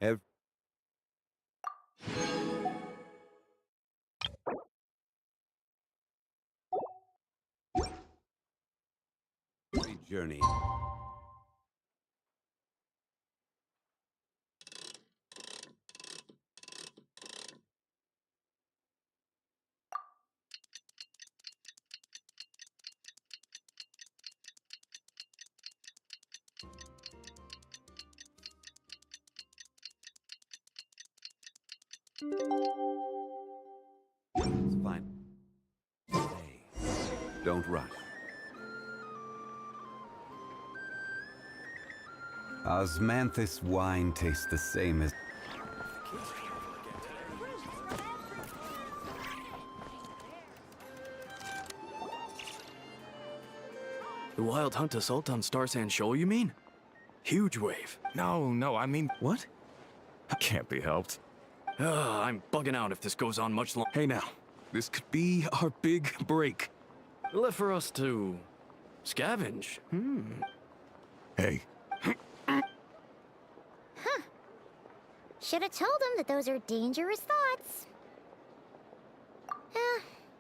Every journey. It's fine. Hey, don't rush. Osmanthus wine tastes the same as... The Wild Hunt assault on Star Sand Shoal, you mean? Huge wave. No, I mean... What? Can't be helped. I'm bugging out if this goes on much longer. Hey now, this could be our big break. Left for us to... scavenge. Hey, Should have told him that those are dangerous thoughts.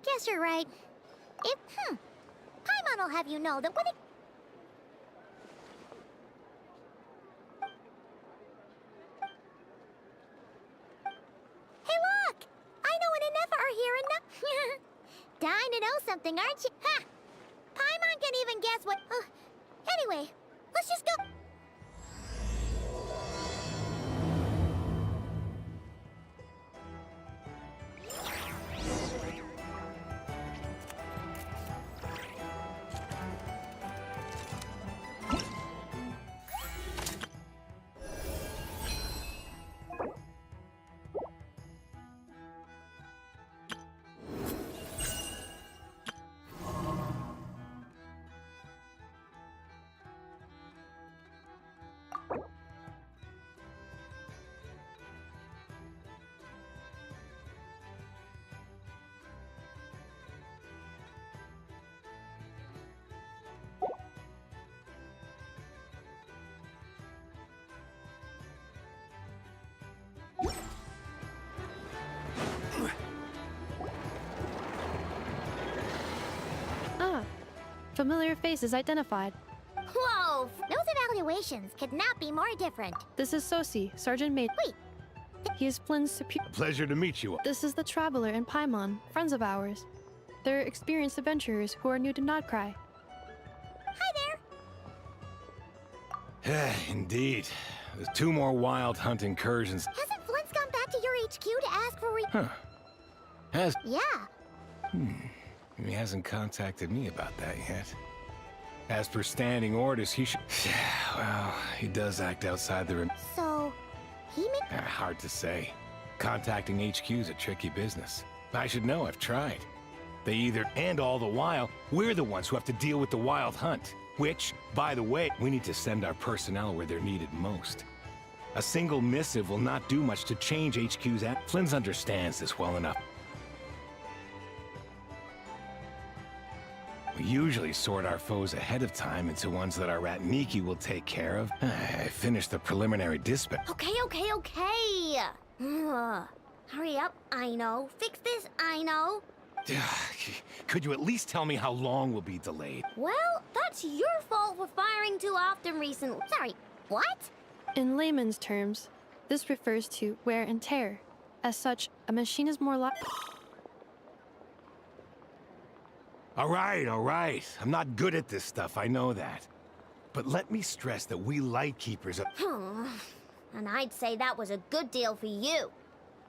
Guess you're right. Paimon will have you know that when it... Hey, look! I know an Inefa are here and now... Dying to know something, aren't you? Ha! Paimon can even guess what... Anyway, let's just go... Familiar faces identified. Whoa! Those evaluations could not be more different. This is Sosi, Sergeant Major. Wait. He is Flynn's superior. Pleasure to meet you. This is the Traveler and Paimon, friends of ours. They're experienced adventurers who are new to Notcry. Hi there! Indeed. There's 2 more Wild Hunt incursions. Hasn't Flint's gone back to your HQ to ask for Has... Yeah. He hasn't contacted me about that yet. As per standing orders, he should... Well, he does act outside the... So, he may... Hard to say. Contacting HQ's a tricky business. I should know, I've tried. They either... And all the while, we're the ones who have to deal with the Wild Hunt. Which, by the way, we need to send our personnel where they're needed most. A single missive will not do much to change HQ's... Flynn's understands this well enough. We usually sort our foes ahead of time into ones that our rat Nikki will take care of. I finished the preliminary dispatch. Okay. Hurry up, I know. Fix this, I know. Could you at least tell me how long we'll be delayed? Well, that's your fault for firing too often recently. Sorry, what? In layman's terms, this refers to wear and tear. As such, a machine is more likely... All right. I'm not good at this stuff, I know that. But let me stress that we Lightkeepers are... And I'd say that was a good deal for you.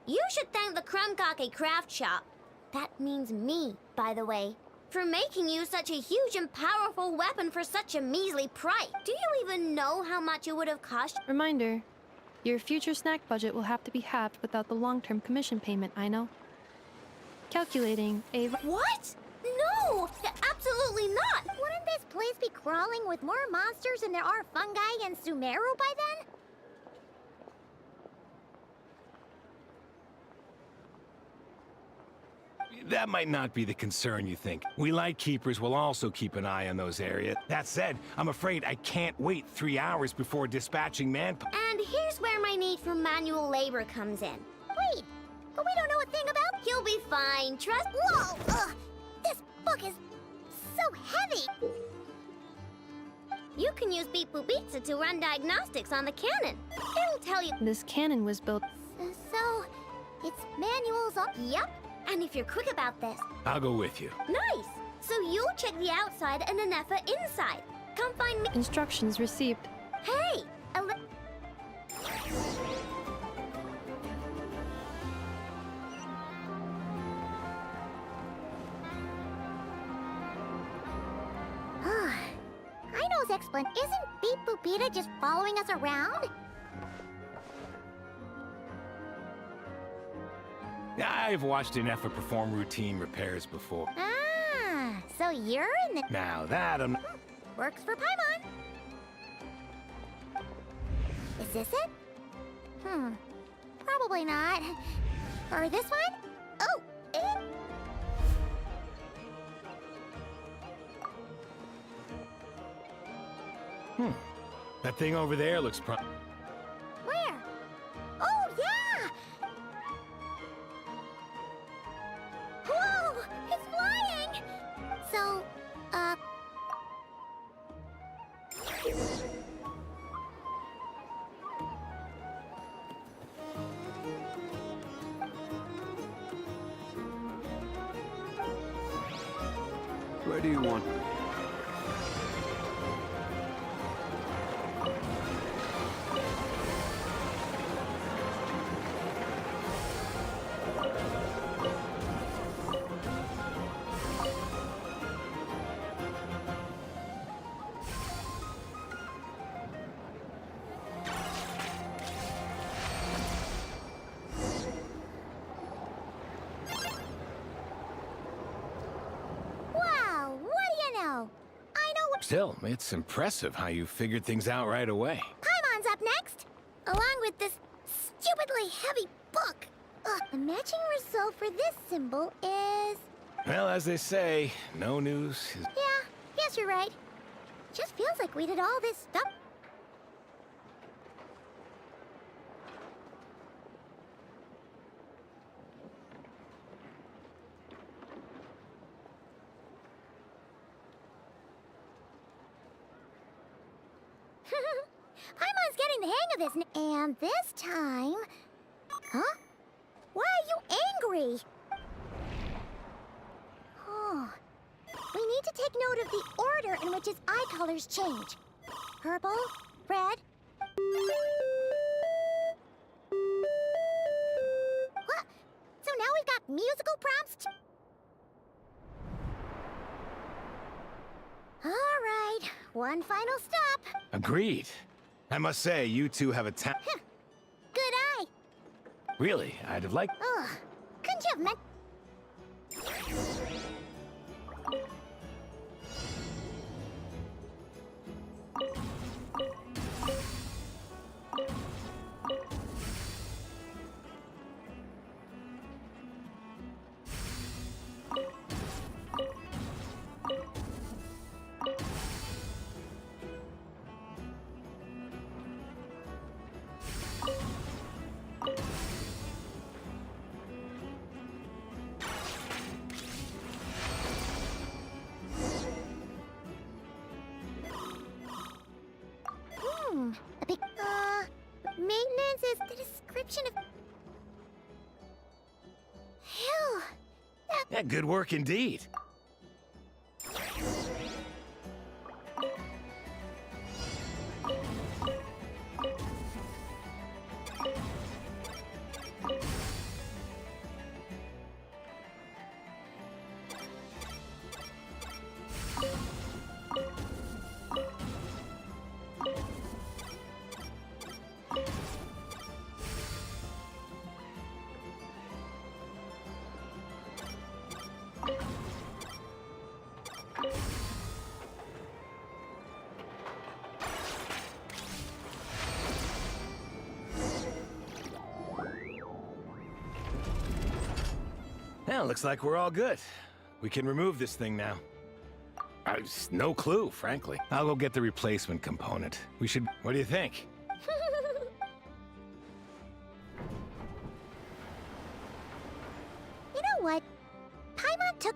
You should thank the Krumkake craft shop. That means me, by the way, for making you such a huge and powerful weapon for such a measly price. Do you even know how much it would have cost? Reminder, your future snack budget will have to be halved without the long-term commission payment, I know. Calculating a... What? No! Absolutely not! Wouldn't this place be crawling with more monsters than there are fungi and Sumeru by then? That might not be the concern you think. We Lightkeepers will also keep an eye on those areas. That said, I'm afraid I can't wait 3 hours before dispatching And And here's where my need for manual labor comes in. Wait, but we don't know a thing about... You'll be fine, trust... Whoa! Ugh, this book is so heavy! You can use Beep Boop Pizza to run diagnostics on the cannon. It'll tell you... This cannon was built. So, it's manuals on... Yep, and if you're quick about this... I'll go with you. Nice! So you'll check the outside and Anefa inside. Come find me... Instructions received. Hey! Aino's explain. Isn't Beep Boopita just following us around? I've watched Inefa perform routine repairs before. Ah, so you're in the... Now that I'm... Works for Paimon. Is this it? Probably not. Or this one? Oh! That thing over there looks Where? Oh, yeah! Whoa! It's flying! So, Where do you want... wow, what do you know? I know what... Still, it's impressive how you figured things out right away. Paimon's up next, along with this stupidly heavy book. The matching result for this symbol is... Well, as they say, no news is... Yeah, yes, you're right. Just feels like we did all this stuff. Paimon's getting the hang of this and this time... Huh? Why are you angry? Oh. We need to take note of the order in which his eye colors change. Purple, red... What? So now we've got musical prompts? All right, one final stop. Agreed. I must say, you two have a talent. Good eye. Really, I'd have liked... Ugh, couldn't you have meant... A big... Maintenance is the description of... Phew. Yeah, good work indeed. Well, looks like we're all good. We can remove this thing now. No clue, frankly. I'll go get the replacement component. We should... What do you think?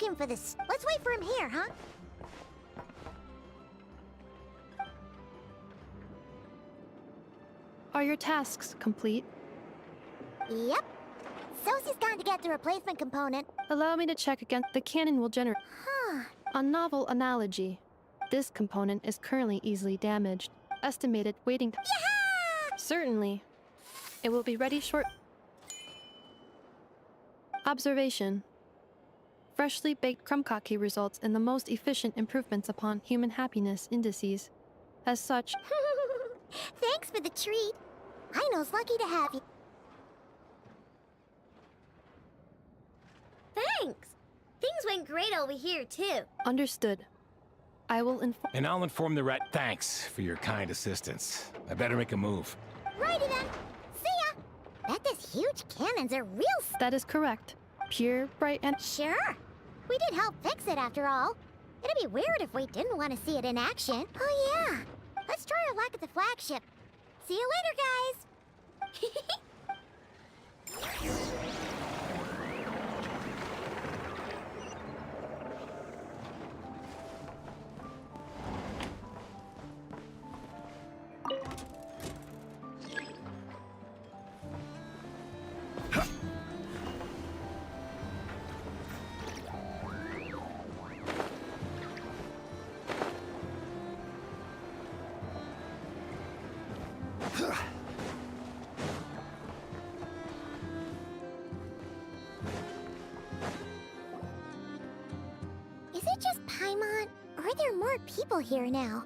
looking for this. Let's wait for him here, huh? Are your tasks complete? Yep. Sosie's gone to get the replacement component. Allow me to check again. The cannon will generate Huh. a novel analogy. This component is currently easily damaged. Estimated waiting time. Certainly. It will be ready short. Observation. Freshly baked krumkake results in the most efficient improvements upon human happiness indices. As such, Thanks for the treat. I know's lucky to have you. Thanks! Things went great over here, too. understood. I will inform. And I'll inform the rat. Thanks for your kind assistance. I better make a move. Righty then. See ya. Bet this huge cannon's a real That is correct. Pure, bright, and Sure. We did help fix it after all. It'd be weird if we didn't want to see it in action. Oh yeah. Let's try our luck at the flagship. See you later, guys. Is it just Paimon? Or are there more people here now?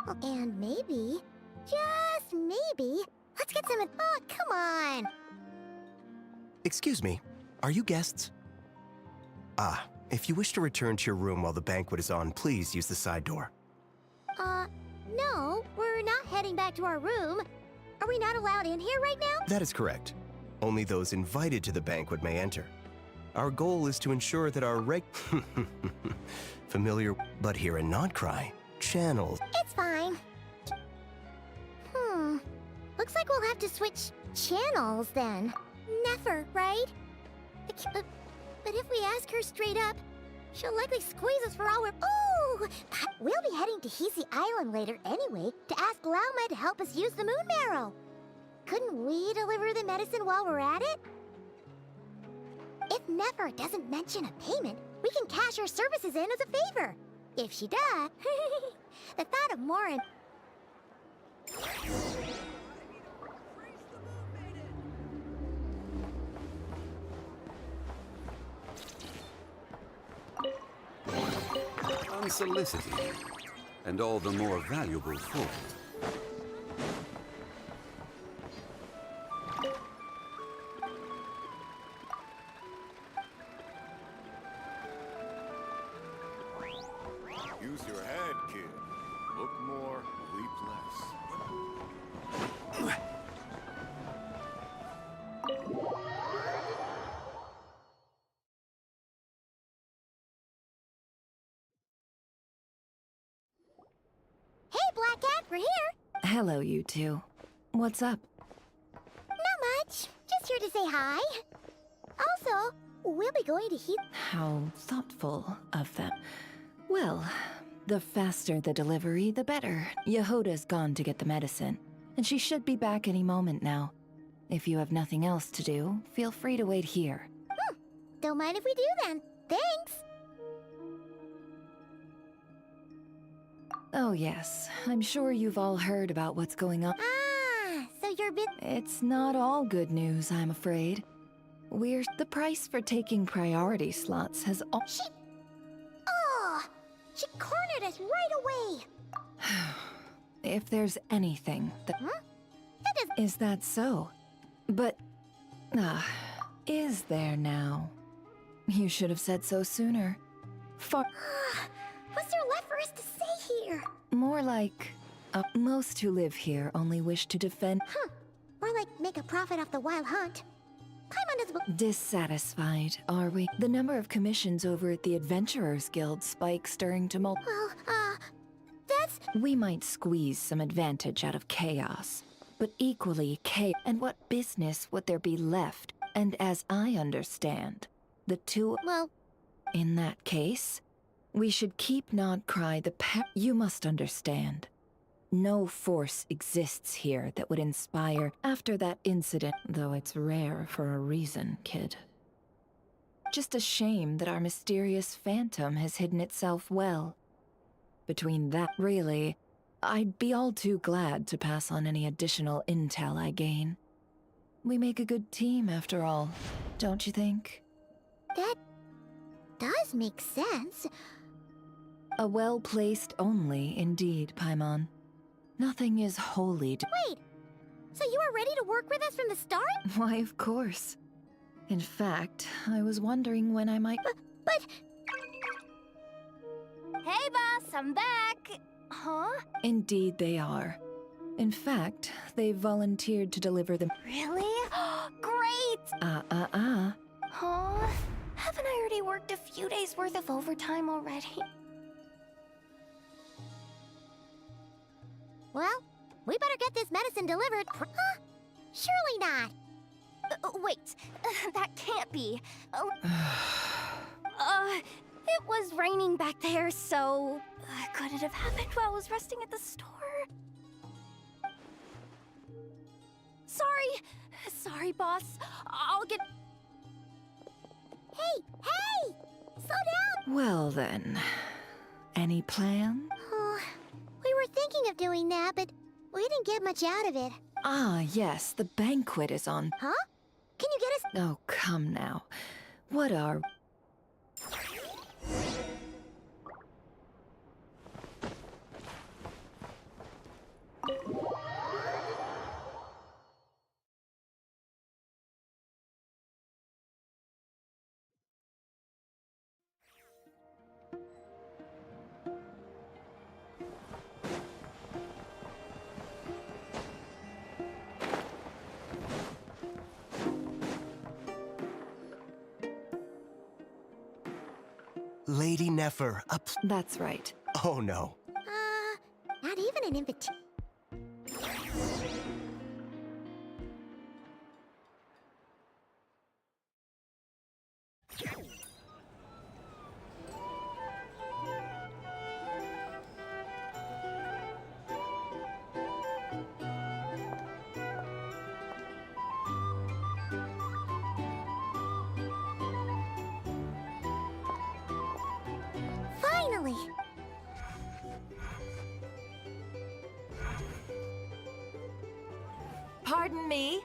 Oh, and maybe, just maybe, let's get some. Oh, come on. Excuse me, are you guests? Ah, if you wish to return to your room while the banquet is on, please use the side door. No, we're not heading back to our room. Are we not allowed in here right now? That is correct. Only those invited to the banquet may enter. Our goal is to ensure that our familiar but hear and not cry channels. It's fine. Looks like we'll have to switch channels then. Never, right? But if we ask her straight up, she'll likely squeeze us for all we're. Oh! We'll be heading to Hisi Island later anyway to ask Lauma to help us use the moon marrow. Couldn't we deliver the medicine while we're at it? If Nefer doesn't mention a payment, we can cash our services in as a favor. If she does, the thought of Morin. Unsolicited, and all the more valuable for it. Use your head, kid. Look more, weep less. Hey, Black Cat, we're here. Hello, you two. What's up? Not much. Just here to say hi. Also, we'll be going to Heath. How thoughtful of them. Well, the faster the delivery, the better. Yehoda's gone to get the medicine, and she should be back any moment now. If you have nothing else to do, feel free to wait here. Don't mind if we do then. Thanks. Oh yes, I'm sure you've all heard about what's going on. Ah, so you're bit. It's not all good news, I'm afraid. The price for taking priority slots has Oh, she cornered us right away. If there's anything that... That is. Is that so? But... is there now? You should have said so sooner. Far... What's there left for us to say here? More like... most who live here only wish to defend... Or like make a profit off the wild hunt. Paimon does. Dissatisfied, are we? The number of commissions over at the Adventurers Guild spikes during tumult. Well, that's. We might squeeze some advantage out of chaos, but equally and what business would there be left? And as I understand, the two... Well, In that case, we should keep not cry the You must understand. No force exists here that would inspire after that incident, though it's rare for a reason, kid. Just a shame that our mysterious phantom has hidden itself well. Between that, really, I'd be all too glad to pass on any additional intel I gain. We make a good team, after all, don't you think? That does make sense. A well-placed only, indeed, Paimon. Nothing is wholly... Wait! So you were ready to work with us from the start? Why, of course. In fact, I was wondering when I might... But... Hey, boss, I'm back! Huh? Indeed they are. In fact, they've volunteered to deliver them... Really? Great! Huh? Haven't I already worked a few days worth of overtime already? Well, we better get this medicine delivered. Huh? Surely not. Wait, that can't be. It was raining back there, so... could it have happened while I was resting at the store? Sorry, boss. I'll get... Hey! Slow down! Well then, any plan? Oh, we were thinking of doing that, but we didn't get much out of it. Ah, yes, the banquet is on. Huh? Can you get us... Oh, come now. What are... Lady Nefer, up. That's right. Oh no. Not even an invitation. Finally! Pardon me?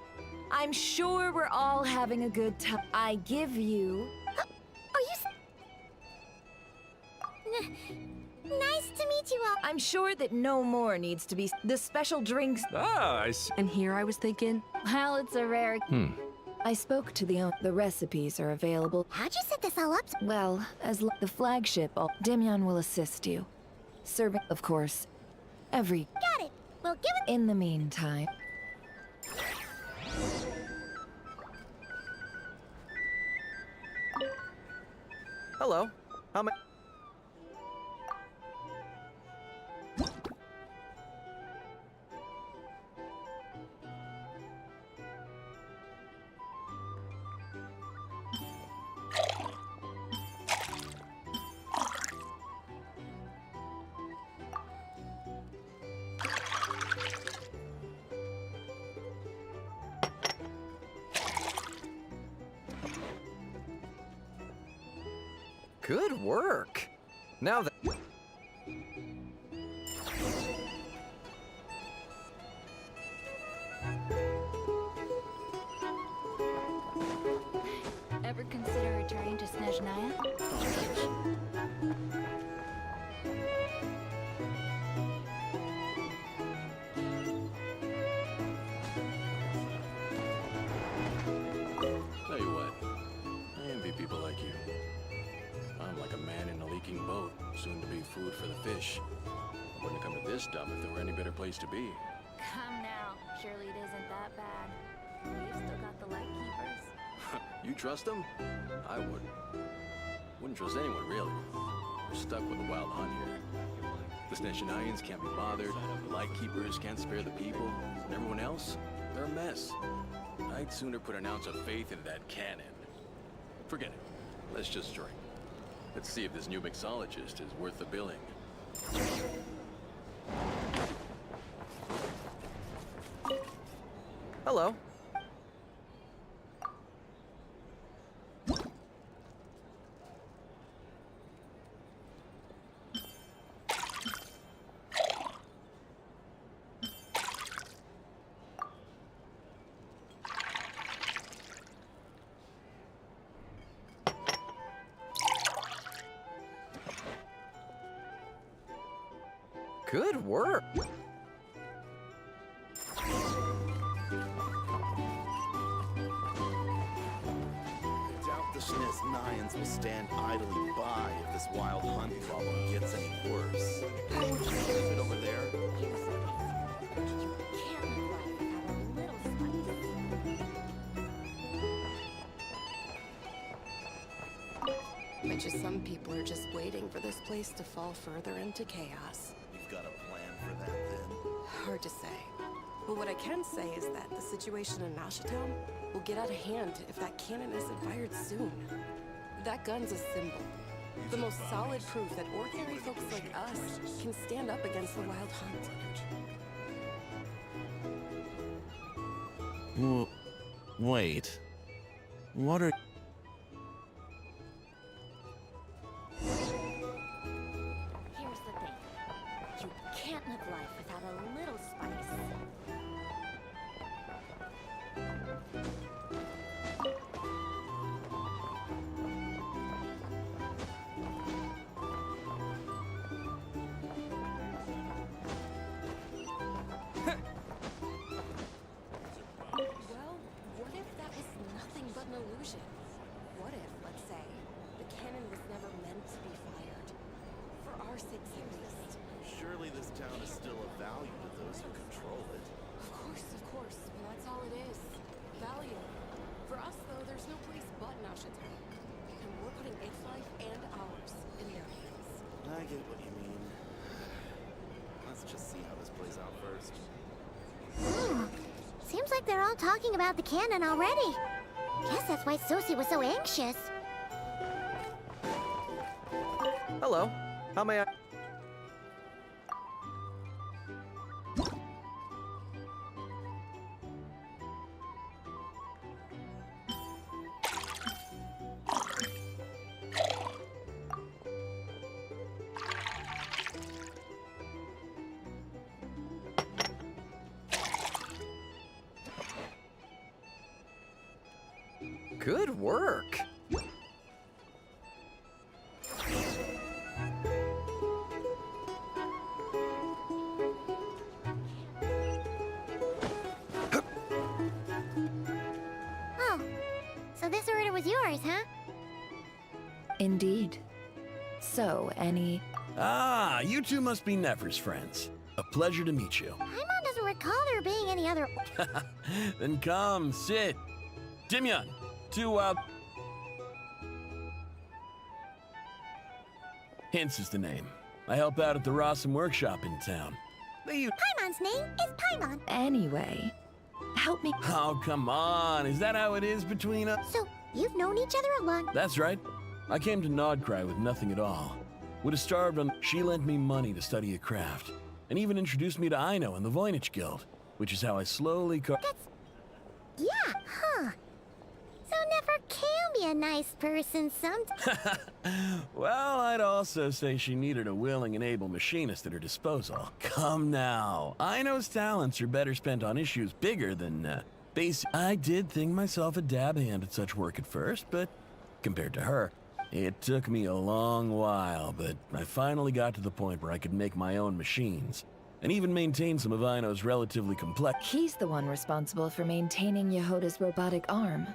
I'm sure we're all having a good time. I give you... Are you... Nice to meet you all. I'm sure that no more needs to be... The special drinks... Ah, I see. And here I was thinking, Well, it's a rare... I spoke to the recipes are available. How'd you set this all up? Well, as the flagship, Demyon will assist you. Serving, of course, every... Got it. We'll give it... In the meantime... Hello. How may... Good work. Now that... Ever consider returning to Snezhnaya? tell you what, I envy people like you. I'm like a man in a leaking boat, soon to be food for the fish. I wouldn't come to this dump if there were any better place to be. Come now. Surely it isn't that bad. We've still got the lightkeepers. You trust them? I wouldn't. Wouldn't trust anyone, really. We're stuck with the wild hunt here. The Snezhnayans can't be bothered, the lightkeepers can't spare the people, and everyone else, they're a mess. I'd sooner put an ounce of faith into that cannon. Forget it. Let's just drink. Let's see if this new mixologist is worth the billing. Hello. Good work. I doubt the Nines will stand idly by if this wild hunt problem gets any worse. How would you leave it over there? Here's the thing. You can't live life without a little spice. Bet you some people are just waiting for this place to fall further into chaos. You've got a plan for that then? Hard to say. But what I can say is that the situation in Nashitown will get out of hand if that cannon isn't fired soon. That gun's a symbol. The most solid proof that ordinary folks like us can stand up against the wild hunt. Wait. What are... Here's the thing. You can't live life without a little spice. Well, what if that was nothing but an illusion? What if, let's say, the cannon was never meant to be fired? For our sakes at least. Surely this town is still of value to those who control it. Of course. Well, that's all it is. Value. For us, though, there's no place but Nashitown. And we're putting its life and ours in their hands. I get what you mean. Let's just see how this plays out first. Seems like they're all talking about the cannon already. Guess that's why Sosie was so anxious. Hello. How may I... Good work. Oh, so this order was yours, huh? Indeed. So, any... Ah, you two must be Nefer's friends. A pleasure to meet you. Paimon doesn't recall there being any other... Then come, sit. Dimyon, Hints is the name. I help out at the Rossum workshop in town. Paimon's name is Paimon. Anyway, help me... Oh, come on. Is that how it is between us? So, you've known each other a long... That's right. I came to Nodcry with nothing at all. Would have starved on... She lent me money to study a craft, and even introduced me to Aino and the Voynich Guild, which is how I slowly Yeah, huh. So Nefer can be a nice person sometimes. Well, I'd also say she needed a willing and able machinist at her disposal. Come now. Aino's talents are better spent on issues bigger than, basic. I did think myself a dab hand at such work at first, but compared to her, it took me a long while, but I finally got to the point where I could make my own machines, and even maintain some of Aino's relatively complex... He's the one responsible for maintaining Yehoda's robotic arm.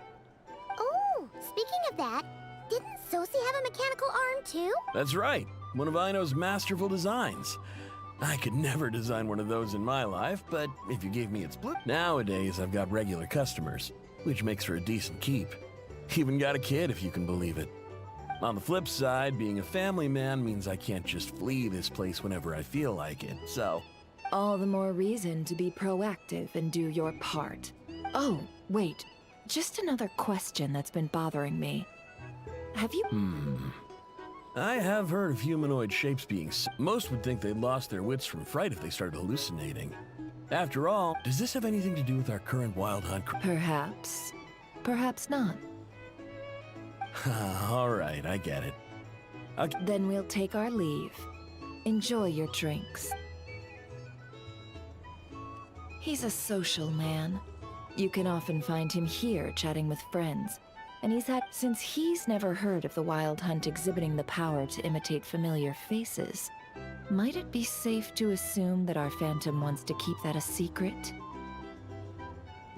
Oh, speaking of that, didn't Sosie have a mechanical arm too? That's right, one of Aino's masterful designs. I could never design one of those in my life, but if you gave me its blue... Nowadays, I've got regular customers, which makes for a decent keep. Even got a kid, if you can believe it. On the flip side, being a family man means I can't just flee this place whenever I feel like it, so... All the more reason to be proactive and do your part. Oh, wait. Just another question that's been bothering me. Have you... I have heard of humanoid shapes being. Most would think they'd lost their wits from fright if they started hallucinating. After all, does this have anything to do with our current wild hunt? Perhaps. Perhaps not. All right, I get it. Then we'll take our leave. Enjoy your drinks. He's a social man. You can often find him here chatting with friends. And since he's never heard of the Wild Hunt exhibiting the power to imitate familiar faces, might it be safe to assume that our Phantom wants to keep that a secret?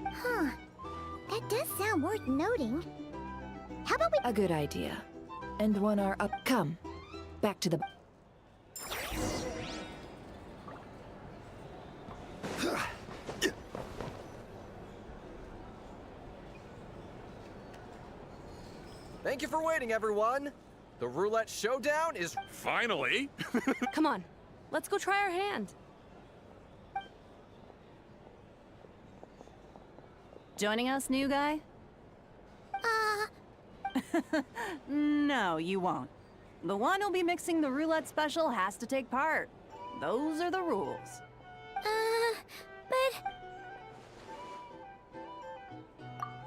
Huh. That does sound worth noting. How about we— A good idea. And one are up. Come. Back to the— Thank you for waiting, everyone. The roulette showdown is Finally! Come on, let's go try our hand. Joining us, new guy? No, you won't. The one who'll be mixing the roulette special has to take part. Those are the rules.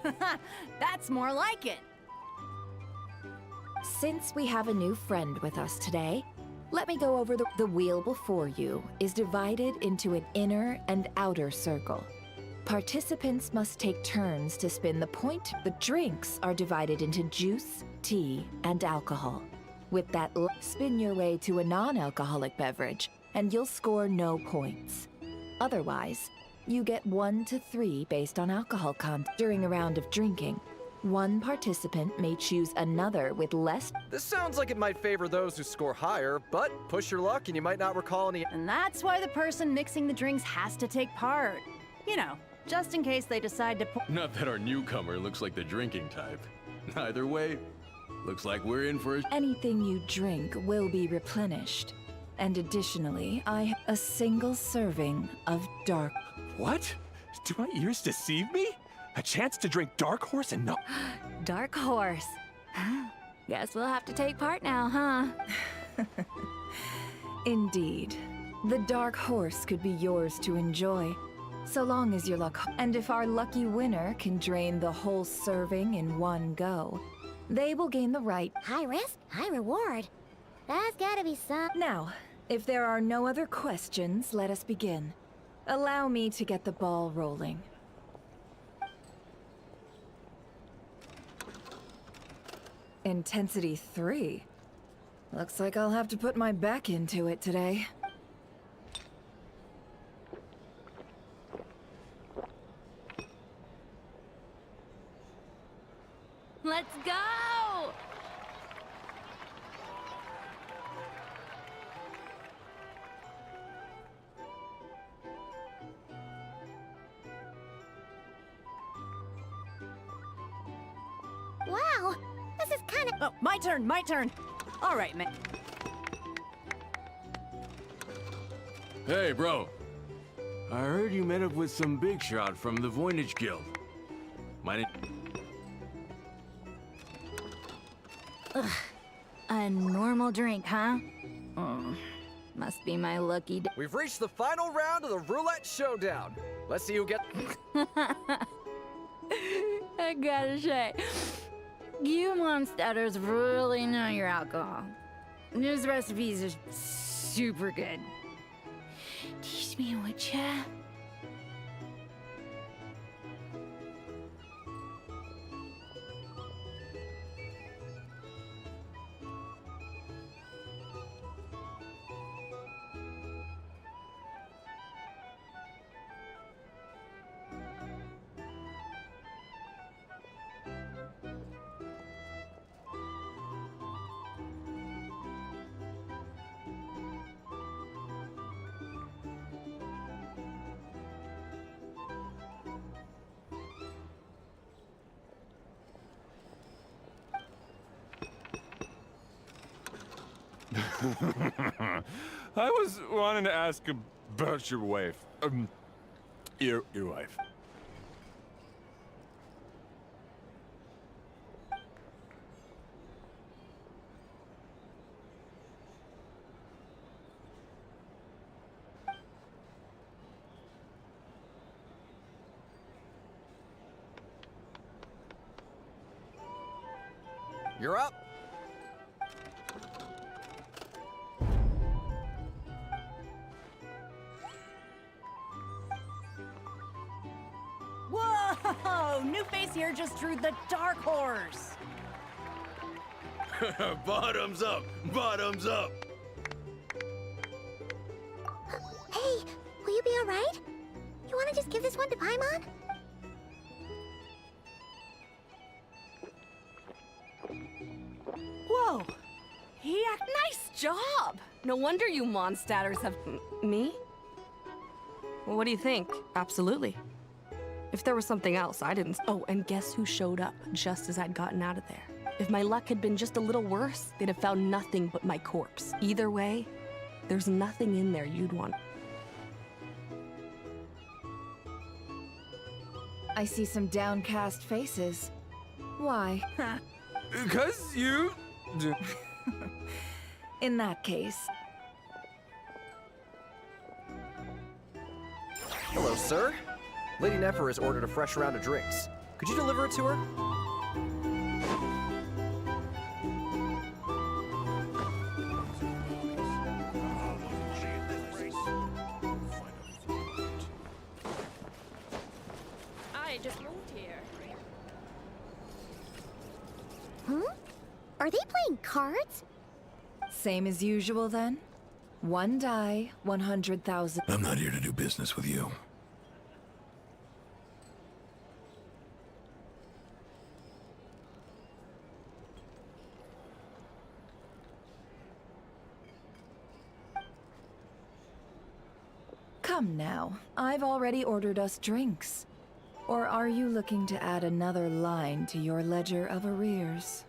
but— That's more like it. Since we have a new friend with us today, let me go over the wheel before you is divided into an inner and outer circle. Participants must take turns to spin the point. The drinks are divided into juice, tea, and alcohol. With that, spin your way to a non-alcoholic beverage, and you'll score no points. Otherwise, you get 1 to 3 based on alcohol content. During a round of drinking, one participant may choose another with less. This sounds like it might favor those who score higher, but push your luck and you might not recall any. And that's why the person mixing the drinks has to take part. You know, just in case they decide to Not that our newcomer looks like the drinking type. Either way, looks like we're in for a... Anything you drink will be replenished. And additionally, I have a single serving of dark. What? Do my ears deceive me? A chance to drink Dark Horse and no... Dark Horse. Guess we'll have to take part now, huh? Indeed. The dark horse could be yours to enjoy, so long as your luck. And if our lucky winner can drain the whole serving in one go, they will gain the right. high risk, high reward. That's gotta be some— Now, if there are no other questions, let us begin. Allow me to get the ball rolling. Intensity 3. Looks like I'll have to put my back into it today. Let's go! Wow! This is kinda— Oh, my turn, my turn. All right, man. Hey, bro. I heard you met up with some big shot from the Voynich Guild. My A normal drink, huh? Must be my lucky day. We've reached the final round of the roulette showdown. Let's see who gets. I gotta say, you monsters really know your alcohol. These recipes are super good. Teach me, would ya? I was wanting to ask about your wife. Your wife. you're up. Whoa! New face here just drew the dark horse. Bottoms up! Bottoms up! Hey, will you be alright? You wanna just give this one to Paimon? Whoa! Nice job! No wonder you Mondstatters have... Me? Well, what do you think? Absolutely. If there was something else, I didn't... Oh, and guess who showed up just as I'd gotten out of there? If my luck had been just a little worse, they'd have found nothing but my corpse. Either way, there's nothing in there you'd want. I see some downcast faces. Why? Because you... In that case, Hello, sir. Lady Nefer has ordered a fresh round of drinks. Could you deliver it to her? I just moved here. Are they playing cards? same as usual then? One die, 100,000. I'm not here to do business with you. Come now, I've already ordered us drinks. Or are you looking to add another line to your ledger of arrears?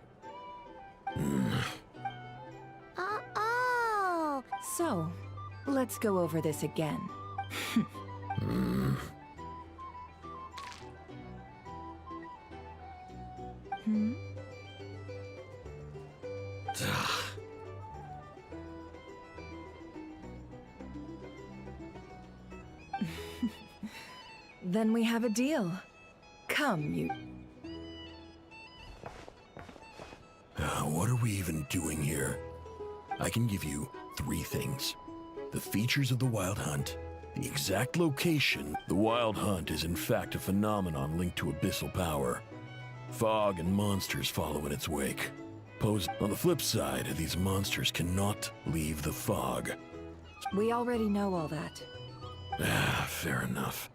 Oh! So, let's go over this again. Then we have a deal. Come, you... What are we even doing here? I can give you 3 things. The features of the Wild Hunt, the exact location. The Wild Hunt is in fact a phenomenon linked to abyssal power. Fog and monsters follow in its wake. On the flip side, these monsters cannot leave the fog. We already know all that. Fair enough.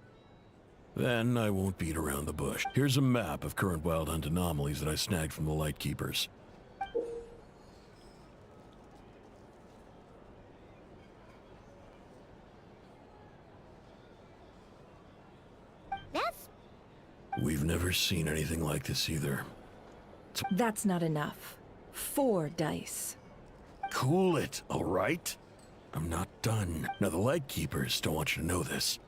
Then I won't beat around the bush. Here's a map of current Wild Hunt anomalies that I snagged from the Lightkeepers. We've never seen anything like this either. That's not enough. 4 dice. Cool it, all right? I'm not done. Now, the Lightkeepers don't want you to know this,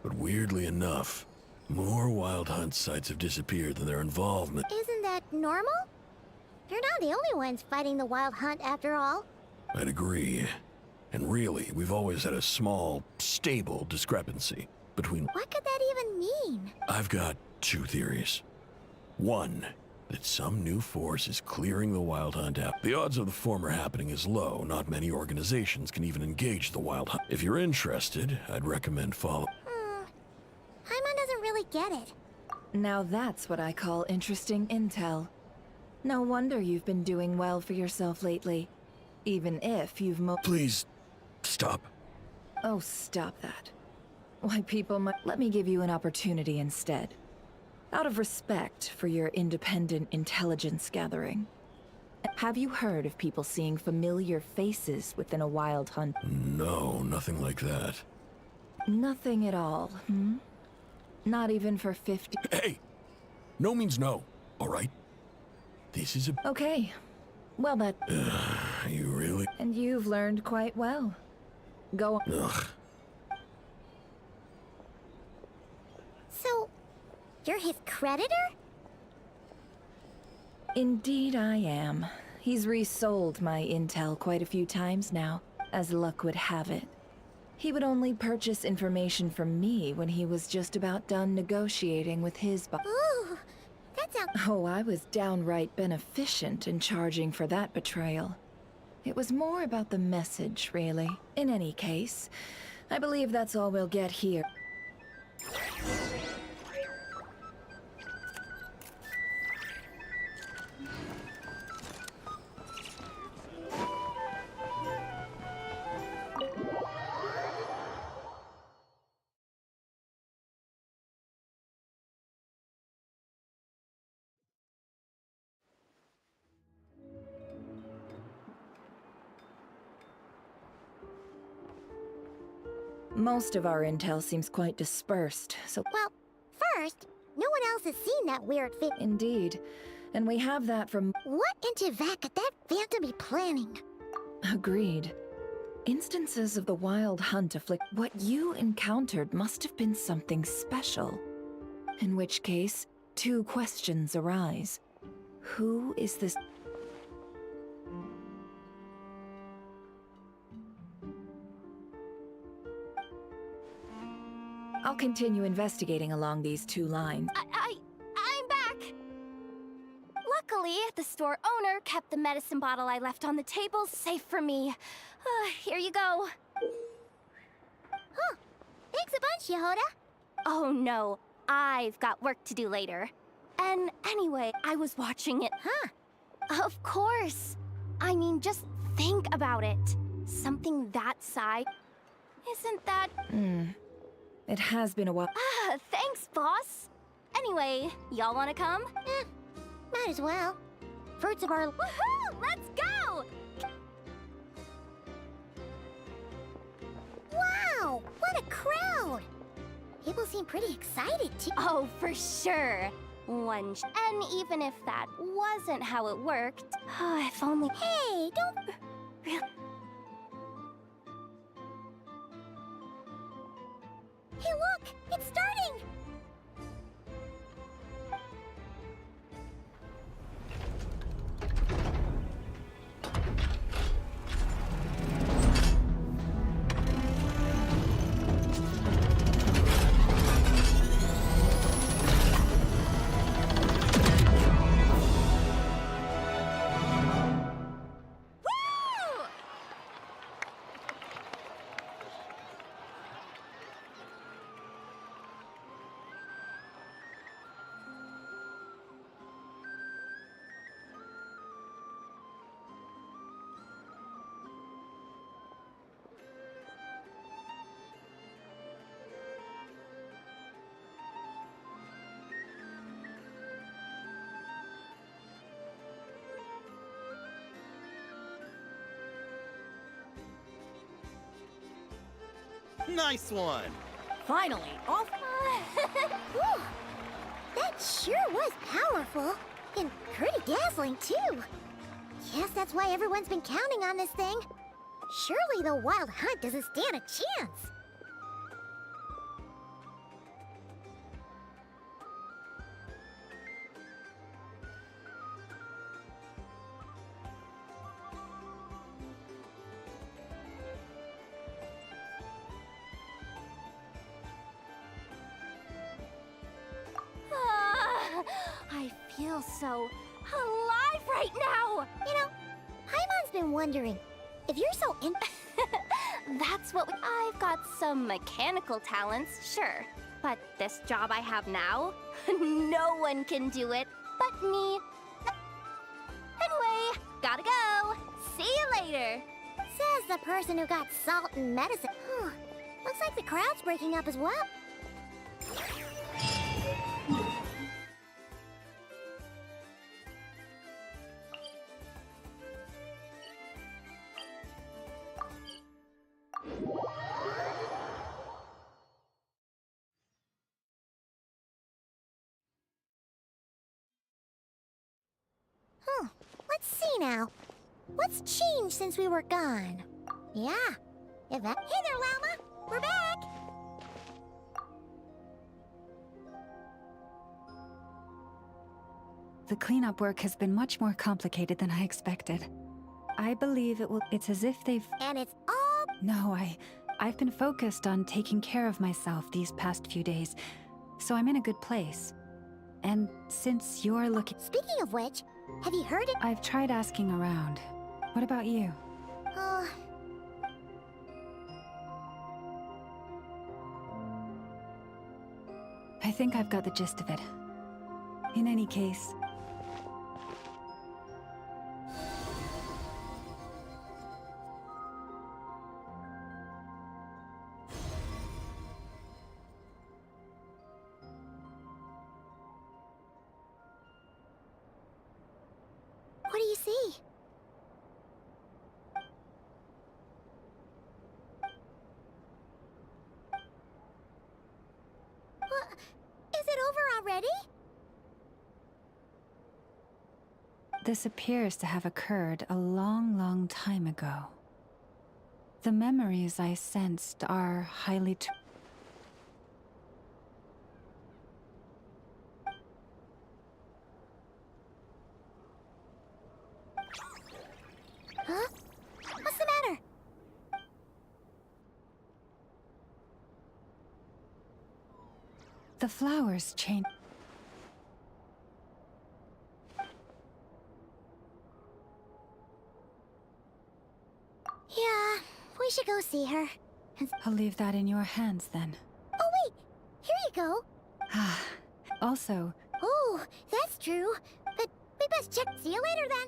but weirdly enough, more Wild Hunt sites have disappeared than their involvement. Isn't that normal? They're not the only ones fighting the Wild Hunt after all. I'd agree. And really, we've always had a small, stable discrepancy between... What could that even mean? I've got 2 theories. One, that some new force is clearing the Wild Hunt out. The odds of the former happening is low. Not many organizations can even engage the Wild Hunt. If you're interested, I'd recommend follow... Paimon doesn't really get it. Now that's what I call interesting intel. No wonder you've been doing well for yourself lately. Even if you've Please, stop. Oh, stop that. Why, people might... Let me give you an opportunity instead. Out of respect for your independent intelligence gathering. Have you heard of people seeing familiar faces within a Wild Hunt? No, nothing like that. Nothing at all, Not even for 50... Hey! No means no, all right? This is a... Okay. Well, that... You really... And you've learned quite well. Go on. Ugh. So, you're his creditor? Indeed I am. He's resold my intel quite a few times now, as luck would have it. He would only purchase information from me when he was just about done negotiating with his Ooh, that sounds. Oh, I was downright beneficent in charging for that betrayal. It was more about the message, really. In any case, I believe that's all we'll get here. Most of our intel seems quite dispersed, so... Well, first, no one else has seen that weird fit. Indeed. And we have that from... What in Tevak could that phantom be planning? Agreed. Instances of the wild hunt afflict... What you encountered must have been something special. In which case, two questions arise. Who is this... I'll continue investigating along these two lines. I'm back! Luckily, the store owner kept the medicine bottle I left on the table safe for me. Here you go. Huh. Thanks a bunch, Yehoda. Oh no, I've got work to do later. And anyway, I was watching it. Huh. Of course. I mean, just think about it. Something that size. Isn't that... It has been a while. Thanks, boss. Anyway, y'all wanna come? Might as well. Fruits of our... Woohoo! Let's go! Wow! What a crowd! People seem pretty excited, too. Oh, for sure. And even if that wasn't how it worked, if only... Hey, don't... Really? Hey, look! It's starting! Nice one! Finally, off. Whew. That sure was powerful. And pretty dazzling, too. Guess that's why everyone's been counting on this thing. Surely the Wild Hunt doesn't stand a chance. I feel so alive right now! You know, Paimon's been wondering, if you're so in... That's what I've got some mechanical talents, sure. But this job I have now, no one can do it but me. Anyway, gotta go. See you later. Says the person who got salt and medicine. Looks like the crowd's breaking up as well. Let's see now. What's changed since we were gone? Yeah. Hey there, Llama. We're back. The cleanup work has been much more complicated than I expected. I believe it's as if they've... And it's all... No, I've been focused on taking care of myself these past few days, so I'm in a good place. And since you're looking... Speaking of which, have you heard it? I've tried asking around. What about you? I think I've got the gist of it. In any case... What do you see? What? Is it over already? This appears to have occurred a long, long time ago. The memories I sensed are highly... Huh? What's the matter? The flowers change... Yeah, we should go see her. I'll leave that in your hands then. Oh wait! Here you go! Also... Oh, that's true. But we best check. See you later then!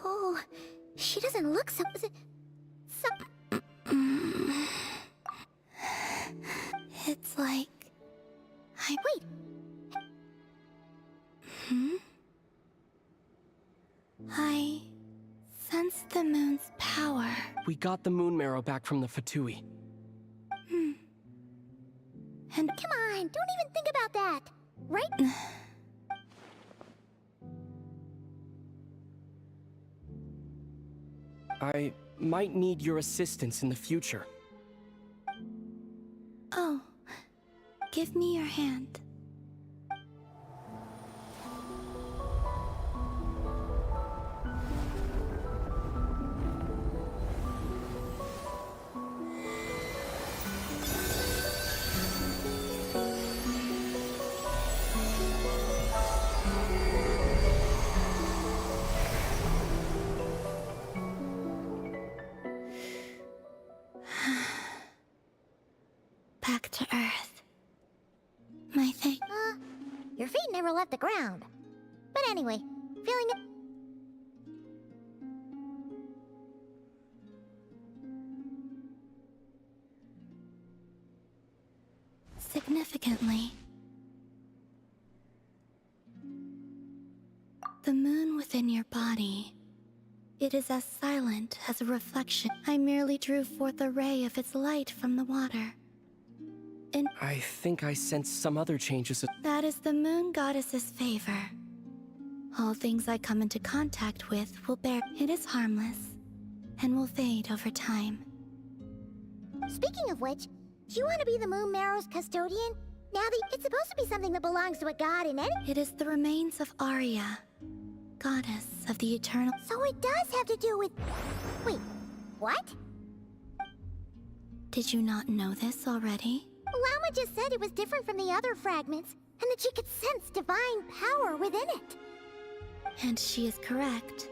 Oh, she doesn't look so... It's like... Wait! I sense the moon's power. We got the moon marrow back from the Fatui. And come on, don't even think about that! Right? I might need your assistance in the future. Oh, give me your hand. Back to Earth. My thing. Your feet never left the ground. But anyway, feeling it. Significantly, the moon within your body, it is as silent as a reflection. I merely drew forth a ray of its light from the water. I think I sense some other changes. That is the moon goddess's favor. All things I come into contact with will bear. It is harmless and will fade over time. Speaking of which, do you want to be the Moon Marrow's custodian? Now it's supposed to be something that belongs to a god in any... It is the remains of Arya, goddess of the eternal... So it does have to do with... Wait, what? Did you not know this already? Llama just said it was different from the other fragments, and that she could sense divine power within it. And she is correct.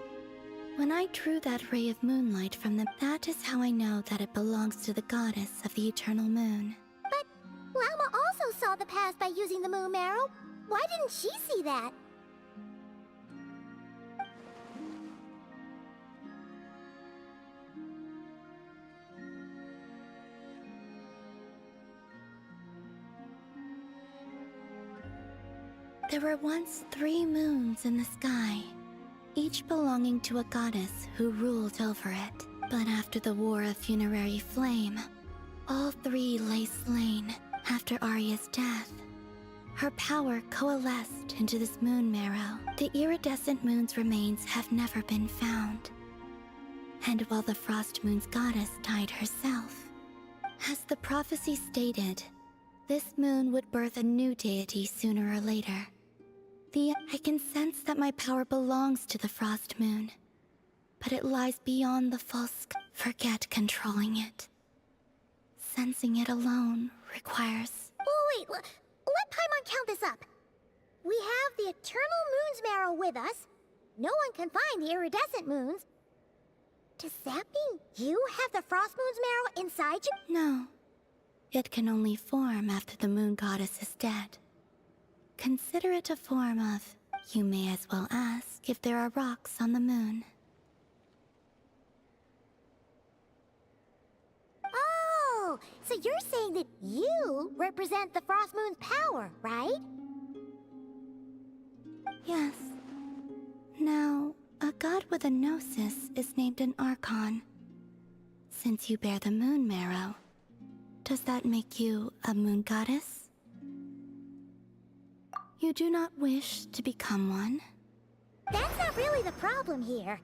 When I drew that ray of moonlight from them, that is how I know that it belongs to the goddess of the eternal moon. But Llama also saw the past by using the Moon Marrow. Why didn't she see that? There were once 3 moons in the sky. each belonging to a goddess who ruled over it. But after the War of Funerary Flame, all three lay slain after Arya's death. Her power coalesced into this moon marrow. The iridescent moon's remains have never been found. And while the Frost Moon's goddess died herself, as the prophecy stated, this moon would birth a new deity sooner or later. I can sense that my power belongs to the Frost Moon, but it lies beyond the false. Forget controlling it. Sensing it alone requires... Oh, wait, let Paimon count this up. We have the Eternal Moon's Marrow with us. No one can find the iridescent moons. Does that mean you have the Frost Moon's Marrow inside you? No. It can only form after the moon goddess is dead. Consider it a form of... You may as well ask if there are rocks on the moon. Oh, so you're saying that you represent the Frost Moon's power, right? Yes. Now, a god with a gnosis is named an Archon. Since you bear the moon marrow, does that make you a moon goddess? You do not wish to become one? That's not really the problem here.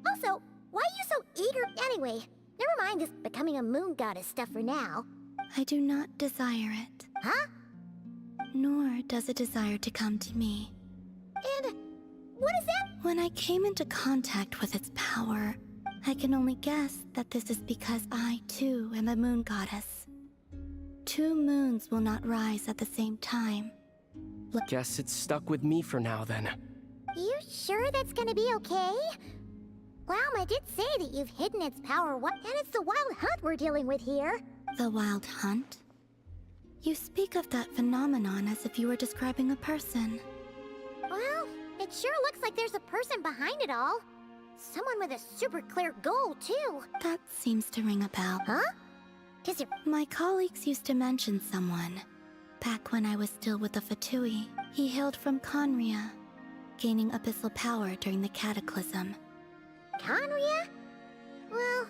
Also, why are you so eager? Anyway, never mind this becoming a moon goddess stuff for now. I do not desire it. Huh? Nor does it desire to come to me. And what is that? When I came into contact with its power, I can only guess that this is because I, too, am a moon goddess. Two moons will not rise at the same time. Guess it's stuck with me for now, then. You sure that's gonna be okay? Glauma did say that you've hidden its power, and it's the Wild Hunt we're dealing with here. The Wild Hunt? You speak of that phenomenon as if you were describing a person. Well, it sure looks like there's a person behind it all. Someone with a super clear goal, too. That seems to ring a bell. Huh? My colleagues used to mention someone. Back when I was still with the Fatui, he hailed from Conria, gaining abyssal power during the Cataclysm. Conria? Well,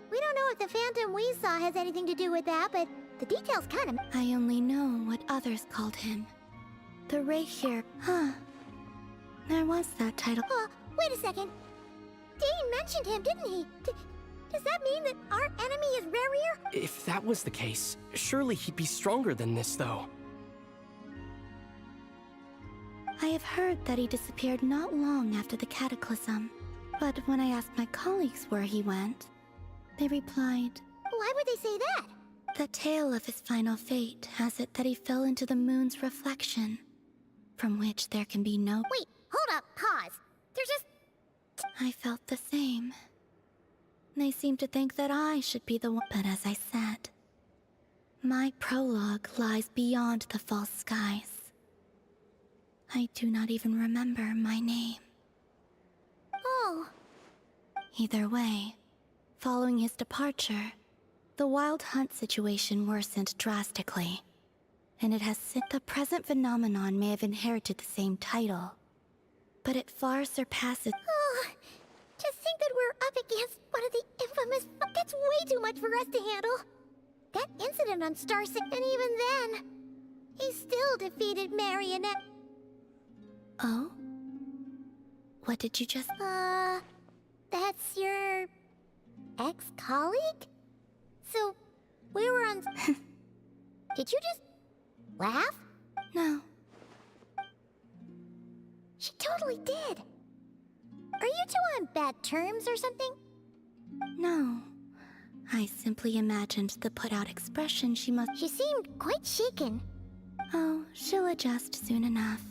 we don't know if the phantom we saw has anything to do with that, but the details kind of... I only know what others called him. The Reikir... Huh. There was that title. Wait a second. Dane mentioned him, didn't he? Does that mean that our enemy is Rerir? If that was the case, surely he'd be stronger than this, though. I have heard that he disappeared not long after the Cataclysm. But when I asked my colleagues where he went, they replied... Why would they say that? The tale of his final fate has it that he fell into the moon's reflection, from which there can be no... Wait, hold up, pause. There's just... I felt the same. They seemed to think that I should be the one. But as I said, my prologue lies beyond the false skies. I do not even remember my name. Oh. Either way, following his departure, the Wild Hunt situation worsened drastically, and it has since... The present phenomenon may have inherited the same title, but it far surpasses... Oh, to think that we're up against one of the infamous... That's way too much for us to handle. That incident on Star Six, and even then, he still defeated Marionette. Oh? What did you just... That's your... ex-colleague? So, we were on... Did you just... laugh? No. She totally did. Are you two on bad terms or something? No. I simply imagined the put-out expression she must... She seemed quite shaken. Oh, she'll adjust soon enough.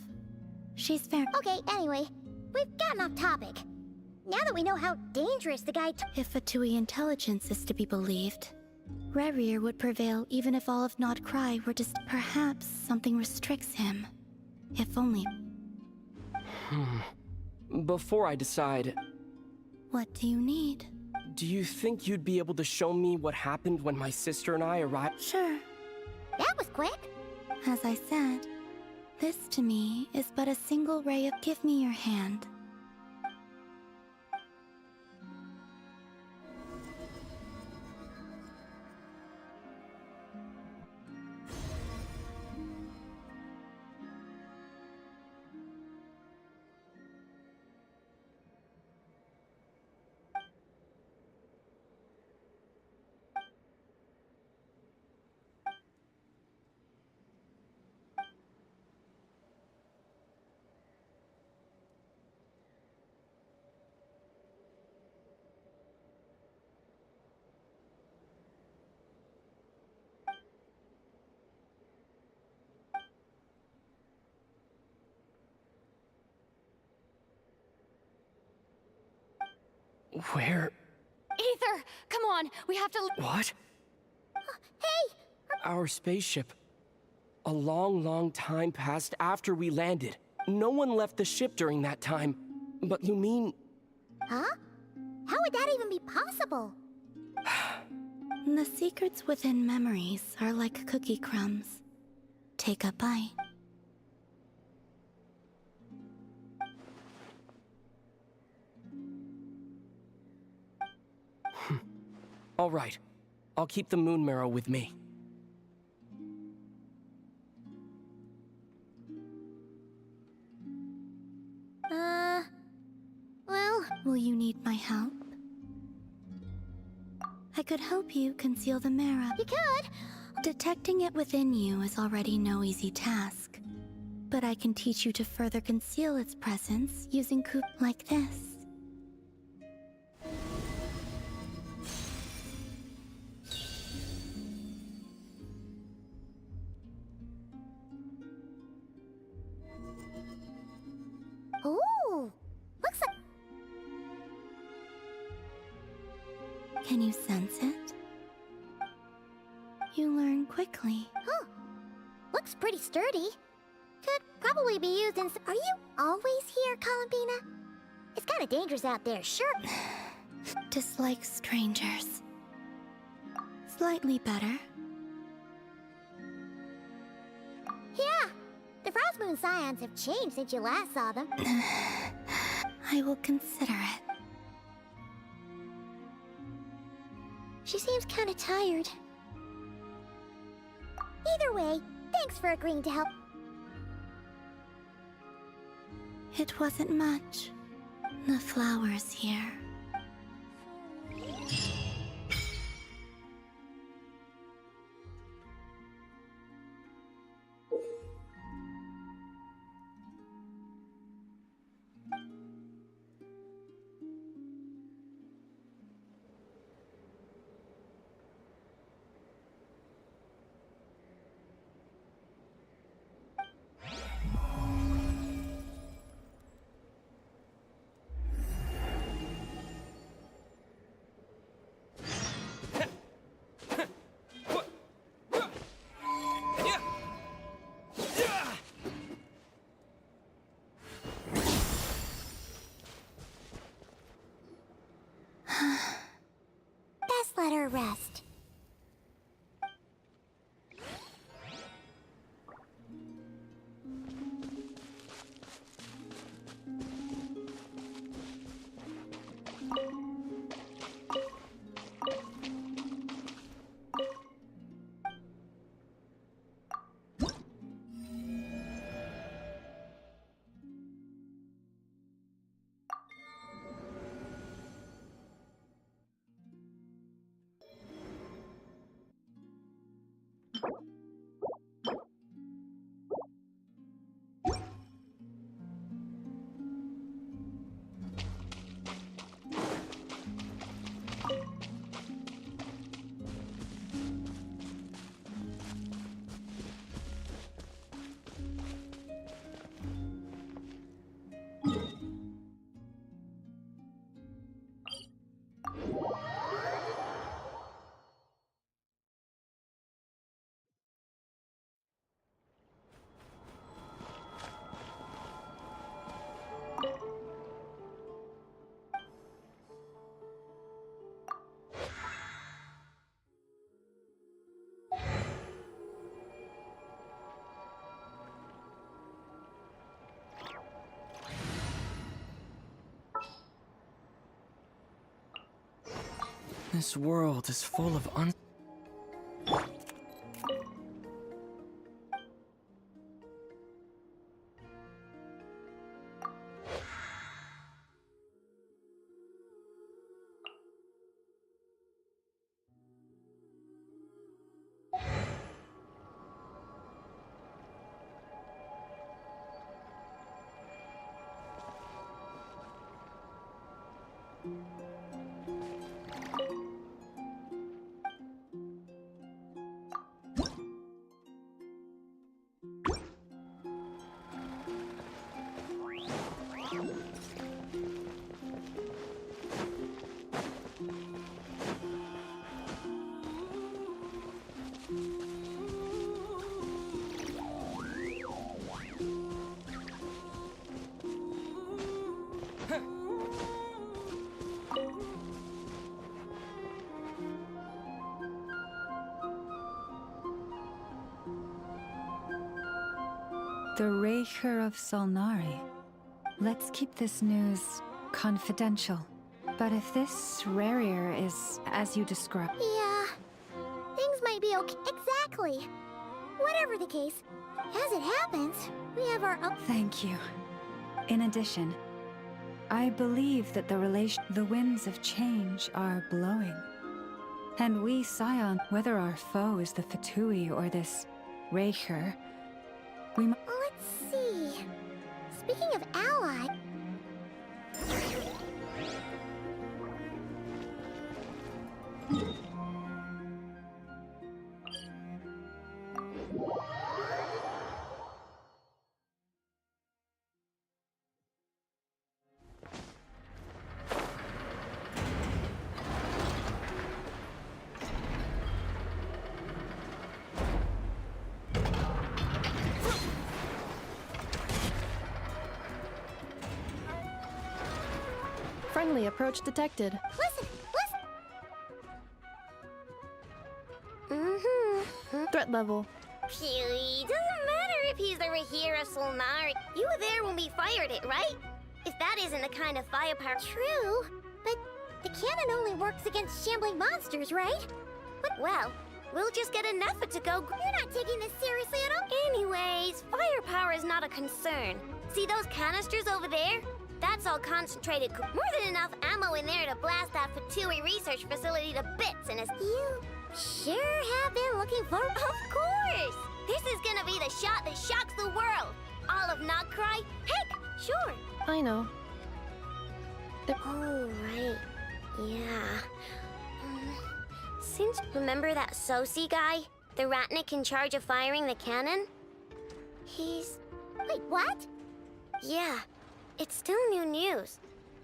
She's fair... Okay, anyway, we've gotten off topic. Now that we know how dangerous the guy... If Fatui intelligence is to be believed, Rerir would prevail even if all of Nod Cry were just... Perhaps something restricts him. If only... Before I decide... What do you need? Do you think you'd be able to show me what happened when my sister and I arrived? Sure. That was quick. As I said, this to me is but a single ray of... Give me your hand. Where? Ether, come on, we have to. What? Hey! Our spaceship. A long, long time passed after we landed. No one left the ship during that time. But Lumine... Huh? How would that even be possible? The secrets within memories are like cookie crumbs. Take a bite. All right. I'll keep the moon marrow with me. Well... Will you need my help? I could help you conceal the marrow. You could! Detecting it within you is already no easy task. But I can teach you to further conceal its presence using coop like this. Ooh! Looks like... Can you sense it? You learn quickly. Huh. Looks pretty sturdy. Could probably be used in... Are you always here, Columbina? It's kinda dangerous out there, sure. Dislike strangers. Slightly better. Yeah! The Frost Moon Scions have changed since you last saw them. I will consider it. She seems kinda tired. Either way, thanks for agreeing to help. It wasn't much. The flowers here. Best let her rest. This world is full of The Raker of Solnari. Let's keep this news confidential. But if this Rarier is as you describe... Yeah, things might be okay. Exactly. Whatever the case, as it happens, we have our own... Thank you. In addition, I believe that the winds of change are blowing. And we, Scion, whether our foe is the Fatui or this Raker, we Let's see. Speaking of ally... Friendly approach detected. Listen! Threat level. Phew, doesn't matter if he's the Rahira Solnari. You were there when we fired it, right? If that isn't the kind of firepower... True, but the cannon only works against shambling monsters, right? Well, we'll just get an effort to go... You're not taking this seriously at all? Anyways, firepower is not a concern. See those canisters over there? That's all concentrated... More than enough ammo in there to blast that Fatui research facility to bits in a... You sure have been looking for... Of course! This is gonna be the shot that shocks the world! All of Notcry? Heck, sure! I know. Oh, right. Yeah. Since... Remember that Sosi guy? The Ratnik in charge of firing the cannon? He's... Wait, what? Yeah. It's still new news.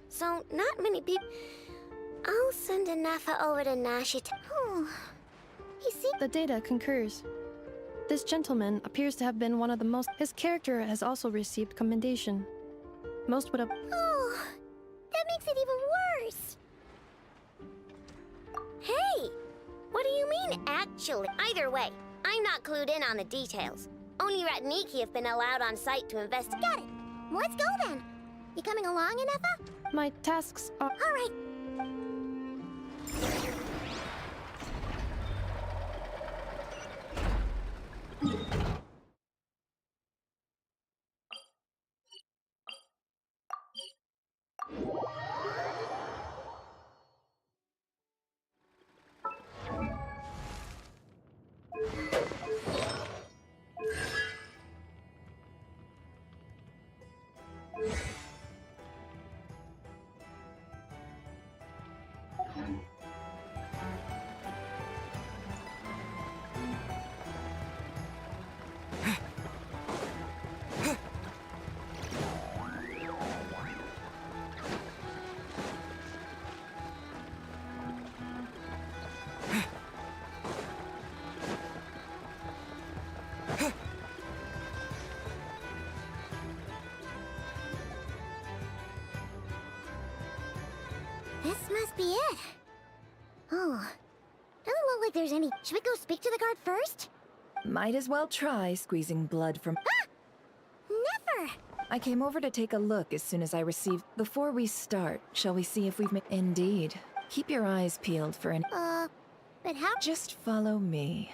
So, not many people... I'll send a Nafa over to Nashita. The data concurs. This gentleman appears to have been one of the most... His character has also received commendation. Most would have... Oh, that makes it even worse. Hey! What do you mean, actually? Either way, I'm not clued in on the details. Only Ratniki have been allowed on site to investigate. Got it. Let's go then. You coming along, Inefa? My tasks are... All right. This must be it. Oh, doesn't look like there's any... Should we go speak to the guard first? Might as well try squeezing blood from... Ah! Never! I came over to take a look as soon as I received... Before we start, shall we see if we've made... Indeed. Keep your eyes peeled for an... But how... Just follow me.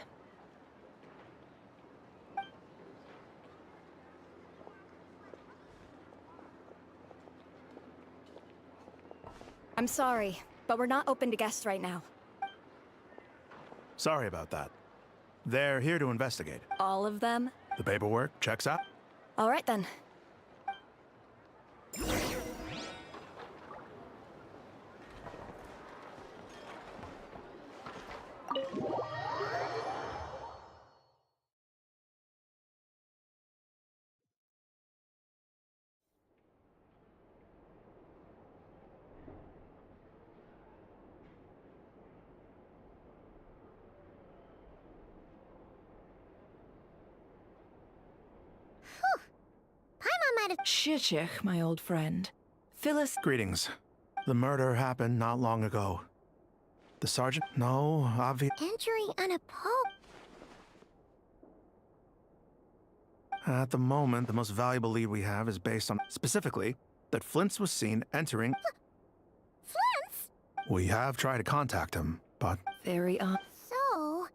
I'm sorry, but we're not open to guests right now. Sorry about that. They're here to investigate. All of them? The paperwork checks out. All right then. Shishich, my old friend. Phyllis... Greetings. The murder happened not long ago. The sergeant? No, obvious... Entering unopposed. At the moment, the most valuable lead we have is based on, specifically, that Flint's was seen entering... Flint's? We have tried to contact him, but... Very odd. So...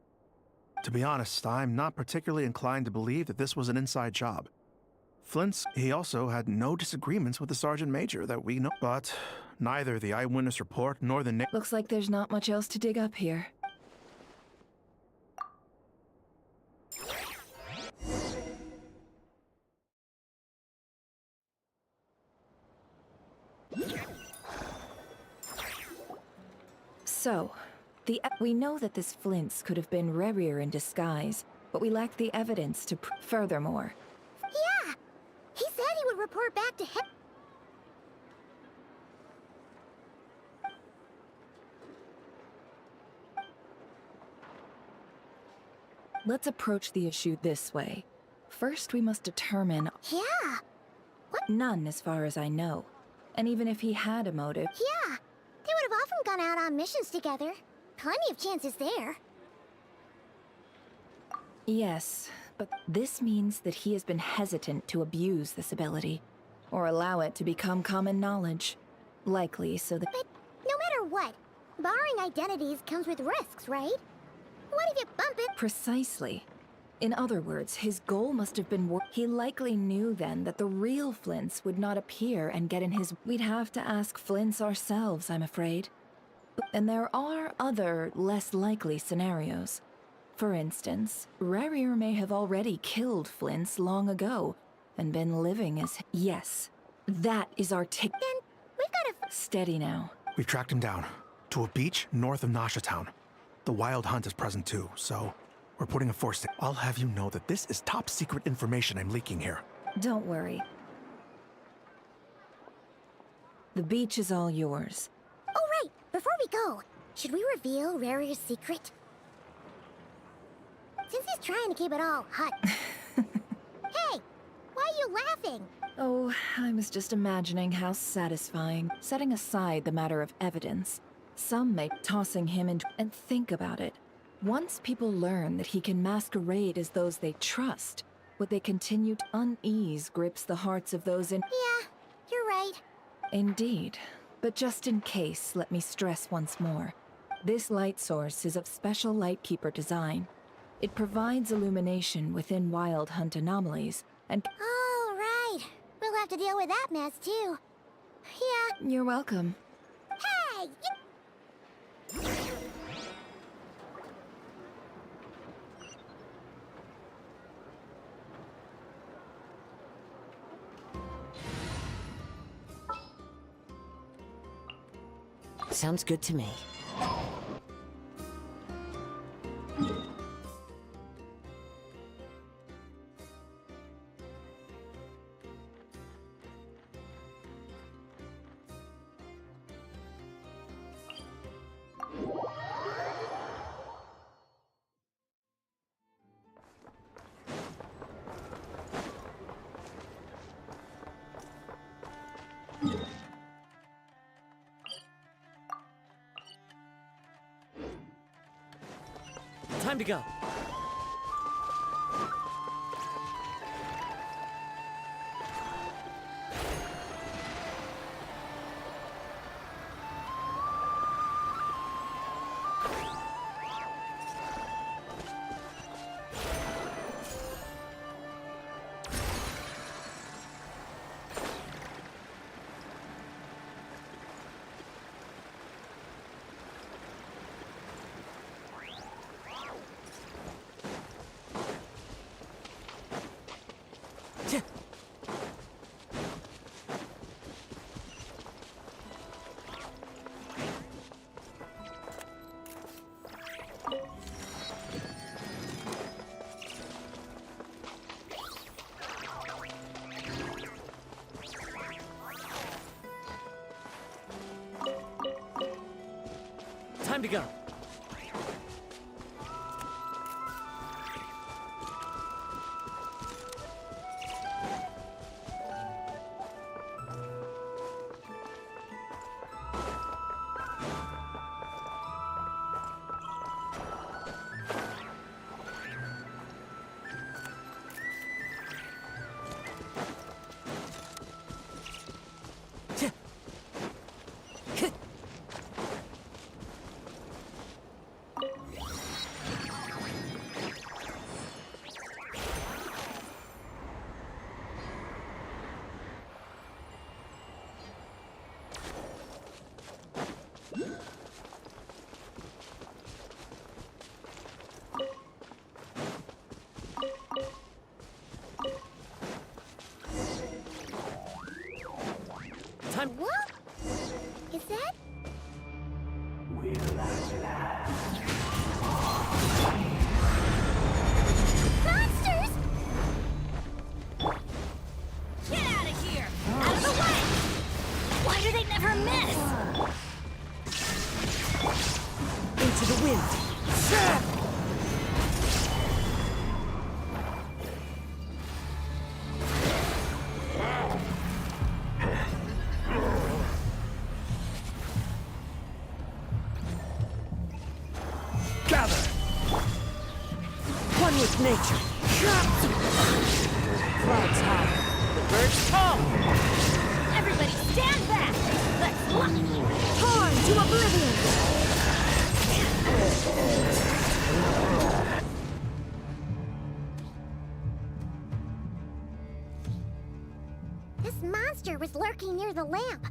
To be honest, I'm not particularly inclined to believe that this was an inside job. Flint's, he also had no disagreements with the Sergeant Major that we know, but neither the eyewitness report nor the... Looks like there's not much else to dig up here. So, we know that this Flint's could have been Rerir in disguise, but we lack the evidence to furthermore. Yeah! He said he would report back to him. Let's approach the issue this way. First, we must determine... Yeah! What? None, as far as I know. And even if he had a motive... Yeah! They would have often gone out on missions together. Plenty of chances there. Yes, but this means that he has been hesitant to abuse this ability, or allow it to become common knowledge. Likely so that... But no matter what, borrowing identities comes with risks, right? What if you bump it? Precisely. In other words, his goal must have been... He likely knew then that the real Flints would not appear and get in his... We'd have to ask Flints ourselves, I'm afraid. And there are other, less likely scenarios. For instance, Rerir may have already killed Flints long ago, and been living as... Yes, that is our ticket. Then we've got to... Steady now. We've tracked him down, to a beach north of Nasha Town. The Wild Hunt is present too, so we're putting a force in. I'll have you know that this is top secret information I'm leaking here. Don't worry. The beach is all yours. Oh, right! Before we go, should we reveal Rerir's secret? Since he's trying to keep it all hot. Hey! Why are you laughing? Oh, I was just imagining how satisfying. Setting aside the matter of evidence, some may tossing him into... And think about it. Once people learn that he can masquerade as those they trust, would they continue to... Unease grips the hearts of those in... Yeah, you're right. Indeed. But just in case, let me stress once more. This light source is of special Lightkeeper design. It provides illumination within Wild Hunt anomalies, and... Oh, right. We'll have to deal with that mess, too. Yeah. You're welcome. Hey! Sounds good to me. Time to go. Time to go. miss! Into the wind. Gather! One with nature. Clouds high. The birds tall. Everybody stand back! Let's look! Torn to oblivion! This monster was lurking near the lamp.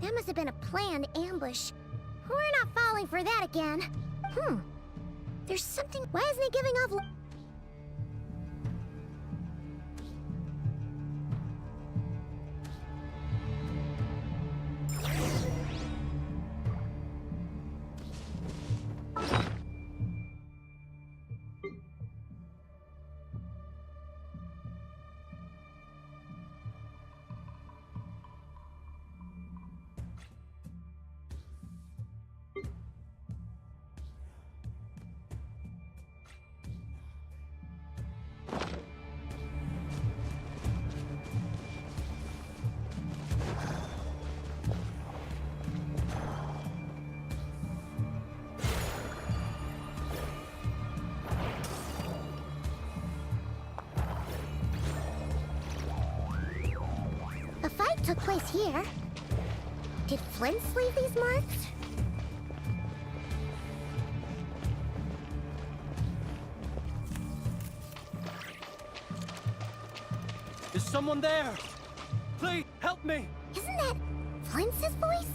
That must have been a planned ambush. We're not falling for that again. There's something. Why isn't he giving off? A fight took place here. Did Flint leave these marks? Is someone there? Please, help me! Isn't that Flint's voice?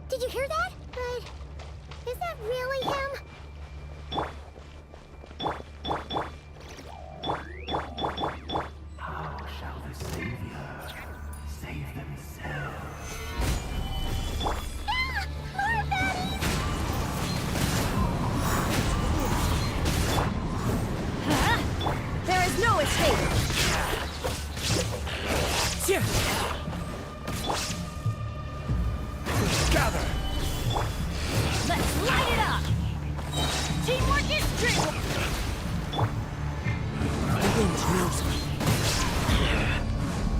Did you hear that? But is that really him? How shall the Savior save themselves? More baddies! There is no escape! Gather! Let's light it up! Teamwork is trick! The wind knows me.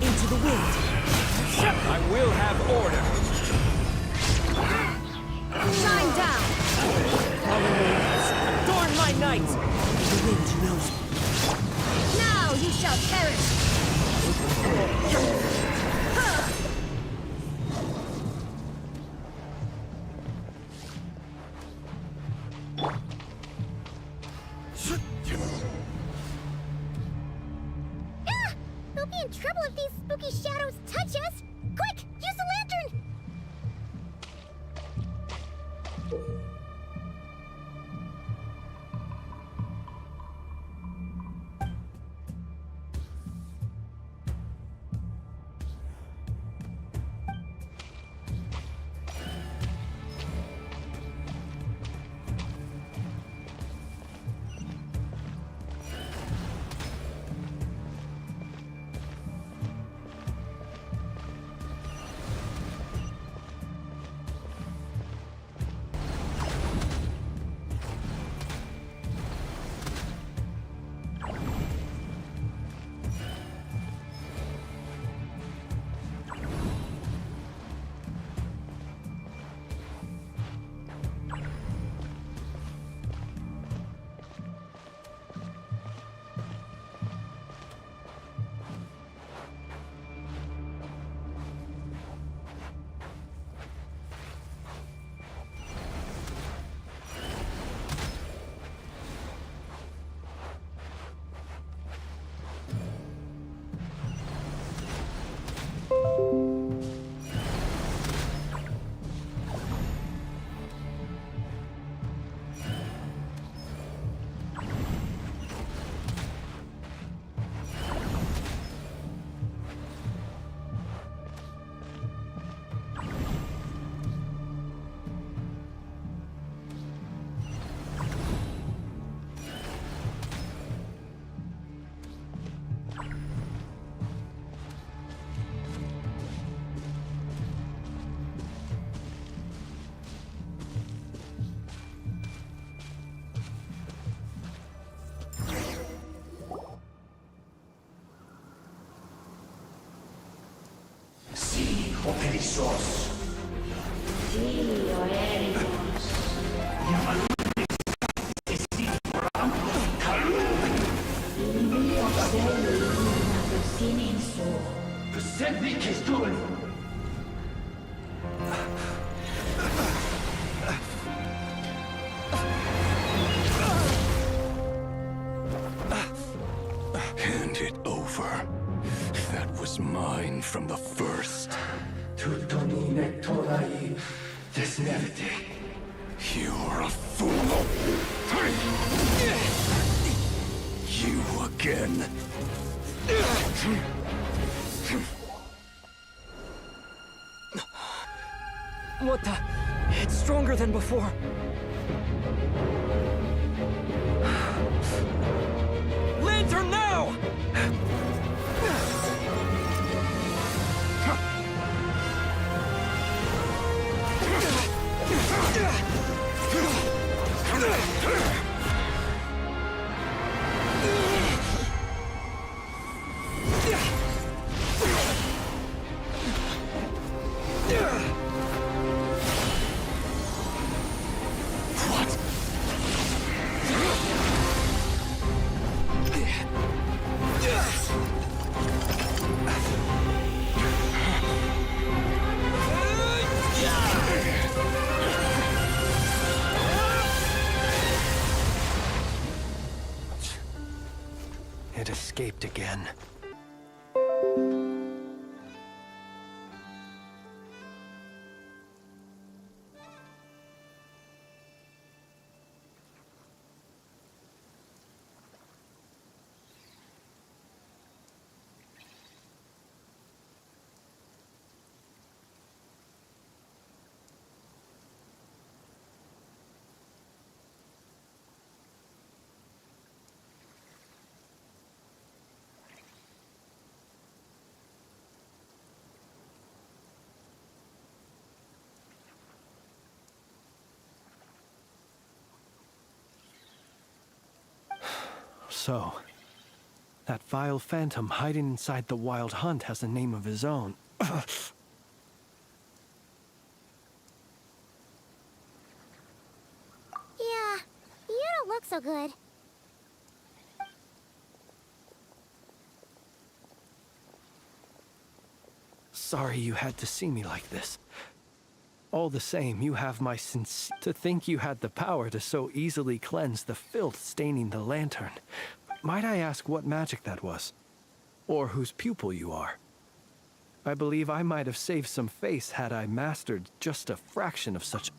Into the wind. I will have order. Shine down! Fallen winds, adorn my night. The wind knows me. Now you shall perish! We'll be in trouble if these spooky shadows touch us! Quick! Use the lantern! Hand it over. That was mine from the first. You're a fool. You again. What the? It's stronger than before. Lantern now! It escaped again. So, that vile phantom hiding inside the Wild Hunt has a name of his own. Yeah, you don't look so good. Sorry you had to see me like this. All the same, you have my to think you had the power to so easily cleanse the filth staining the lantern. Might I ask what magic that was? Or whose pupil you are? I believe I might have saved some face had I mastered just a fraction of such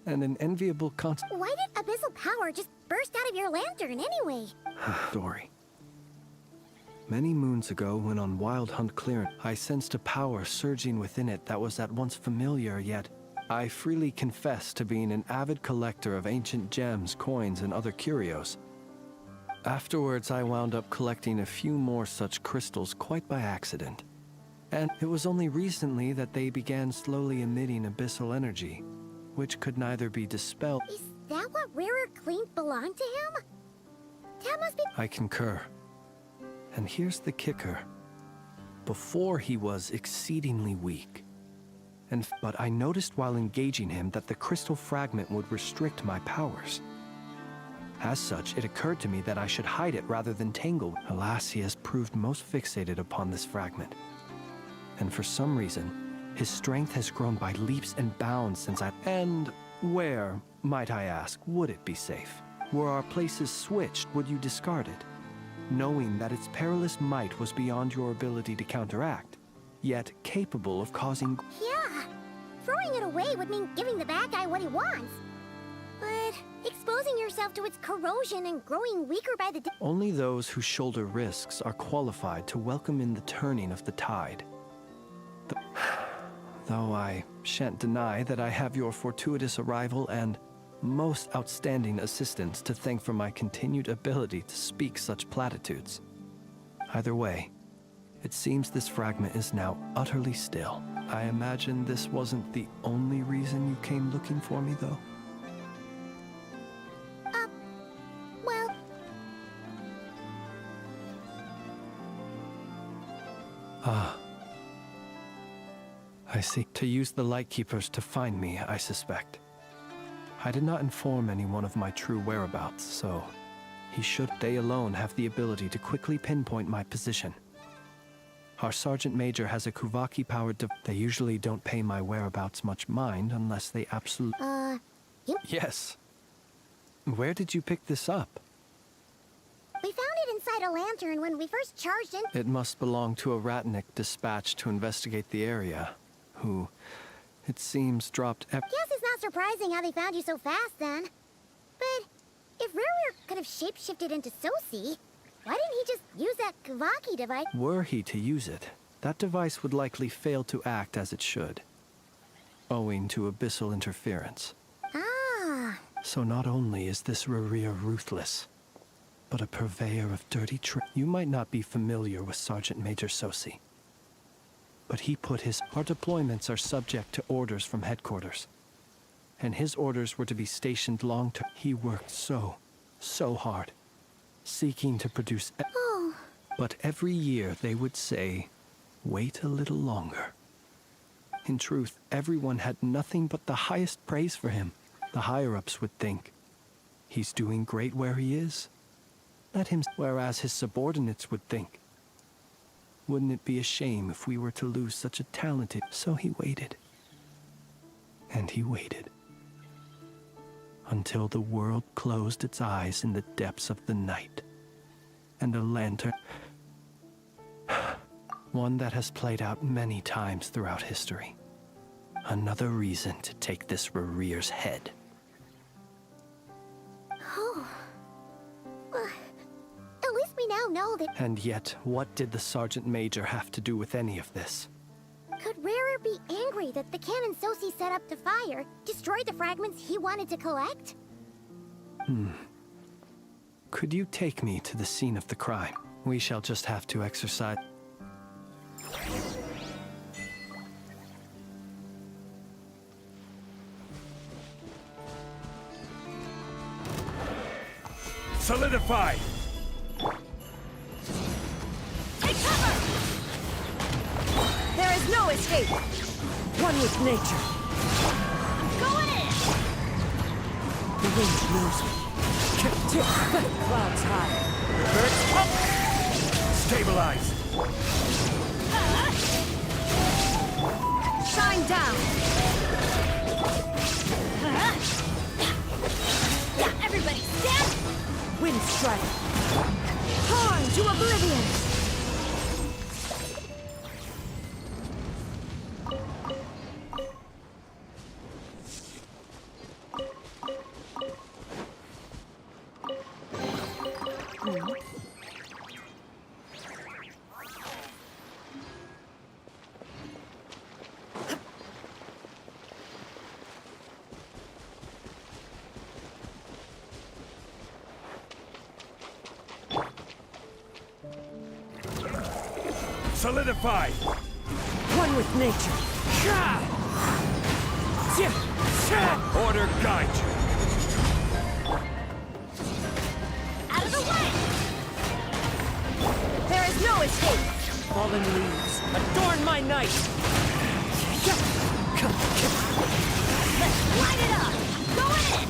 and an enviable Why did abyssal power just burst out of your lantern anyway? story. Many moons ago, when on Wild Hunt clearance, I sensed a power surging within it that was at once familiar, yet I freely confess to being an avid collector of ancient gems, coins, and other curios. Afterwards, I wound up collecting a few more such crystals quite by accident. And it was only recently that they began slowly emitting abyssal energy, which could neither be dispelled. Is that what rarer cleans belong to him? That must be— I concur. And here's the kicker. Before he was exceedingly weak. But I noticed while engaging him that the crystal fragment would restrict my powers. As such, it occurred to me that I should hide it rather than tangle. Alas, he has proved most fixated upon this fragment. And for some reason, his strength has grown by leaps and bounds since I— And where, might I ask, would it be safe? Were our places switched, would you discard it? Knowing that its perilous might was beyond your ability to counteract, yet capable of causing— Yeah, throwing it away would mean giving the bad guy what he wants. But exposing yourself to its corrosion and growing weaker by the day— Only those who shoulder risks are qualified to welcome in the turning of the tide. Though I shan't deny that I have your fortuitous arrival and most outstanding assistance to thank for my continued ability to speak such platitudes. Either way, it seems this fragment is now utterly still. I imagine this wasn't the only reason you came looking for me, though. Well— I see. To use the Lightkeepers to find me, I suspect. I did not inform anyone of my true whereabouts, so he should. They alone have the ability to quickly pinpoint my position. Our Sergeant Major has a Kuvaki-powered They usually don't pay my whereabouts much mind unless they absolutely... Yes. Where did you pick this up? We found it inside a lantern when we first charged in. It must belong to a Ratnik dispatched to investigate the area, who, it seems, dropped... Guess it's not surprising how they found you so fast, then. But if Ruru could have shapeshifted into Sosi, why didn't he just use that Kuvaki device? Were he to use it, that device would likely fail to act as it should, owing to abyssal interference. Ah. So not only is this Rurir ruthless, but a purveyor of dirty You might not be familiar with Sergeant Major Sosi, but he put Our deployments are subject to orders from headquarters, and his orders were to be stationed long-term. He worked so hard, seeking to produce... Oh. But every year they would say, wait a little longer. In truth, everyone had nothing but the highest praise for him. The higher-ups would think, he's doing great where he is. Let him... Whereas his subordinates would think, wouldn't it be a shame if we were to lose such a talented... So he waited. And he waited. Until the world closed its eyes in the depths of the night. And a lantern... One that has played out many times throughout history. Another reason to take this Rurir's head. Oh. At least we now know that... And yet, what did the Sergeant Major have to do with any of this? Could Rarer be angry that the cannon Sosi set up to fire destroyed the fragments he wanted to collect? Could you take me to the scene of the crime? We shall just have to exercise... Solidify! Take cover! There is no escape! One with nature. Going in! The wind knows me. Clouds high. Reverse up! Stabilize! Shine down! Everybody stand! Wind strike! Torn to oblivion! Solidify! One with nature. Order guide you. Out of the way! There is no escape! Fallen leaves, adorn my night! Let's light it up! Going in!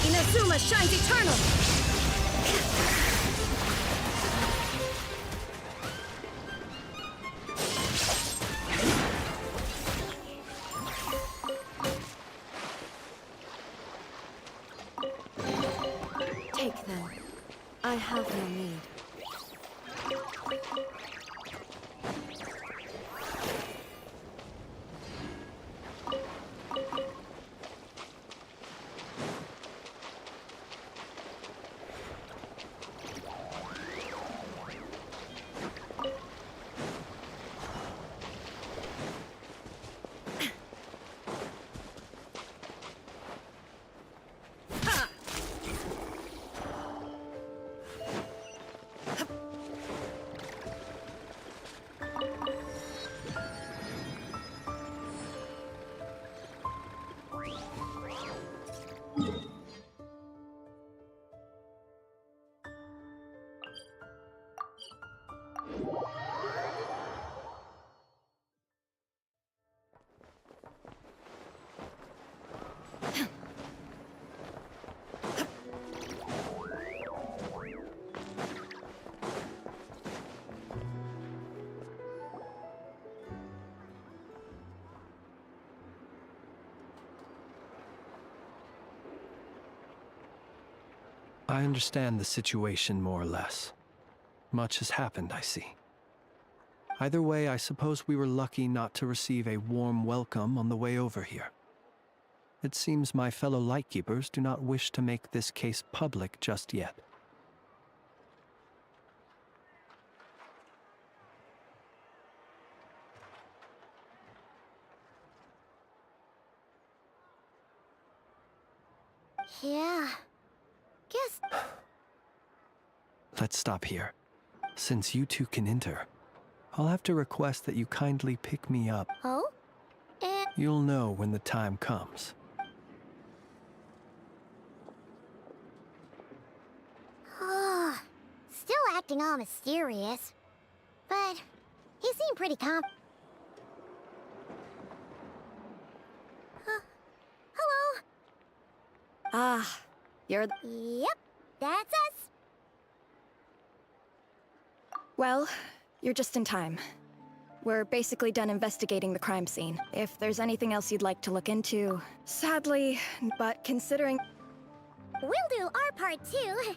Inazuma shines eternal! Take them. I have no need. I understand the situation more or less. Much has happened, I see. Either way, I suppose we were lucky not to receive a warm welcome on the way over here. It seems my fellow Lightkeepers do not wish to make this case public just yet. Yeah. Guess. Let's stop here. Since you two can enter, I'll have to request that you kindly pick me up. Oh? And... You'll know when the time comes. Still acting all mysterious. But he seemed pretty hello? Ah, you're... Yep, that's us. Well, you're just in time. We're basically done investigating the crime scene. If there's anything else you'd like to look into, sadly, but considering... We'll do our part too.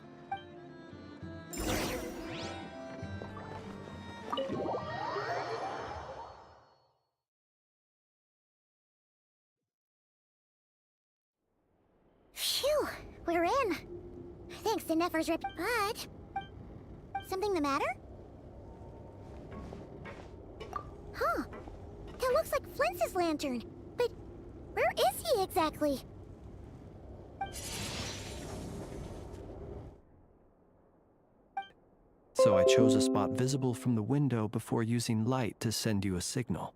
Phew, we're in. Thanks to Nefer's but... Something the matter? Huh. That looks like Flint's lantern. But where is he exactly? So I chose a spot visible from the window before using light to send you a signal.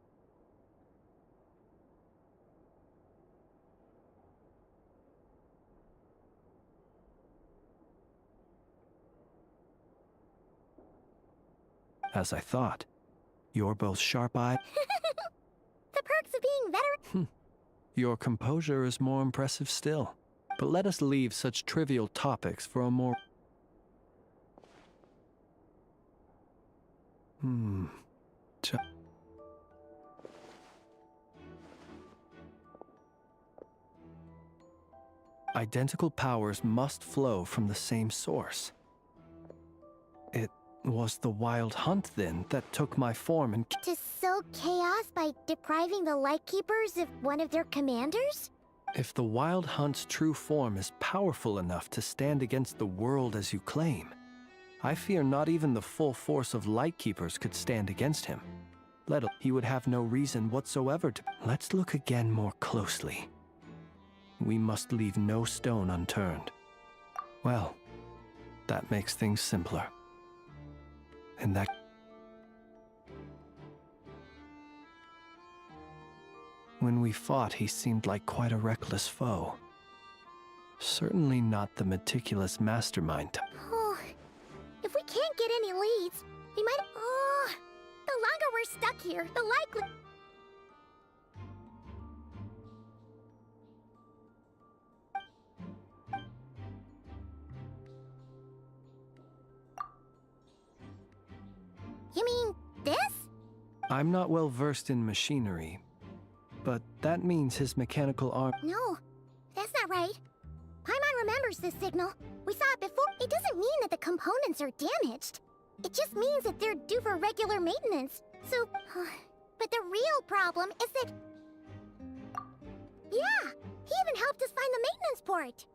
As I thought, you're both sharp-eyed. The perks of being veteran. Your composure is more impressive still. But let us leave such trivial topics for a more... Identical powers must flow from the same source. It was the Wild Hunt, then, that took my form and... To sow chaos by depriving the Lightkeepers of one of their commanders? If the Wild Hunt's true form is powerful enough to stand against the world as you claim, I fear not even the full force of Lightkeepers could stand against him. He would have no reason whatsoever to... Let's look again more closely. We must leave no stone unturned. Well, that makes things simpler. And that... When we fought, he seemed like quite a reckless foe. Certainly not the meticulous mastermind. Oh, if we can't get any leads, we might... Oh, the longer we're stuck here, the likely... You mean this? I'm not well versed in machinery, but that means his mechanical arm... No, that's not right. Paimon remembers this signal. We saw it before. It doesn't mean that the components are damaged. It just means that they're due for regular maintenance. So, but the real problem is that... Yeah, he even helped us find the maintenance port.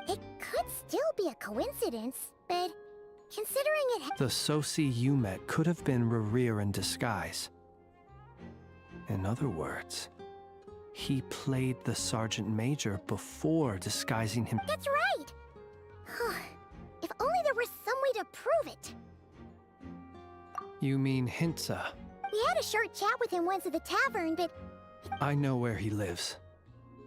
It could still be a coincidence, but considering it... The Soci you met could have been Rerir in disguise. In other words, he played the Sergeant Major before disguising him. That's right! If only there was some way to prove it. You mean Hintsa? We had a short chat with him once at the tavern, but... I know where he lives.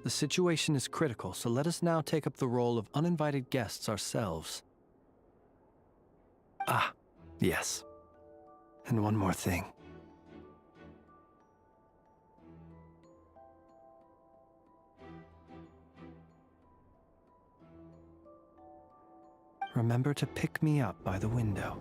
The situation is critical, so let us now take up the role of uninvited guests ourselves. Ah, yes. And one more thing. Remember to pick me up by the window.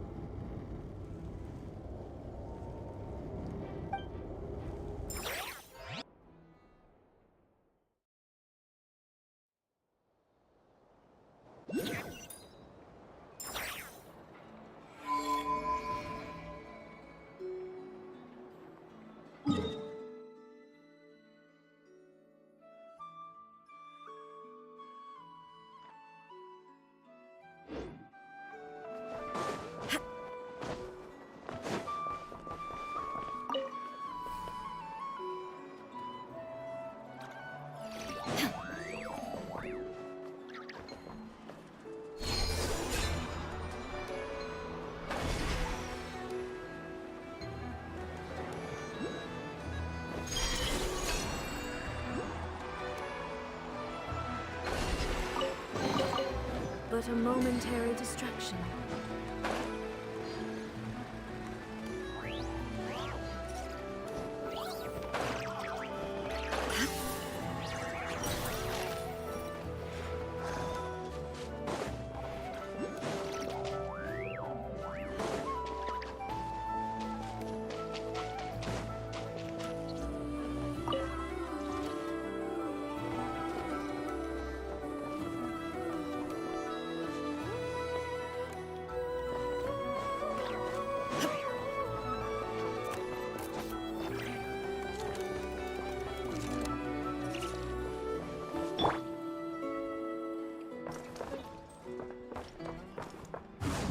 but a momentary distraction.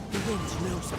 The wind knows me.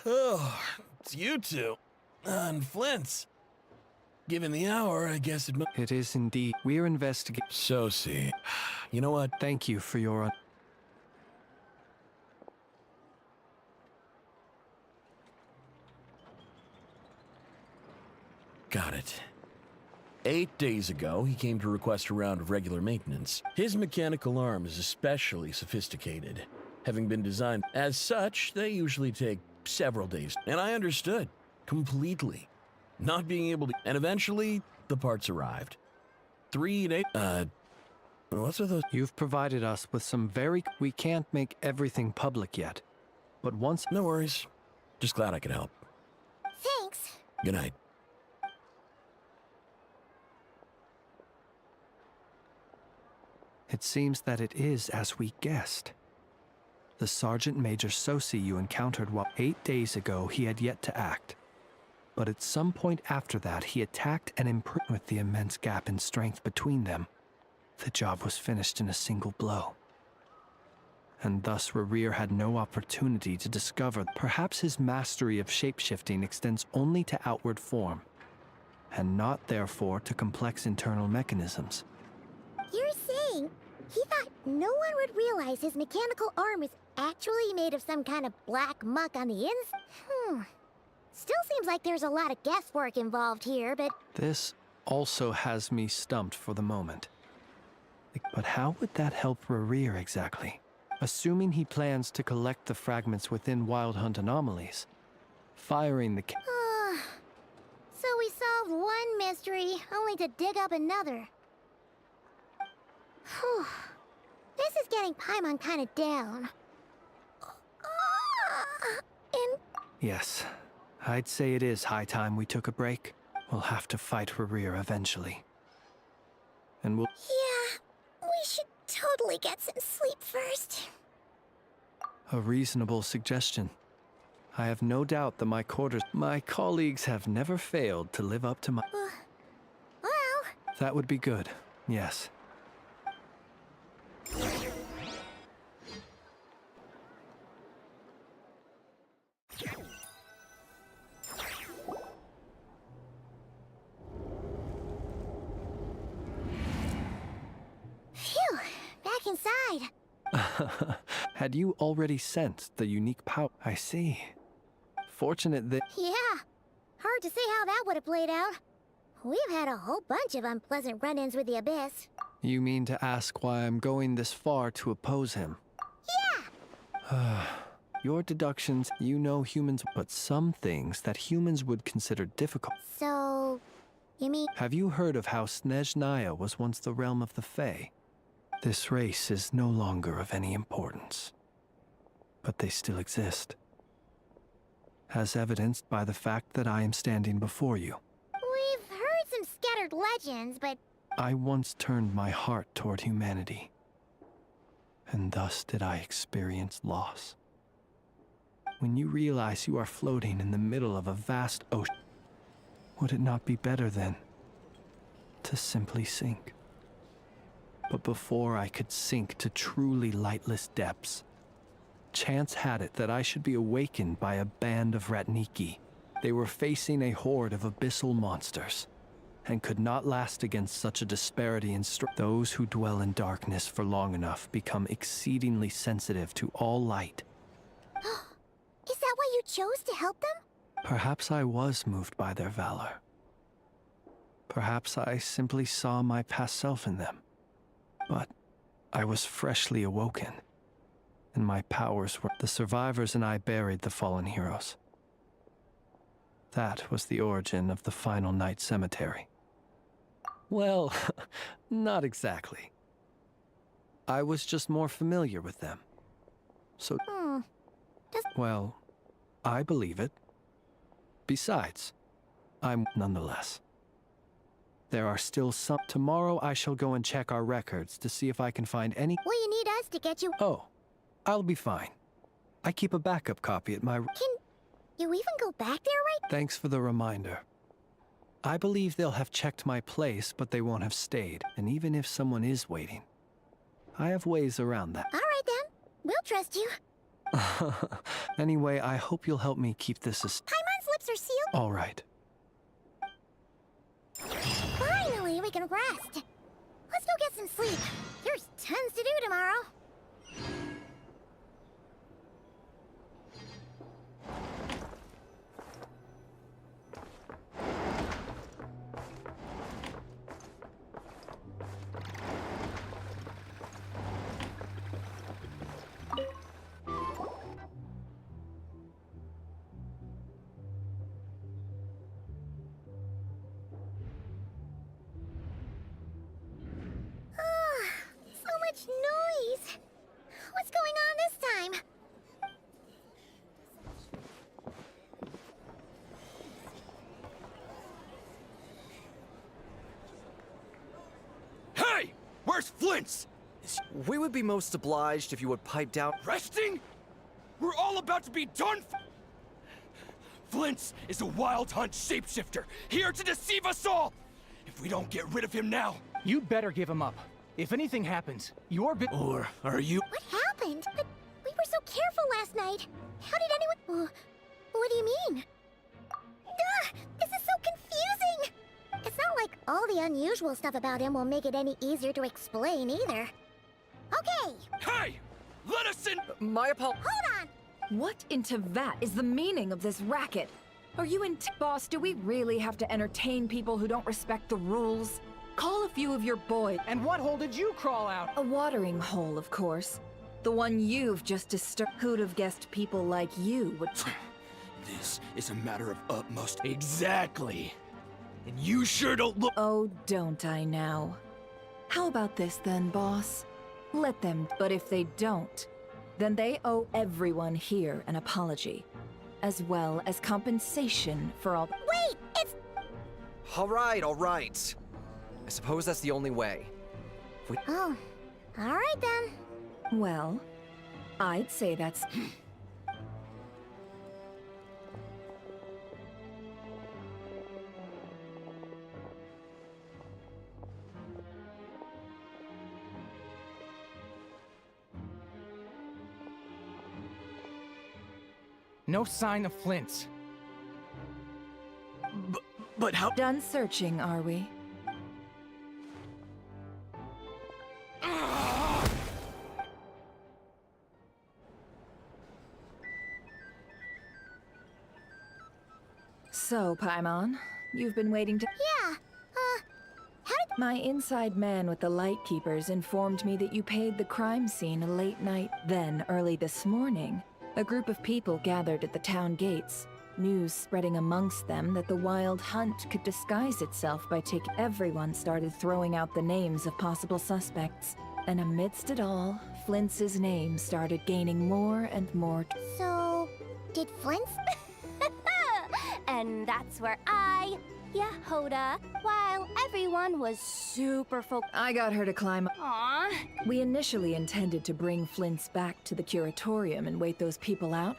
Oh, it's you two. And Flint's. Given the hour, I guess it must. It is indeed. We're investigating. So see. You know what? Thank you for your. Got it. 8 days ago, he came to request a round of regular maintenance. His mechanical arm is especially sophisticated. Having been designed as such, they usually take several days. And I understood. Completely. Not being able to... And eventually, the parts arrived. 3 days... What's with those... You've provided us with some very... We can't make everything public yet. But once... No worries. Just glad I could help. Thanks. Good night. It seems that it is as we guessed. The Sergeant Major Sosi you encountered 8 days ago he had yet to act. But at some point after that he attacked and improved with the immense gap in strength between them. The job was finished in a single blow. And thus Rerir had no opportunity to discover perhaps his mastery of shapeshifting extends only to outward form, and not therefore to complex internal mechanisms. You're saying he thought no one would realize his mechanical arm is actually made of some kind of black muck on the ins? Still seems like there's a lot of guesswork involved here, but... This also has me stumped for the moment. But how would that help Rerir exactly? Assuming he plans to collect the fragments within Wild Hunt anomalies, firing the... So we solved one mystery, only to dig up another. Whew. This is getting Paimon kind of down. Yes, I'd say it is high time we took a break. We'll have to fight Rerir eventually. And we'll... Yeah, we should totally get some sleep first. A reasonable suggestion. I have no doubt that my colleagues have never failed to live up to my... Well... That would be good, yes. Phew, back inside. Had you already sensed the unique power? I see. Fortunate that... Yeah, hard to say how that would have played out. We've had a whole bunch of unpleasant run-ins with the Abyss. You mean to ask why I'm going this far to oppose him? Yeah! Your deductions, you know humans, but some things that humans would consider difficult. So, you mean... Have you heard of how Snezhnaya was once the realm of the Fae? This race is no longer of any importance. But they still exist. As evidenced by the fact that I am standing before you. We've heard some scattered legends, but... I once turned my heart toward humanity. And thus did I experience loss. When you realize you are floating in the middle of a vast ocean, would it not be better then to simply sink? But before I could sink to truly lightless depths, Chance had it that I should be awakened by a band of Ratniki. They were facing a horde of abyssal monsters, and could not last against such a disparity in strength. Those who dwell in darkness for long enough become exceedingly sensitive to all light. Is that why you chose to help them? Perhaps I was moved by their valor. Perhaps I simply saw my past self in them. But I was freshly awoken, and my powers were... The survivors and I buried the fallen heroes. That was the origin of the Final Night Cemetery. Well, not exactly. I was just more familiar with them. So... Well, I believe it. Besides, I'm nonetheless. There are still some... Tomorrow I shall go and check our records to see if I can find any... Will you need us to get you... Oh, I'll be fine. I keep a backup copy at my... Can you even go back there right... Thanks for the reminder. I believe they'll have checked my place, but they won't have stayed. And even if someone is waiting, I have ways around that. All right then. We'll trust you. Anyway, I hope you'll help me keep this as... Paimon's lips are sealed. All right. Finally, we can rest. Let's go get some sleep. There's tons to do tomorrow. Noise! What's going on this time? Hey! Where's Flint's? We would be most obliged if you would pipe down. Resting? We're all about to be done. Flint's is a wild hunt shapeshifter, here to deceive us all! If we don't get rid of him now... You'd better give him up. If anything happens, you're Or are you... What happened? But we were so careful last night. How did anyone... what do you mean? This is so confusing! It's not like all the unusual stuff about him will make it any easier to explain either. Okay! Hey! Let us in! My apologies. Hold on! What into that is the meaning of this racket? Are you in... Boss, do we really have to entertain people who don't respect the rules? Call a few of your boys. And what hole did you crawl out? A watering hole, of course. The one you've just disturbed. Who'd have guessed people like you would... This is a matter of utmost... Exactly. And you sure don't look... Oh, don't I now? How about this then, boss? Let them... But if they don't, then they owe everyone here an apology, as well as compensation for all... Wait! It's... All right. I suppose that's the only way. Oh, all right then. Well, I'd say that's... No sign of Flint's. But how... Done searching, are we? So, Paimon, you've been waiting to... Yeah, how did... My inside man with the Lightkeepers informed me that you paid the crime scene a late night. Then, early this morning, a group of people gathered at the town gates, news spreading amongst them that the Wild Hunt could disguise itself by taking... Everyone started throwing out the names of possible suspects. And amidst it all, Flint's name started gaining more and more... So, did Flint's... And that's where I, Yehoda, while everyone was super focused. I got her to climb. Aww. We initially intended to bring Flint's back to the curatorium and wait those people out,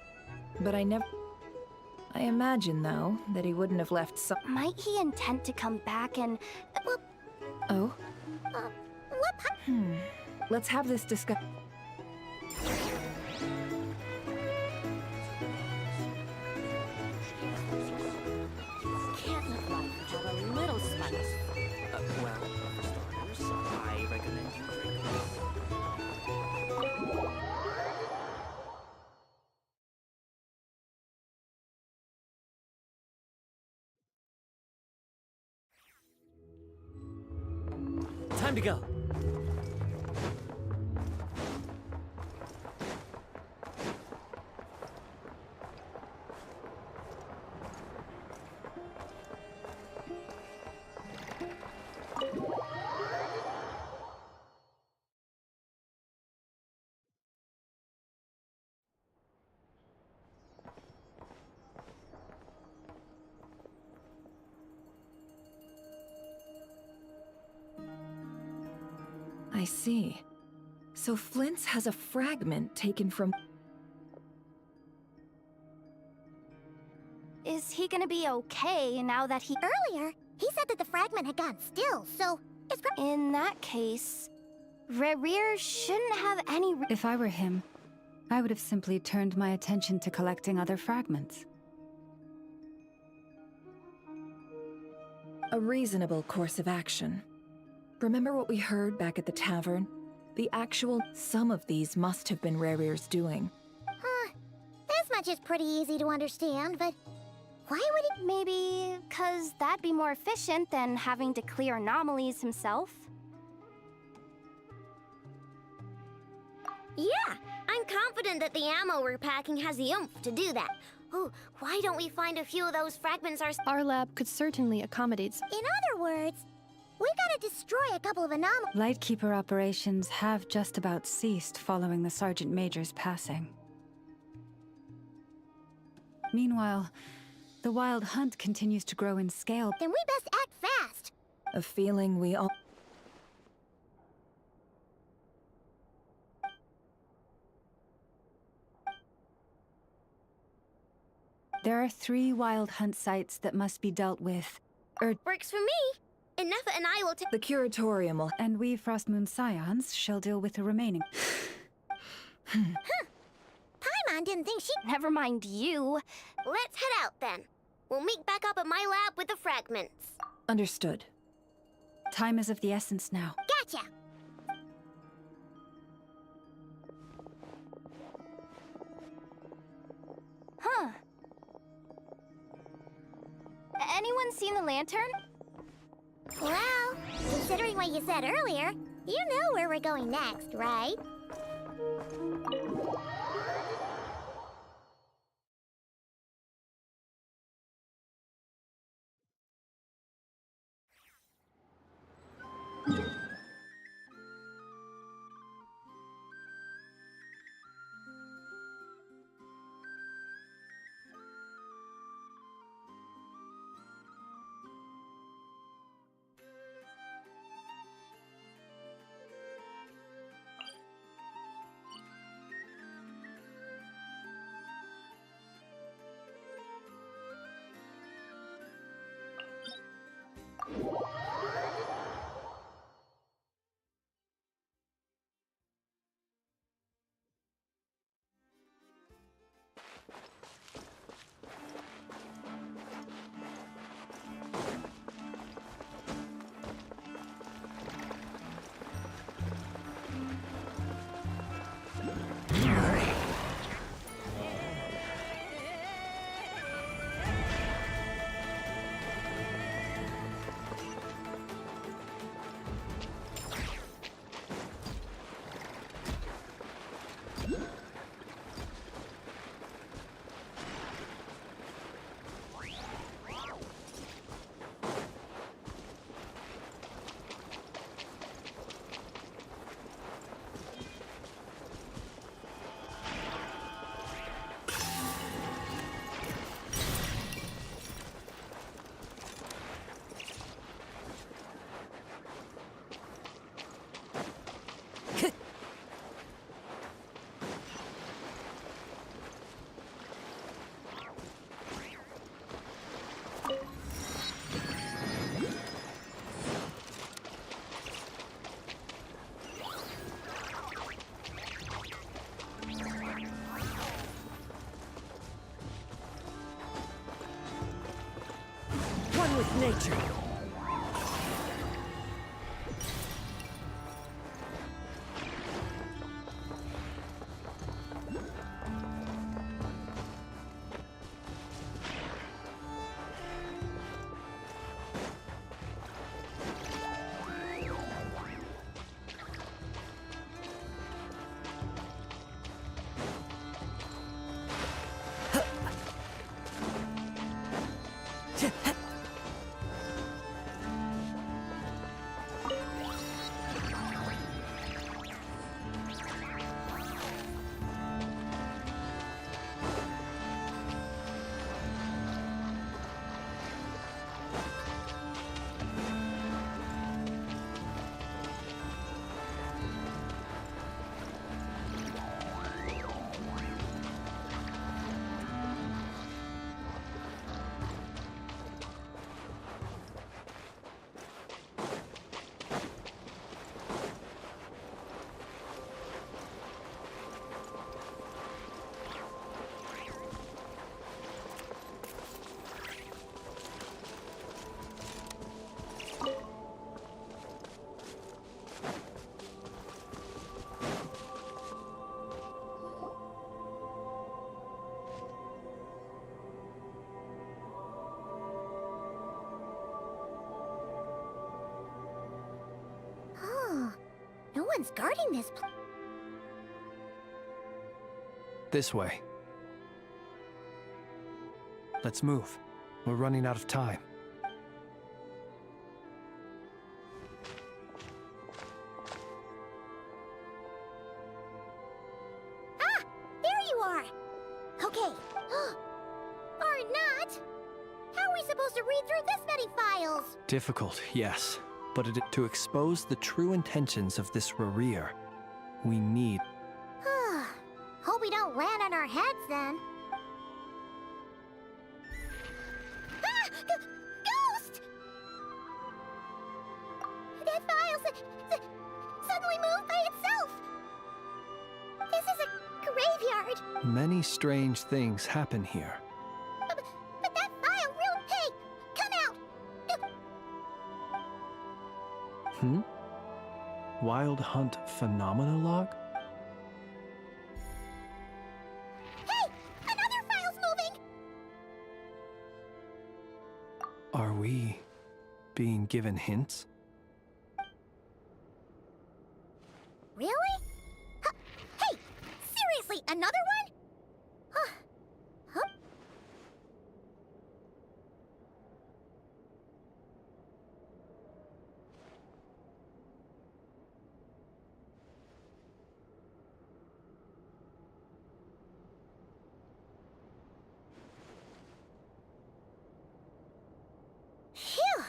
but I never... I imagine, though, that he wouldn't have left some... Might he intend to come back and... Oh? What? Let's have this discussion. Time to go. I see. So Flint's has a fragment taken from... Is he gonna be okay now that he... Earlier, he said that the fragment had gone still, so it's... In that case, Rerir shouldn't have any... If I were him, I would have simply turned my attention to collecting other fragments. A reasonable course of action. Remember what we heard back at the tavern? Some of these must have been Rerir's doing. This much is pretty easy to understand, but why would it... Maybe 'cause that'd be more efficient than having to clear anomalies himself? Yeah, I'm confident that the ammo we're packing has the oomph to do that. Oh, why don't we find a few of those fragments ourselves? Our lab could certainly accommodate. In other words, we gotta destroy a couple of anomalies. Lightkeeper operations have just about ceased following the Sergeant Major's passing. Meanwhile, the Wild Hunt continues to grow in scale. Then we best act fast. A feeling we all... There are 3 Wild Hunt sites that must be dealt with. Works for me. Enough and I will take... The Curatorium will... And we Frostmoon Scions shall deal with the remaining. Paimon didn't think she... Never mind you. Let's head out then. We'll meet back up at my lab with the fragments. Understood. Time is of the essence now. Gotcha! Huh. Anyone seen the lantern? Well, considering what you said earlier, you know where we're going next, right? One with nature. one's guarding this This way. Let's move. We're running out of time. Ah! There you are! Okay. Or not! How are we supposed to read through this many files? Difficult, yes. But to expose the true intentions of this Rarir, we need... Hope we don't land on our heads then. Ah! Ghost! That file suddenly moved by itself! This is a graveyard! Many strange things happen here. But that file real... Hey! Come out! Wild Hunt Phenomenologue? Hey! Another file's moving! Are we being given hints? Really? Hey! Seriously, another one? Huh? Phew!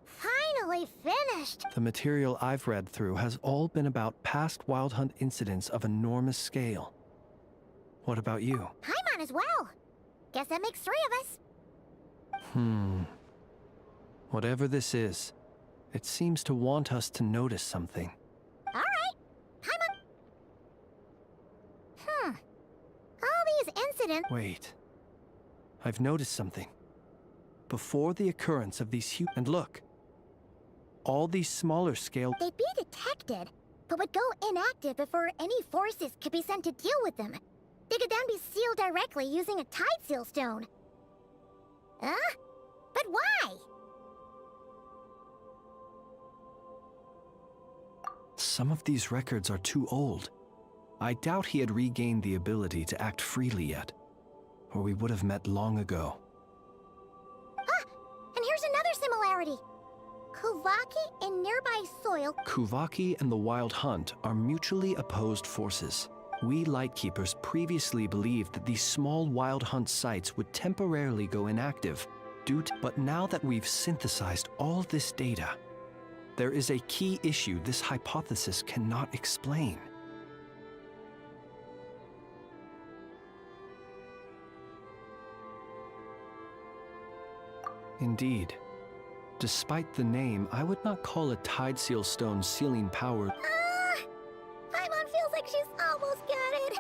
Finally finished! The material I've read through has all been about past Wild Hunt incidents of enormous scale. What about you? Paimon as well. Guess that makes 3 of us. Whatever this is, it seems to want us to notice something. Alright. Paimon. All these incidents... Wait. I've noticed something. Before the occurrence of these huge... And look. All these smaller scale... They'd be detected, but would go inactive before any forces could be sent to deal with them. They could then be sealed directly using a tide seal stone. Huh? But why? Some of these records are too old. I doubt he had regained the ability to act freely yet, or we would have met long ago. Ah! And here's another similarity. Kuvaki and nearby soil... Kuvaki and the Wild Hunt are mutually opposed forces. We Lightkeepers previously believed that these small Wild Hunt sites would temporarily go inactive, but now that we've synthesized all this data, there is a key issue this hypothesis cannot explain. Indeed. Despite the name, I would not call a tide seal stone sealing power. Paimon feels like she's almost got it.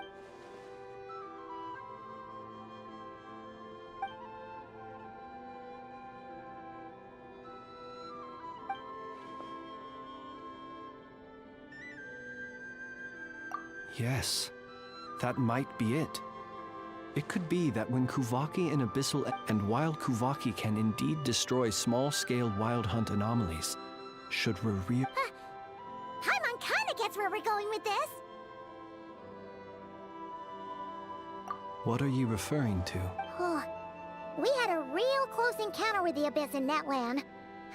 Yes, that might be it. It could be that when Kuvaki and Abyssal and Wild Kuvaki can indeed destroy small-scale Wild Hunt anomalies, should Rarir... Paimon kinda gets where we're going with this. What are you referring to? We had a real close encounter with the Abyss in Netland.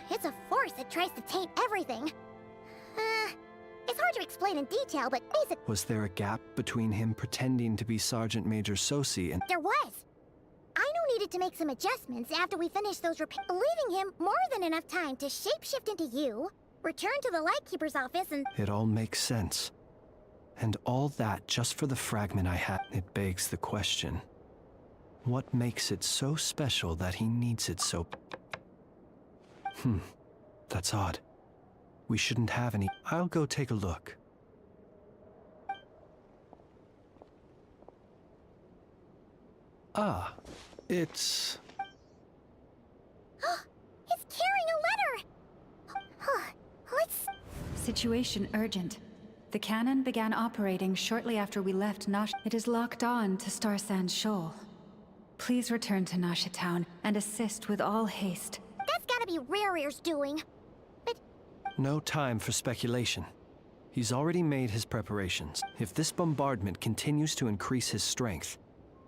It's a force that tries to taint everything. It's hard to explain in detail, but basically... Was there a gap between him pretending to be Sergeant Major Sosi and... There was. Aino needed to make some adjustments after we finished those leaving him more than enough time to shapeshift into you, return to the Lightkeeper's office and... It all makes sense. And all that just for the fragment I had. It begs the question. What makes it so special that he needs it so... That's odd. We shouldn't have any... I'll go take a look. Ah, it's... It's carrying a letter! Let's... Situation urgent. The cannon began operating shortly after we left Nash. It is locked on to Star Sand Shoal. Please return to Nasha Town and assist with all haste. That's gotta be Rarir's doing. No time for speculation. He's already made his preparations. If this bombardment continues to increase his strength,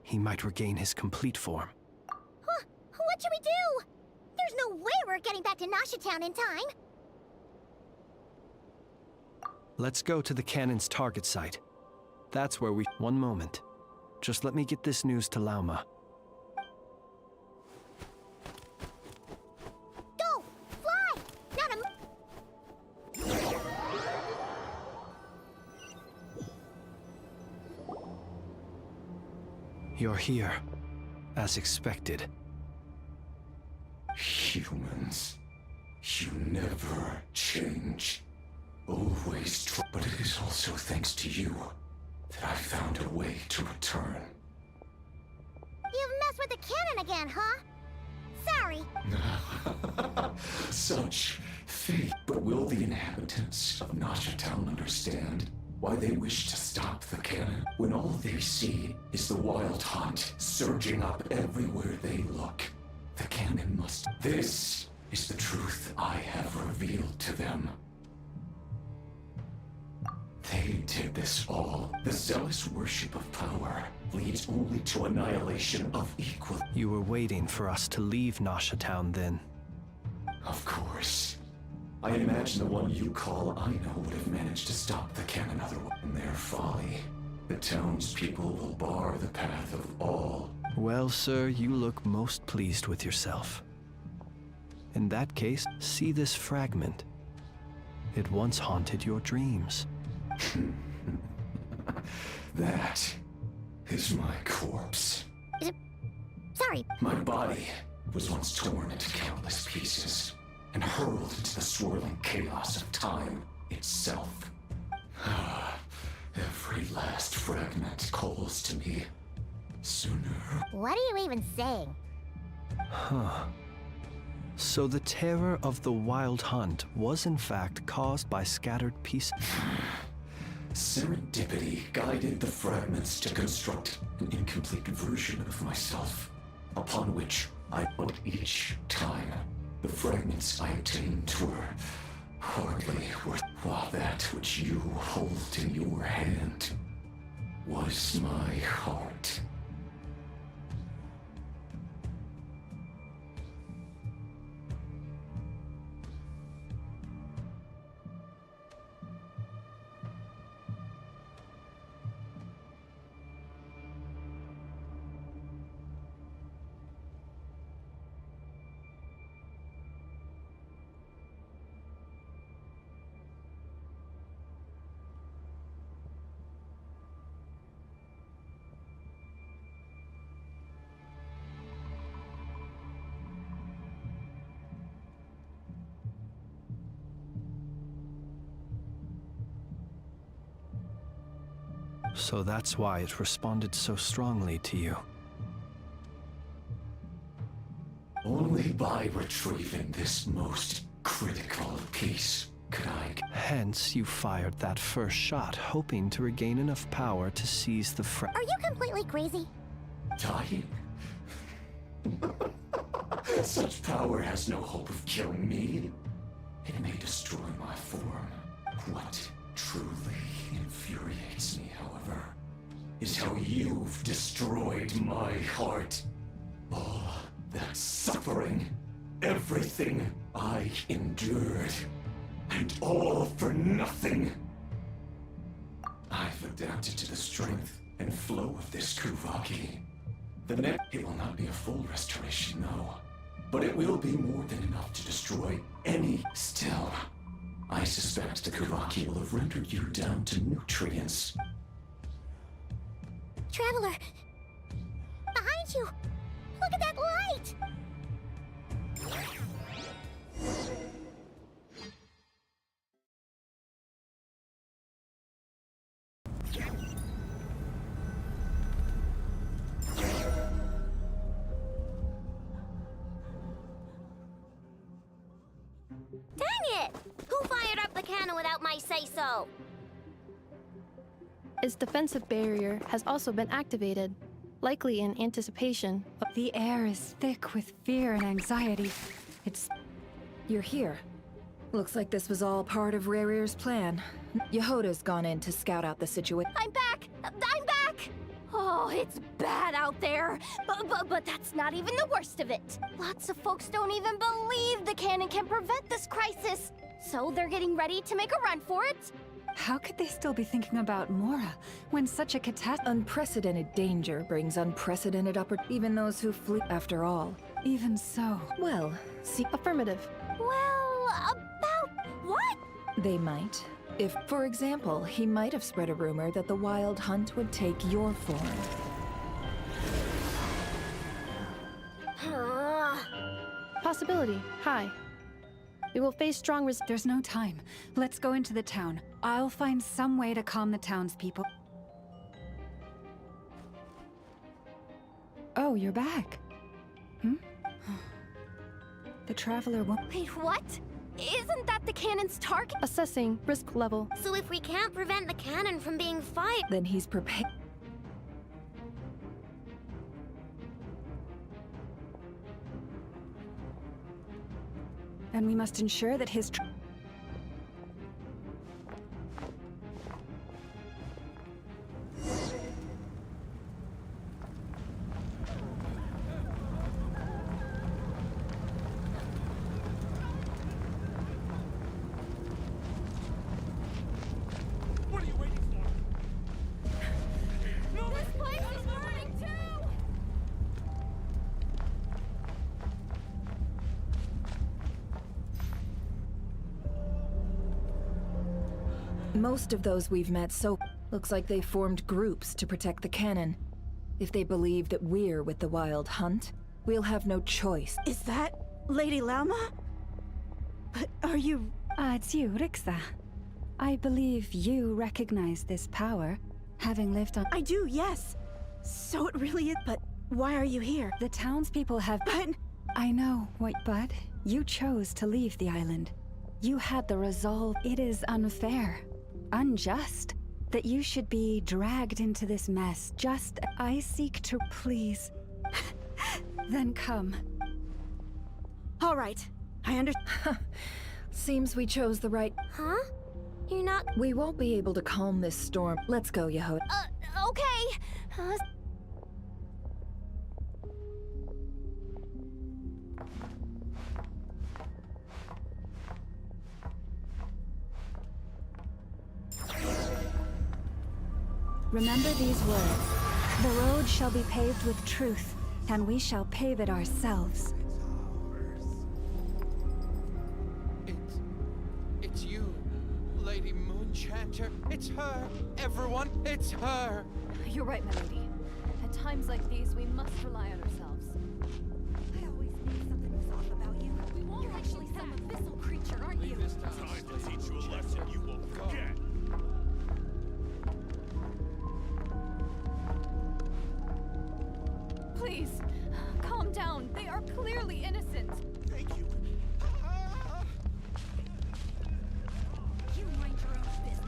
he might regain his complete form. Huh, what should we do? There's no way we're getting back to Nasha Town in time. Let's go to the cannon's target site. That's where we... One moment. Just let me get this news to Lauma. Go! Fly! Not a... You're here, as expected. Humans, you never change. Always try. But it is also thanks to you that I found a way to return. You've messed with the cannon again, huh? Sorry. Such fate. But will the inhabitants of Nasha Town understand why they wish to stop the cannon when all they see is the wild hunt surging up everywhere they look? The cannon must... This is the truth I have revealed to them. They did this all. The zealous worship of power leads only to annihilation of equal... You were waiting for us to leave Nasha Town then. Of course. I imagine the one you call Aino would have managed to stop the cannon otherwise. In their folly, the townspeople will bar the path of all. Well, sir, you look most pleased with yourself. In that case, see this fragment. It once haunted your dreams. That is my corpse. Sorry. My body was once torn into countless pieces and hurled into the swirling chaos of time itself. Every last fragment calls to me. Sooner. What are you even saying? Huh. So the terror of the wild hunt was in fact caused by scattered pieces. Serendipity guided the fragments to construct an incomplete version of myself, upon which I put each time. The fragments I obtained were hardly worth, while that which you hold in your hand was my heart. So that's why it responded so strongly to you. Only by retrieving this most critical piece could I... Hence, you fired that first shot, hoping to regain enough power to seize the Are you completely crazy? Dying? Such power has no hope of killing me. It may destroy my form. What truly infuriates me, however, is how you've destroyed my heart. All that suffering, everything I endured, and all for nothing. I've adapted to the strength and flow of this Kuvaki. The next, it will not be a full restoration, no, but it will be more than enough to destroy any. Still, I suspect the Kuvaki will have rendered you down to nutrients. Traveler! Behind you! Look at that light! Dang it! Who fired up the cannon without my say-so? Its defensive barrier has also been activated, likely in anticipation of... The air is thick with fear and anxiety. You're here. Looks like this was all part of Rarear's plan. Yehoda's gone in to scout out the situation. I'm back! I'm back! Oh, it's bad out there. But that's not even the worst of it. Lots of folks don't even believe the cannon can prevent this crisis. So they're getting ready to make a run for it. How could they still be thinking about Mora when such a catastrophe? Unprecedented danger brings unprecedented even those who flee after all. Even so. Well, see. Affirmative. Well, about what? They might. If, for example, he might have spread a rumor that the Wild Hunt would take your form. Possibility. High. We will face strong There's no time. Let's go into the town. I'll find some way to calm the townspeople. Oh, you're back. The Traveler won't— Wait, what? Isn't that the cannon's target? Assessing risk level. So if we can't prevent the cannon from being fired, then he's prepared. And we must ensure that his— Most of those we've met looks like they formed groups to protect the cannon. If they believe that we're with the Wild Hunt, we'll have no choice. Is that Lady Lama? But are you— it's you, Rixa. I believe you recognize this power, having lived on— I do, yes. So it really is— But why are you here? The townspeople have— But— I know what— But you chose to leave the island. You had the resolve. It is unfair. Unjust that you should be dragged into this mess. I seek to please. Then come. All right, I understand. Seems we chose the right— Huh? You're not— We won't be able to calm this storm. Let's go, Yehoda. Okay. Remember these words. The road shall be paved with truth, and we shall pave it ourselves. It's you, Lady Moonchanter. It's her. Everyone, it's her. You're right, my lady. At times like these, we must rely on ourselves. I always knew something was off about you. You're actually some abyssal creature, aren't you? Time to teach you a lesson you won't forget. Please, calm down. They are clearly innocent. Thank you. You mind your own business.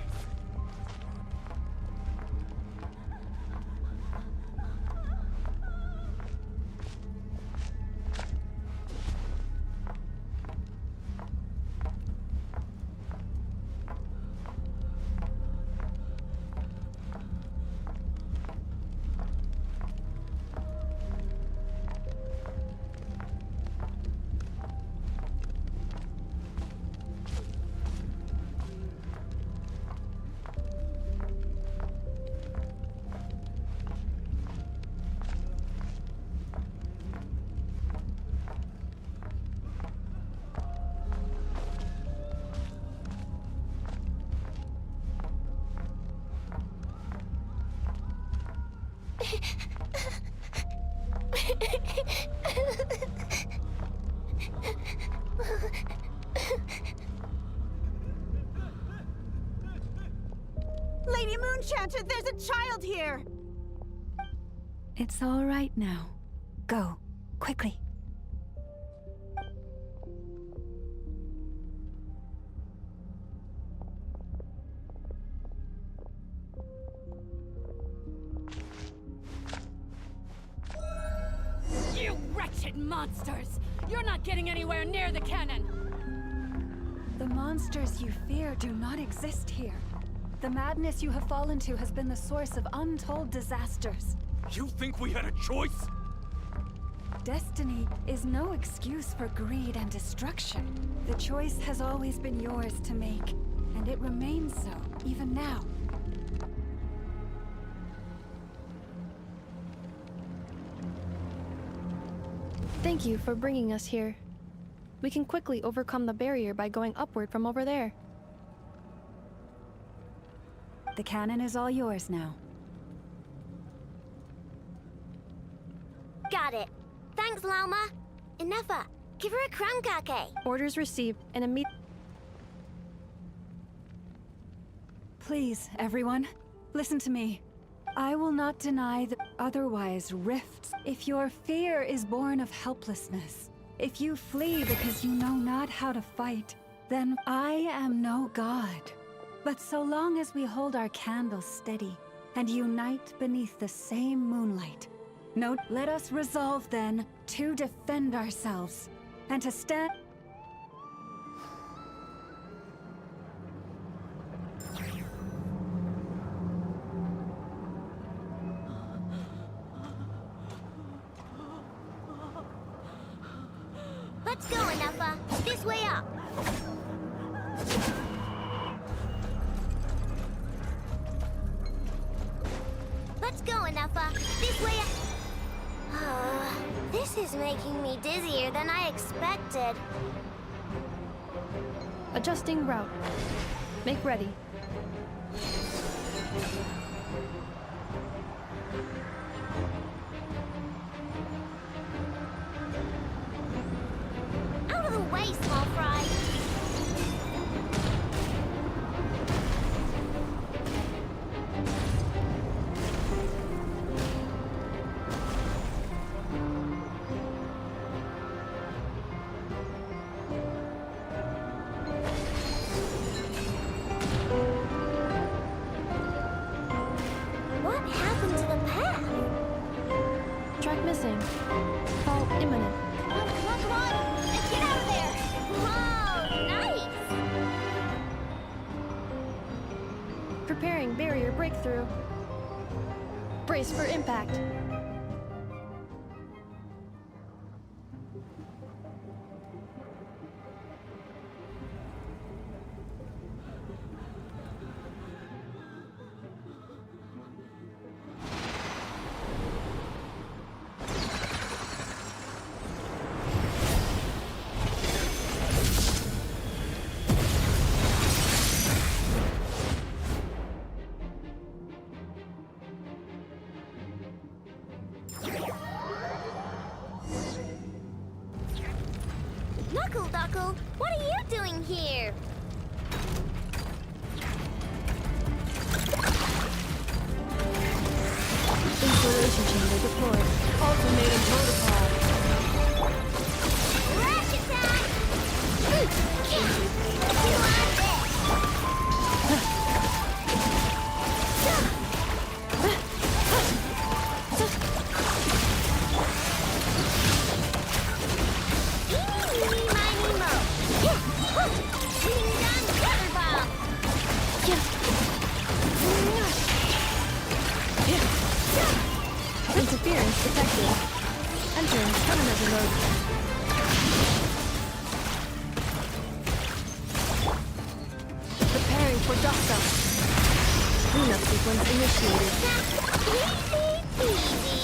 Lady Moonchanter, there's a child here! It's all right now. Go, quickly. You wretched monsters! You're not getting anywhere near the cannon! The monsters you fear do not exist here. The madness you have fallen to has been the source of untold disasters. You think we had a choice? Destiny is no excuse for greed and destruction. The choice has always been yours to make, and it remains so, even now. Thank you for bringing us here. We can quickly overcome the barrier by going upward from over there. The cannon is all yours now. Got it. Thanks, Lauma. Enough. Give her a crumbcake. Orders received and immediate. Please, everyone, listen to me. I will not deny that otherwise rifts. If your fear is born of helplessness, if you flee because you know not how to fight, then I am no god. But so long as we hold our candles steady and unite beneath the same moonlight, let us resolve then to defend ourselves and to stand. Let's go, Enough. This way up. Let's go, Enough. This way up. This is making me dizzier than I expected. Adjusting route. Make ready. Out of the way, small fry. What happened to the path? Track missing. Fall imminent. Come on, come on, come on! Let's get out of there! Whoa, nice! Preparing barrier breakthrough. Brace for impact. Knuckle, what are you doing here? Installation chamber deployed. Ultimatum protocol. Rash attack! You are dead! Eeny, miny, mo. Ding dong, feather bomb. Interference detected. Entering countermeasure mode. Preparing for dust up. Cleanup sequence initiated. Easy.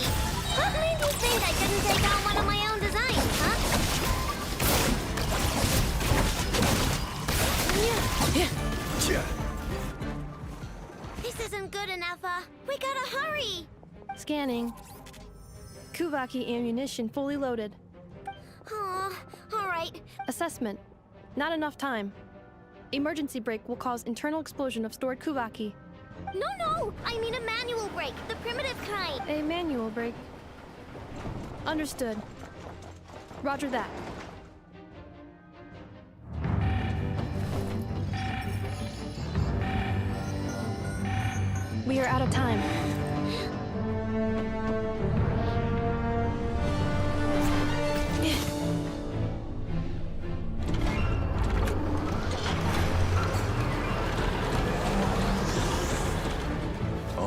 What made you think I couldn't take on one of my own designs, huh? This isn't good enough, we gotta hurry! Scanning. Kuvaki ammunition fully loaded. Oh, alright. Assessment. Not enough time. Emergency brake will cause internal explosion of stored Kuvaki. No! I mean a manual brake, the primitive kind. A manual brake. Understood. Roger that. We are out of time.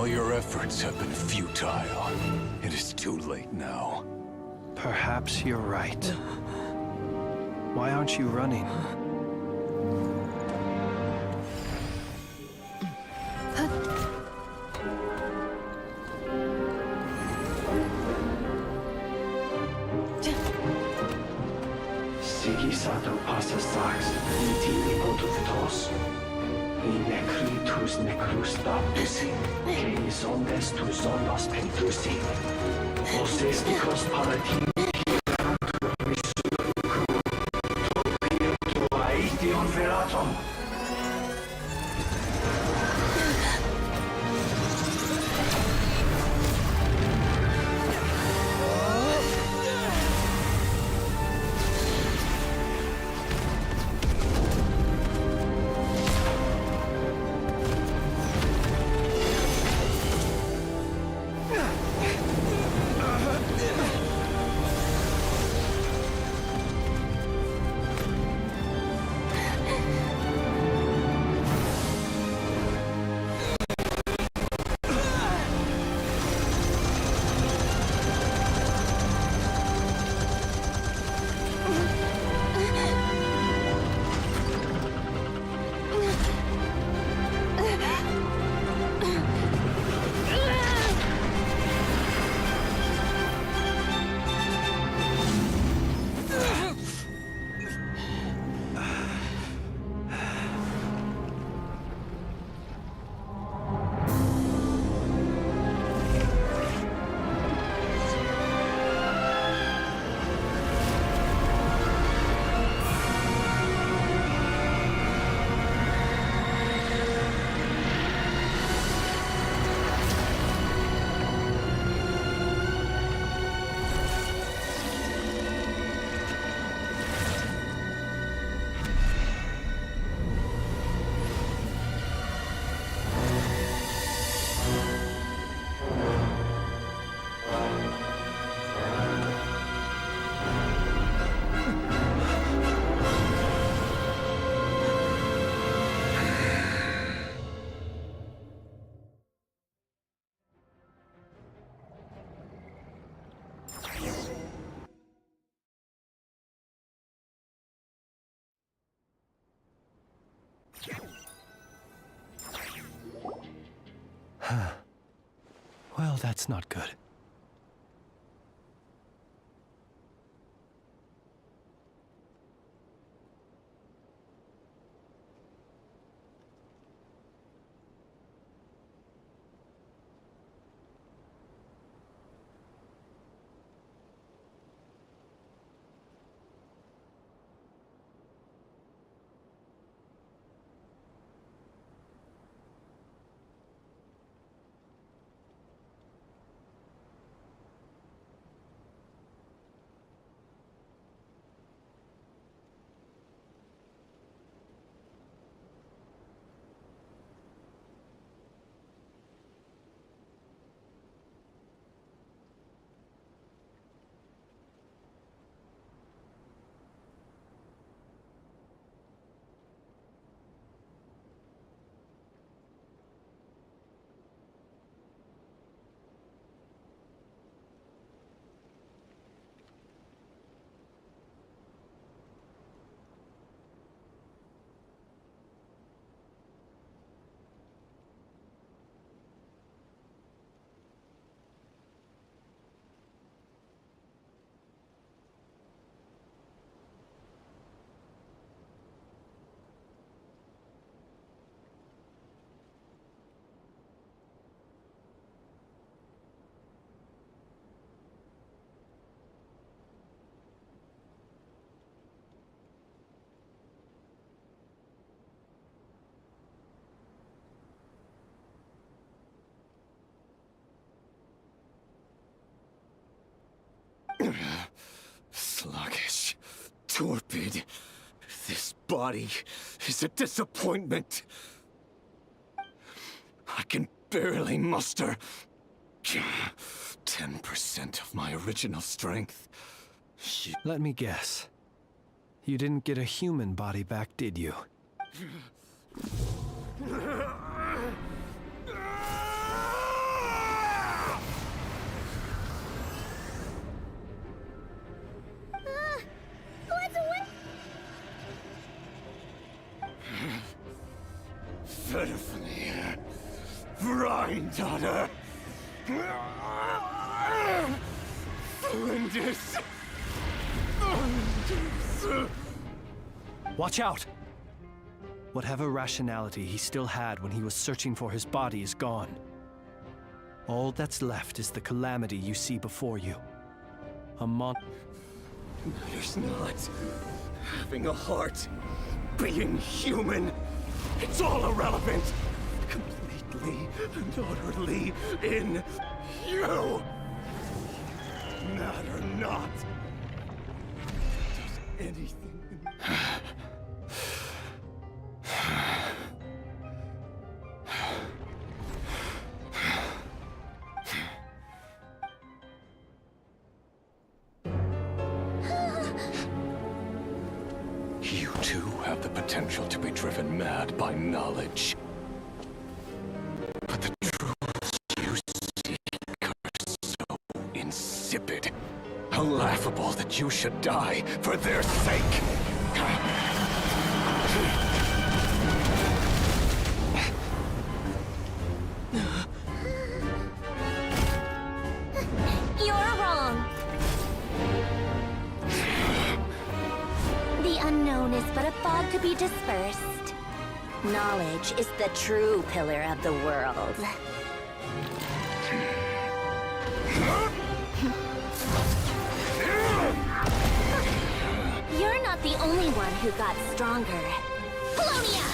All your efforts have been futile. It is too late now. Perhaps you're right. Why aren't you running? Sigisato passa sax, intimi potutos. In necritus necrus baptisi, que ondes tu zonos pentusi. Os esticos palatini hierantur misulucru, topia tua ition veratum. Well, that's not good. Sluggish, torpid. This body is a disappointment. I can barely muster 10% of my original strength. Let me guess. You didn't get a human body back, did you? pitifully, granddaughter. Flinders. Watch out! Whatever rationality he still had when he was searching for his body is gone. All that's left is the calamity you see before you. A There's not having a heart, being human. It's all irrelevant. Completely and utterly in you. Matter not. Does anything. You too have the potential to be driven mad by knowledge. But the truths you seek are so insipid. How laughable that you should die for their sake. You're wrong. The unknown is but a fog to be dispersed. Knowledge is the true pillar of the world. You're not the only one who got stronger. Polonia!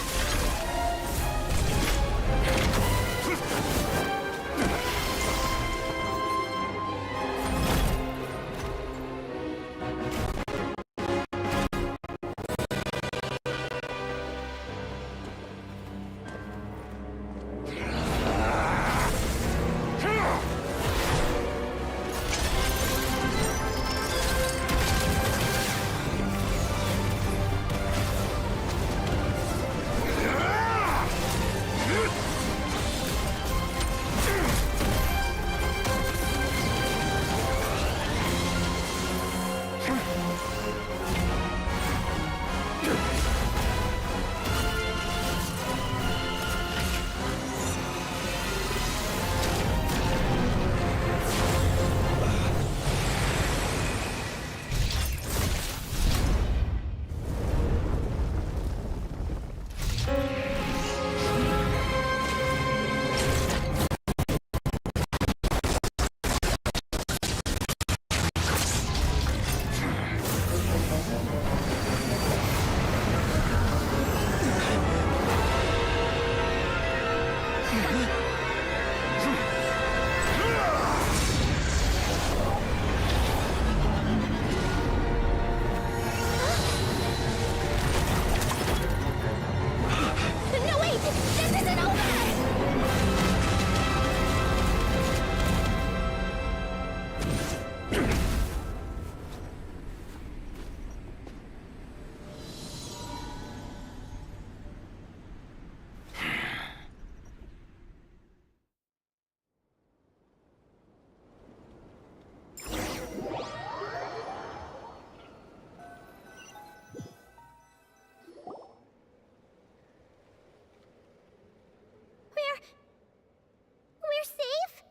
We're safe?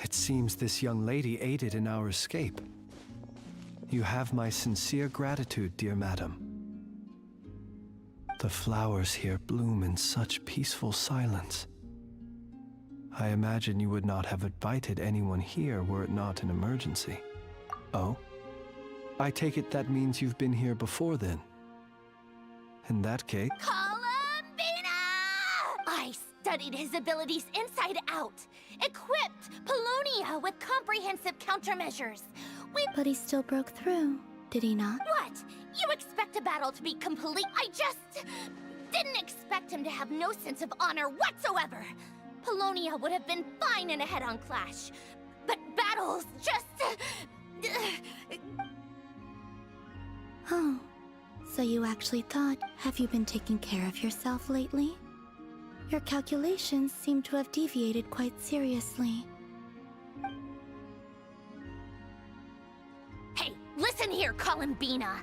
It seems this young lady aided in our escape. You have my sincere gratitude, dear madam. The flowers here bloom in such peaceful silence. I imagine you would not have invited anyone here were it not an emergency. Oh? I take it that means you've been here before then. In that case... Call studied his abilities inside out, equipped Polonia with comprehensive countermeasures. But he still broke through, did he not? What? You expect a battle to be complete? I just didn't expect him to have no sense of honor whatsoever. Polonia would have been fine in a head-on clash, but battles just... Oh, so you actually thought, have you been taking care of yourself lately? Your calculations seem to have deviated quite seriously. Hey, listen here, Columbina.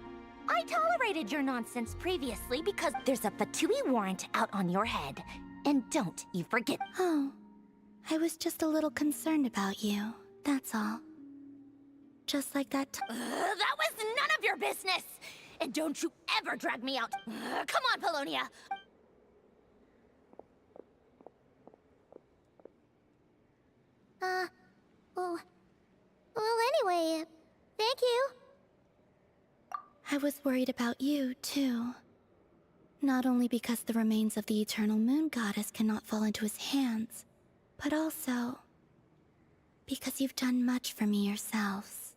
I tolerated your nonsense previously because there's a Fatui warrant out on your head. And don't you forget... Oh, I was just a little concerned about you, that's all. Just like that that was none of your business! And don't you ever drag me out! Come on, Polonia! Well, anyway, thank you. I was worried about you, too. Not only because the remains of the eternal moon goddess cannot fall into his hands, but also because you've done much for me yourselves.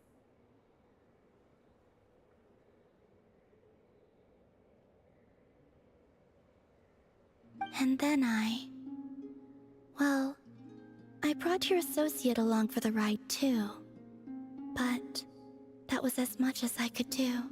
And then well, I brought your associate along for the ride too, but that was as much as I could do.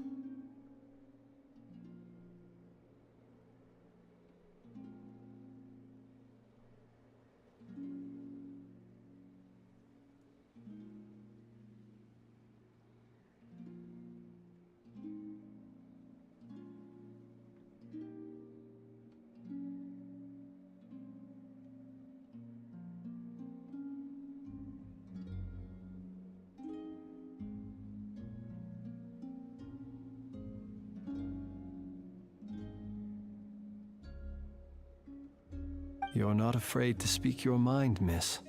You're not afraid to speak your mind, miss.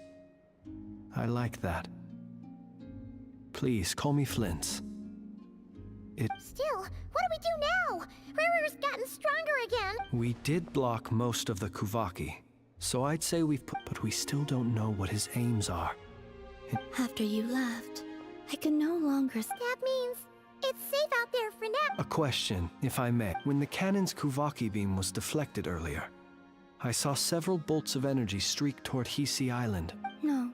I like that. Please, call me Flint's. Still, what do we do now? Riri's gotten stronger again. We did block most of the Kuvaki, so I'd say but we still don't know what his aims are. After you left, I can no longer... That means it's safe out there for now. A question, if I may. When the cannon's Kuvaki beam was deflected earlier, I saw several bolts of energy streak toward Hisi Island. No.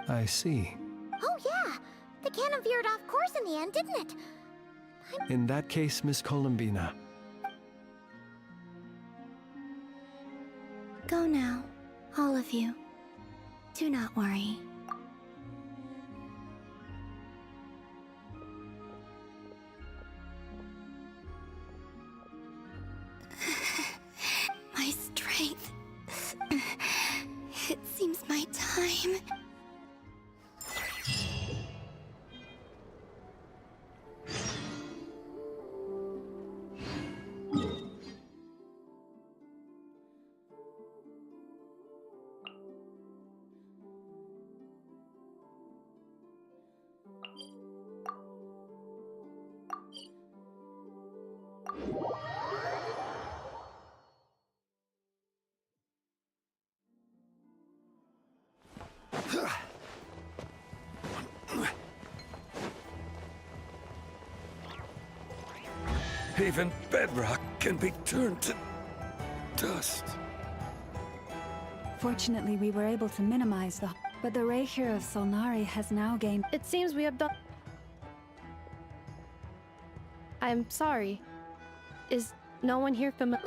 I see. Oh yeah! The cannon veered off course in the end, didn't it? In that case, Miss Columbina. Go now, all of you. Do not worry. My strength. It seems my time. Even bedrock can be turned to dust. Fortunately, we were able to minimize the... But the Reikir of Solnari has now gained... It seems we have done... I'm sorry. Is no one here familiar?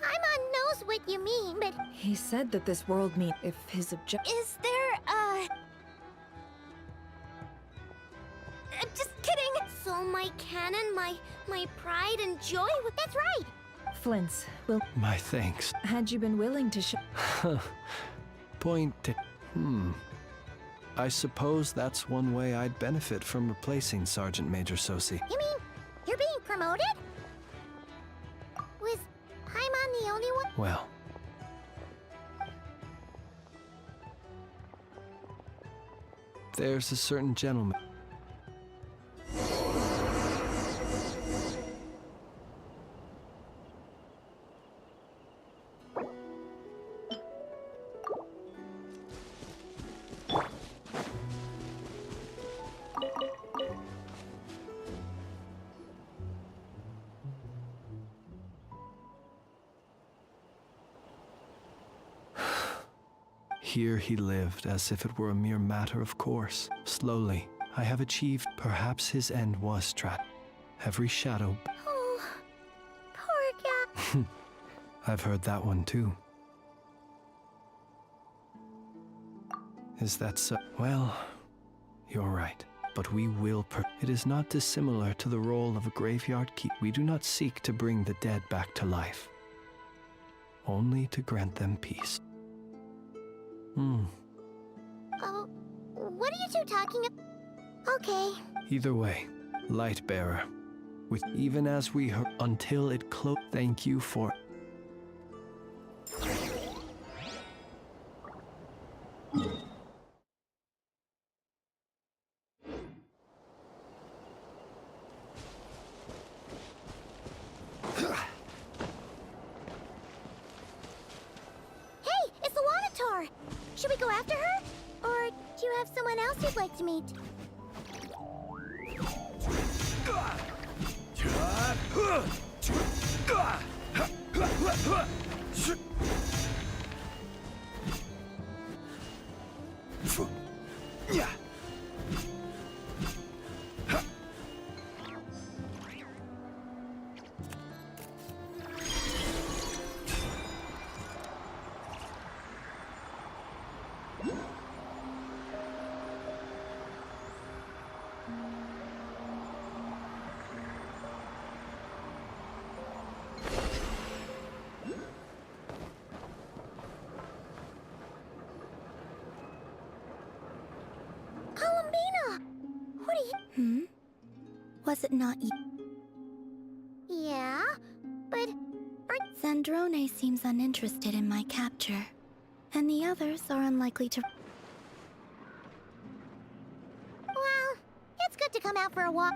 Paimon knows what you mean, but... He said that this world meet if his object... Is there, just kidding! So my cannon, my pride and joy... That's right! Flint's, will... My thanks. Had you been willing to show... Point to... I suppose that's one way I'd benefit from replacing Sergeant Major Sosi. You mean you're being promoted? Was Paimon the only one? Well... There's a certain gentleman... Here he lived as if it were a mere matter of course. Slowly, I have achieved. Perhaps his end was tragic. Every shadow. Oh, poor guy. I've heard that one too. Is that so? Well, you're right. But we will It is not dissimilar to the role of a graveyard keeper. We do not seek to bring the dead back to life, only to grant them peace. Oh, what are you two talking about? Okay. Either way, light bearer, with even as we heard until it closed. Thank you for. Hey, it's the Wanator! Should we go after her? Or do you have someone else you'd like to meet? What are you... Was it not you? Yeah, but... Zandrone seems uninterested in my capture, and the others are unlikely to... Well, it's good to come out for a walk.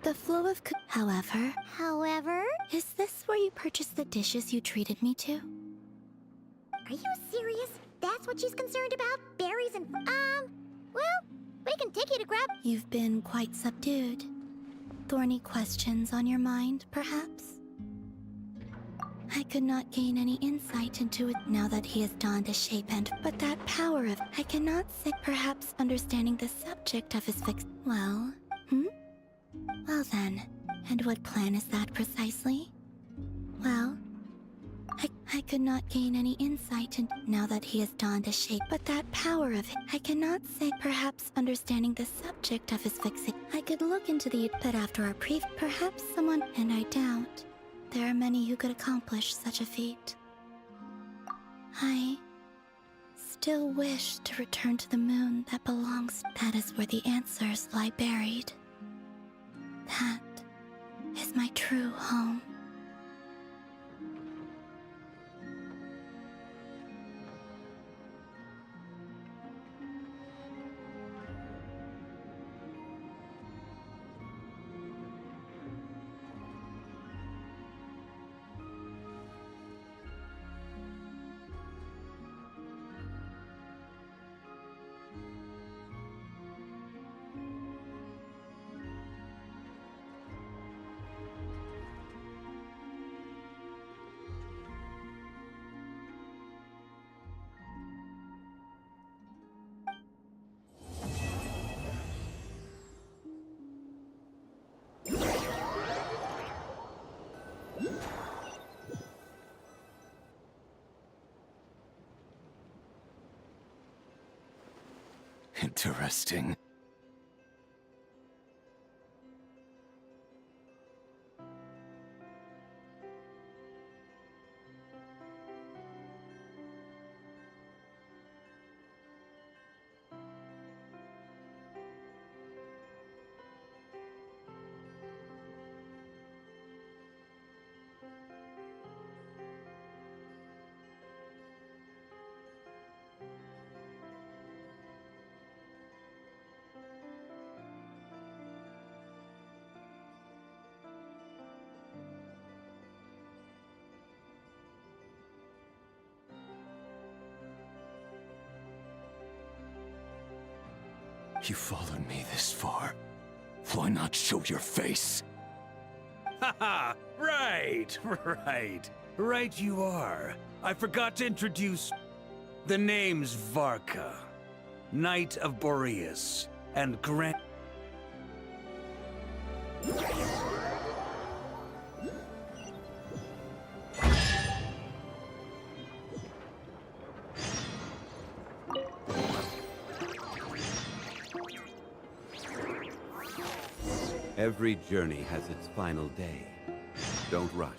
The flow of... However... However? Is this where you purchased the dishes you treated me to? Are you serious? That's what she's concerned about? Berries and... Well, we can take you to grab... You've been quite subdued. Thorny questions on your mind, perhaps? I could not gain any insight into it now that he has donned a shape and... But that power of... I cannot say... Perhaps understanding the subject of his fix... Well... Well then, and what plan is that precisely? Well... I could not gain any insight in now that he has donned a shape, but that power of it, I cannot say. Perhaps understanding the subject of his fixing, I could look into the but after our perhaps someone, and I doubt there are many who could accomplish such a feat. I still wish to return to the moon that belongs. That is where the answers lie buried. That is my true home. Interesting. You followed me this far. Why not show your face? Haha! Right! Right you are. I forgot to introduce... The name's Varka, Knight of Boreas, and Grand... Every journey has its final day. Don't rush.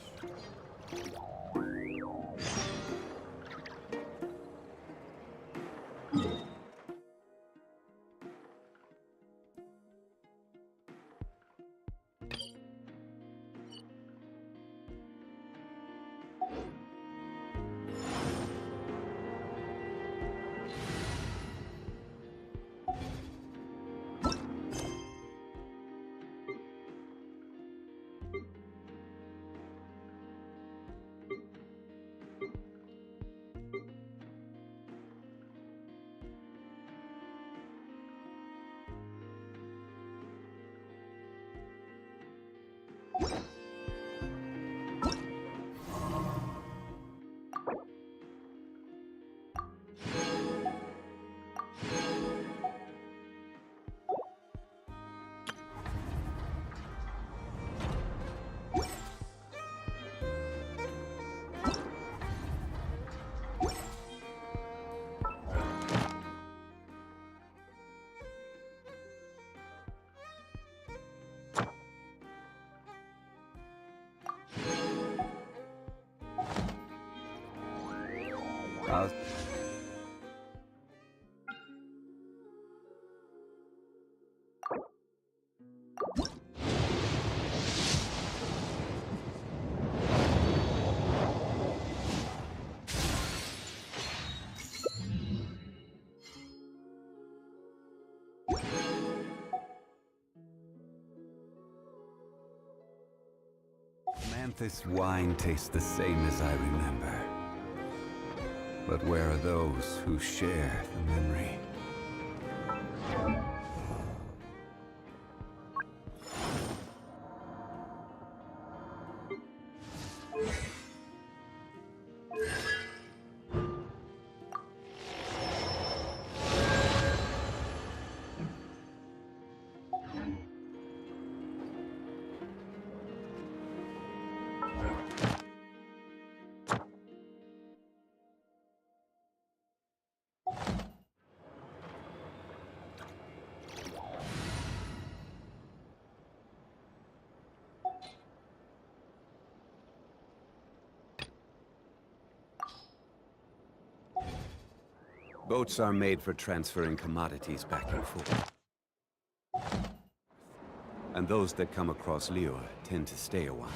Manthus wine tastes the same as I remember. But where are those who share the memory? Boats are made for transferring commodities back and forth. And those that come across Lure tend to stay a while.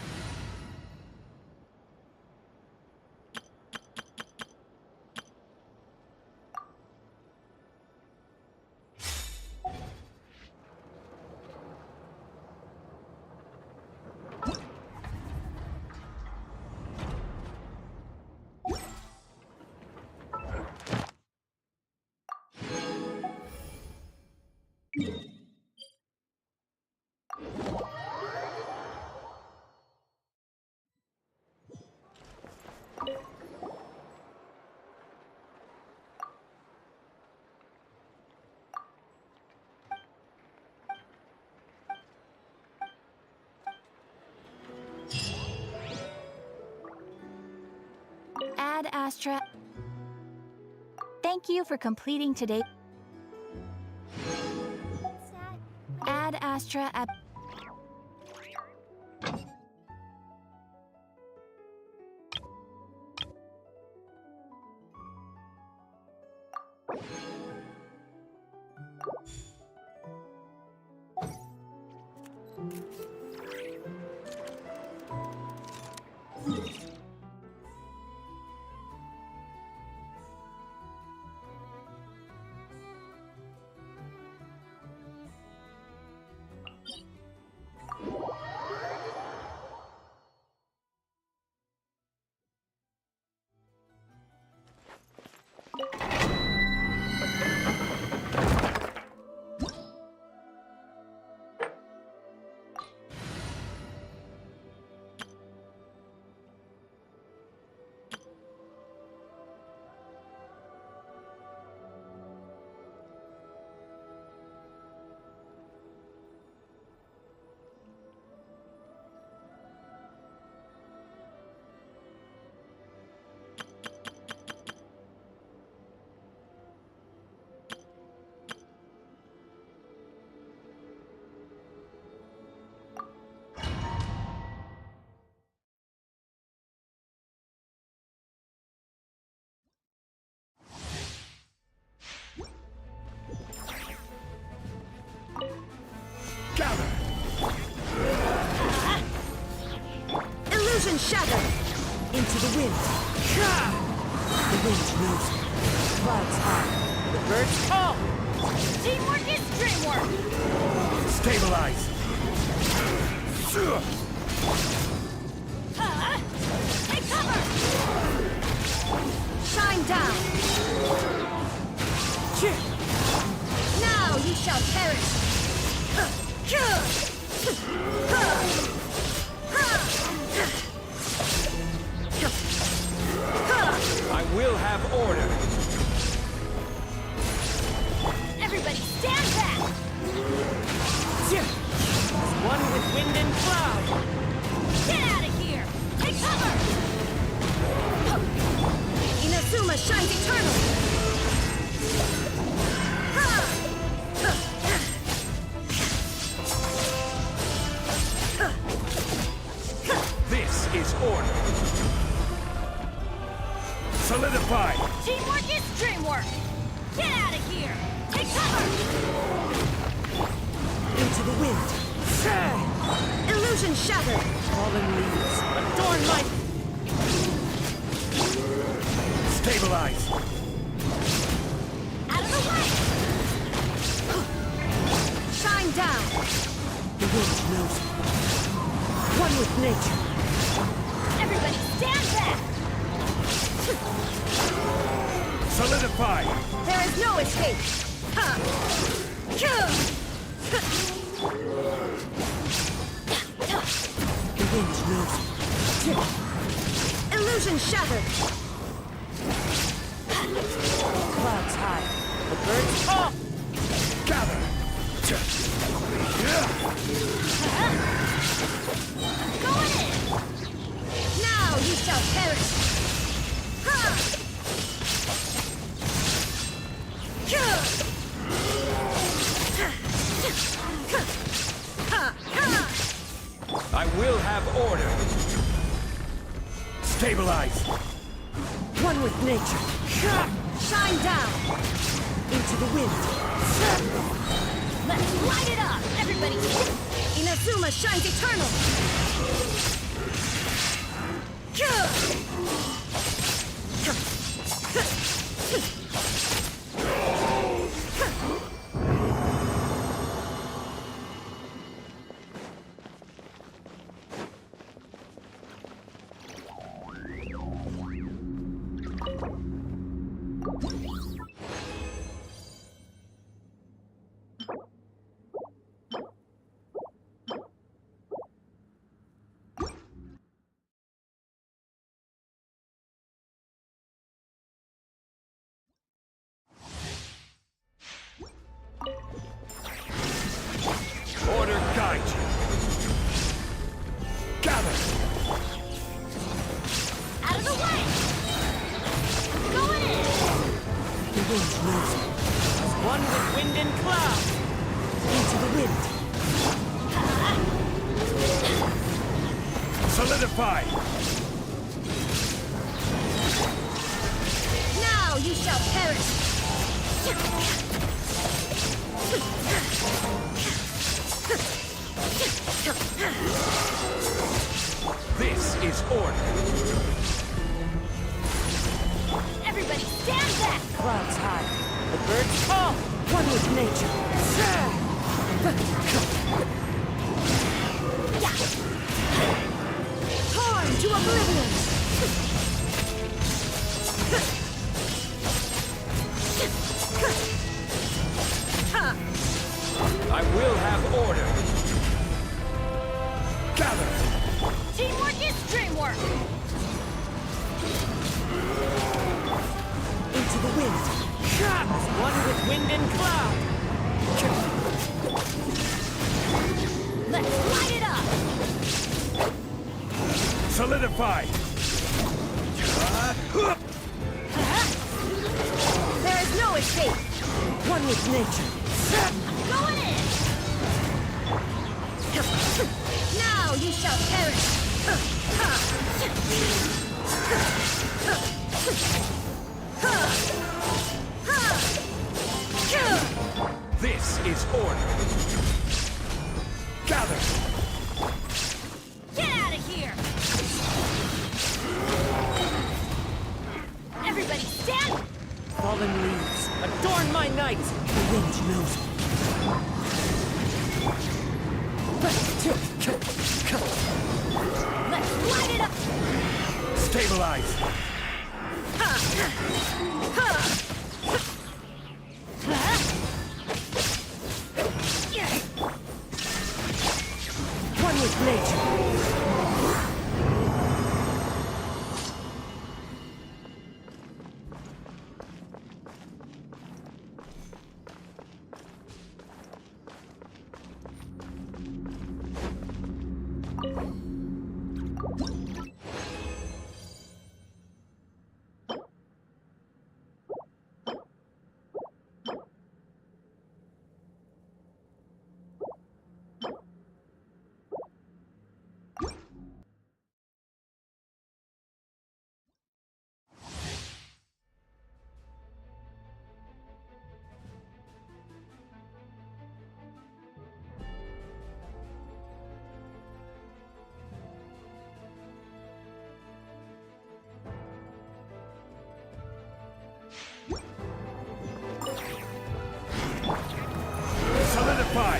Ad Astra. Thank you for completing today. Ad Astra. Illusion shattered! Into the wind. The wind knows me. Clouds high. The birds call. Teamwork is dreamwork! Stabilize! Take cover! Shine down! Now you shall perish! I will have order. Everybody stand back! One with wind and cloud! Get out of here! Take cover! Inazuma shines eternal! This is order. Solidify! Teamwork is dreamwork! Get out of here! Take cover! Into the wind! Illusion shattered! Fallen leaves, adorn my... Stabilize! Out of the way! Shine down! The wind knows me. One with nature. Everybody stand back! Solidify! There is no escape! The wind knows me. Illusion shattered! Clouds high. The birds call! Gather! Going in! Now you shall perish! I will have order. Stabilize! One with nature. Shine down! Into the wind. Let's light it up! Everybody! Inazuma shines eternal! Order guide you. Gather! Out of the way! Going in! The wind knows me. One with wind and cloud! Into the wind. Solidify! Now you shall perish! This is order. Everybody stand back! Clouds high. The birds call! One with nature. Torn to oblivion! I will have order. Gather! Teamwork is dreamwork! Into the wind. One with wind and cloud. Let's light it up! Solidify! There is no escape. One with nature. Going in! Now you shall perish. This is order. Gather! Get out of here! fallen leaves, adorn my night! The wind knows me. Let's light it up! Stabilize! One with nature. Solidify!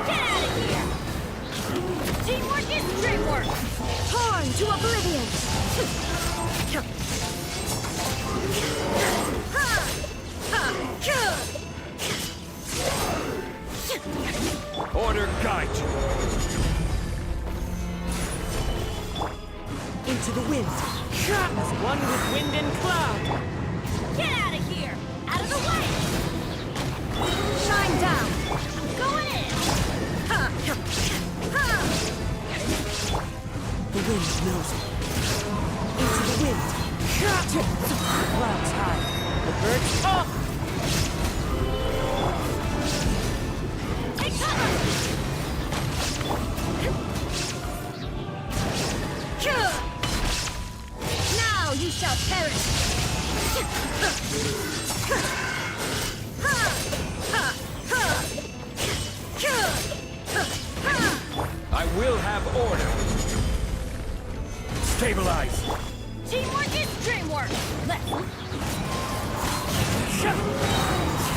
Get out of here! Teamwork is dreamwork! Torn to oblivion! Order guide you! Into the wind. As one with wind and cloud. Get out of here! Out of the way! Shine down! I'm going in! The wind knows me. Into the wind. Clouds high. The birds off. Take cover! Now you shall perish! I will have order! Stabilize! Teamwork is dreamwork! Let's...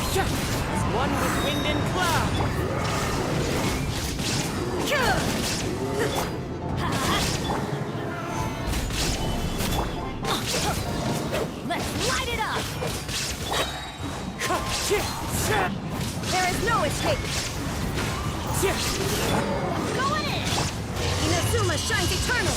As one with wind and cloud. Let's light it up! There is no escape! Going in! Inazuma shines eternal!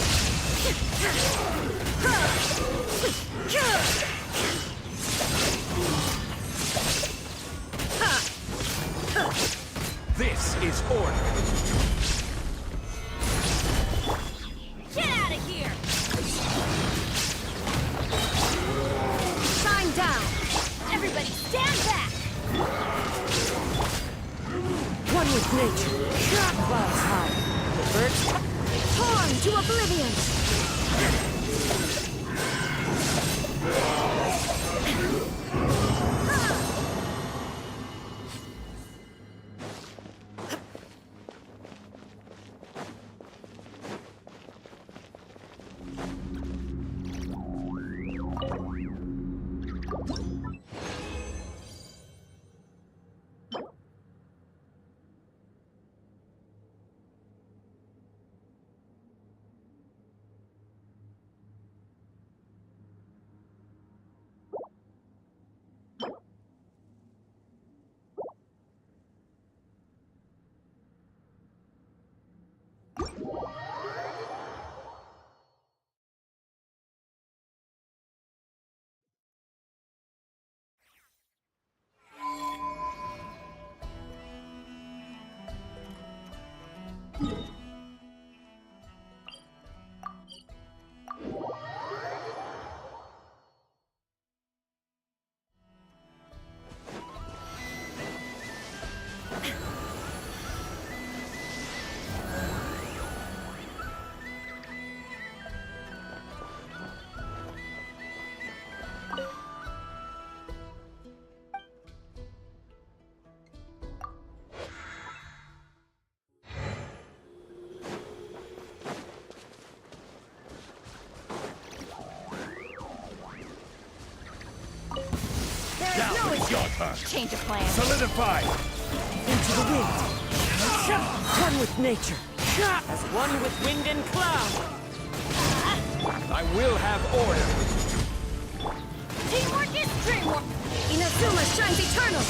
This is order! Get out of here! Shine down! Everybody stand back! One with nature. Clouds high. The birds Torn to oblivion! Change of plan. Solidify! Into the wind. One with nature. As one with wind and cloud. I will have order. Teamwork is dreamwork. Inazuma shines eternal.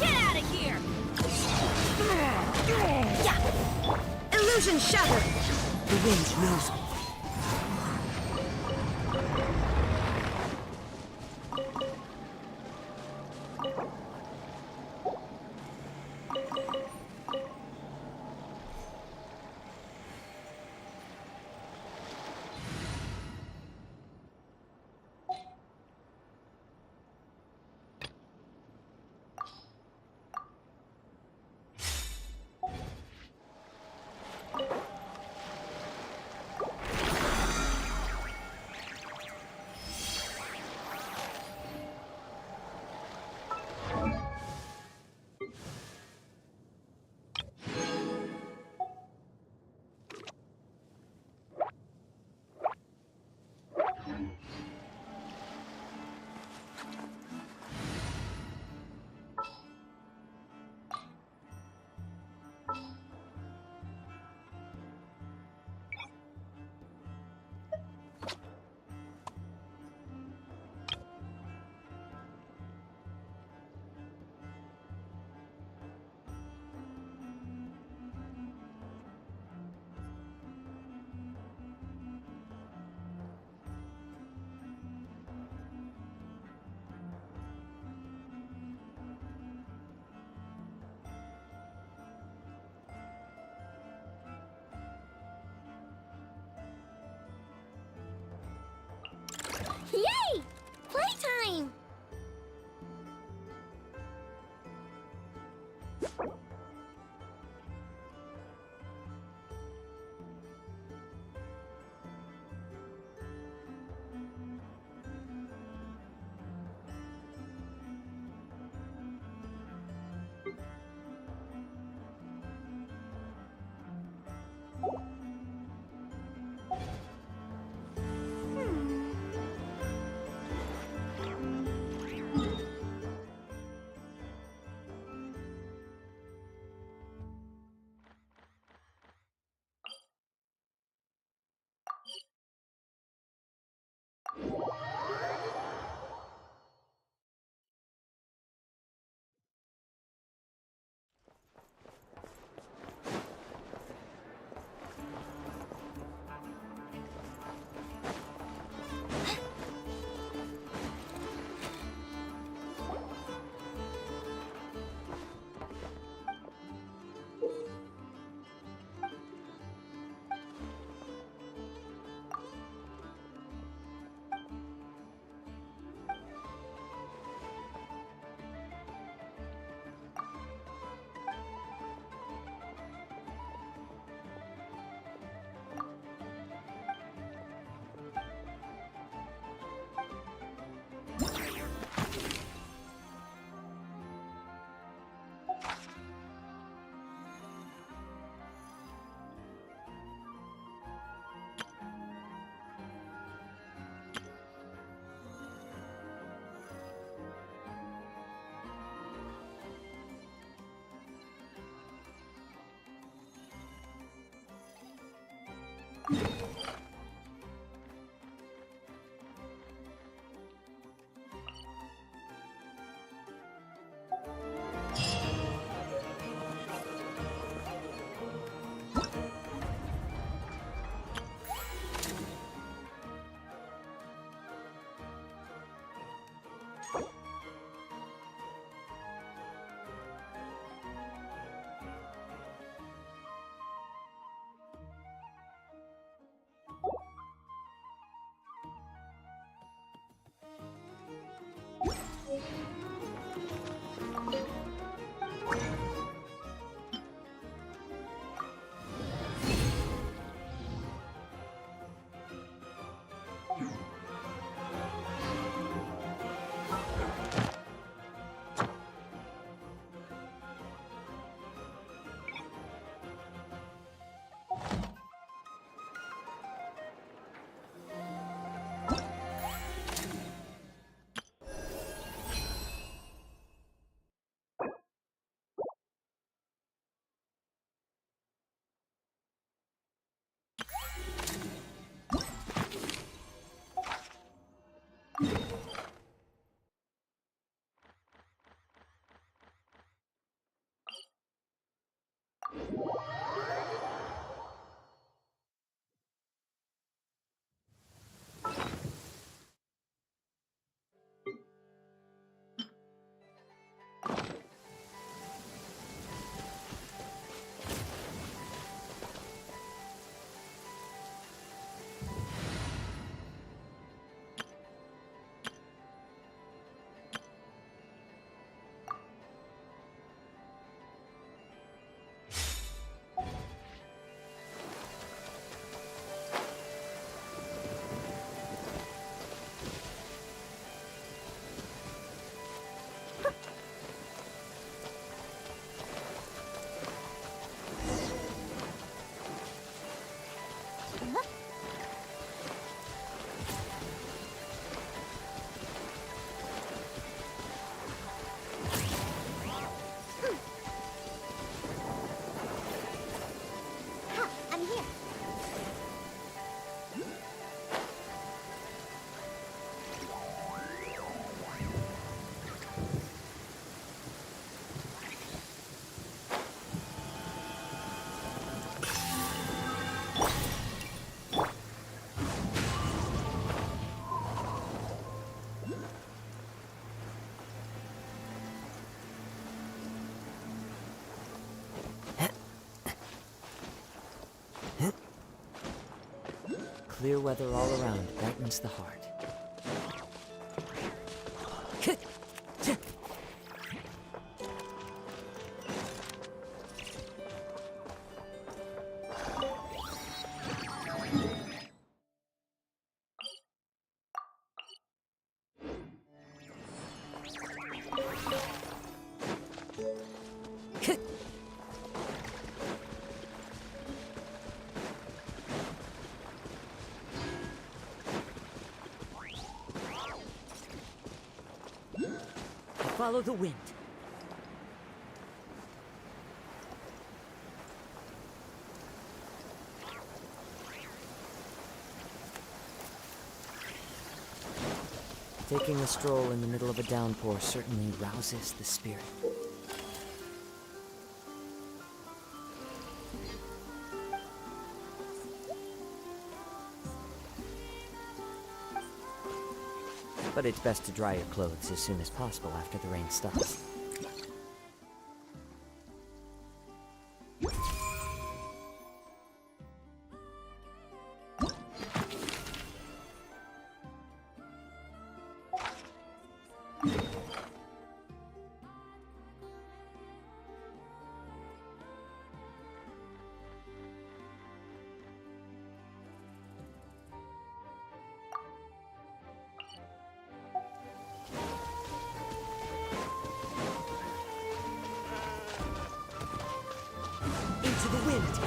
Get out of here. Illusion shattered. The wind knows me. Yay! Playtime! Clear weather all around brightens the heart. Follow the wind. Taking a stroll in the middle of a downpour certainly rouses the spirit. But it's best to dry your clothes as soon as possible after the rain stops. Into the wind.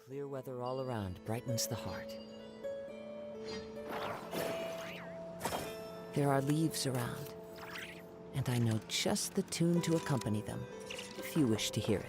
Clear weather all around brightens the heart. There are leaves around, and I know just the tune to accompany them, if you wish to hear it.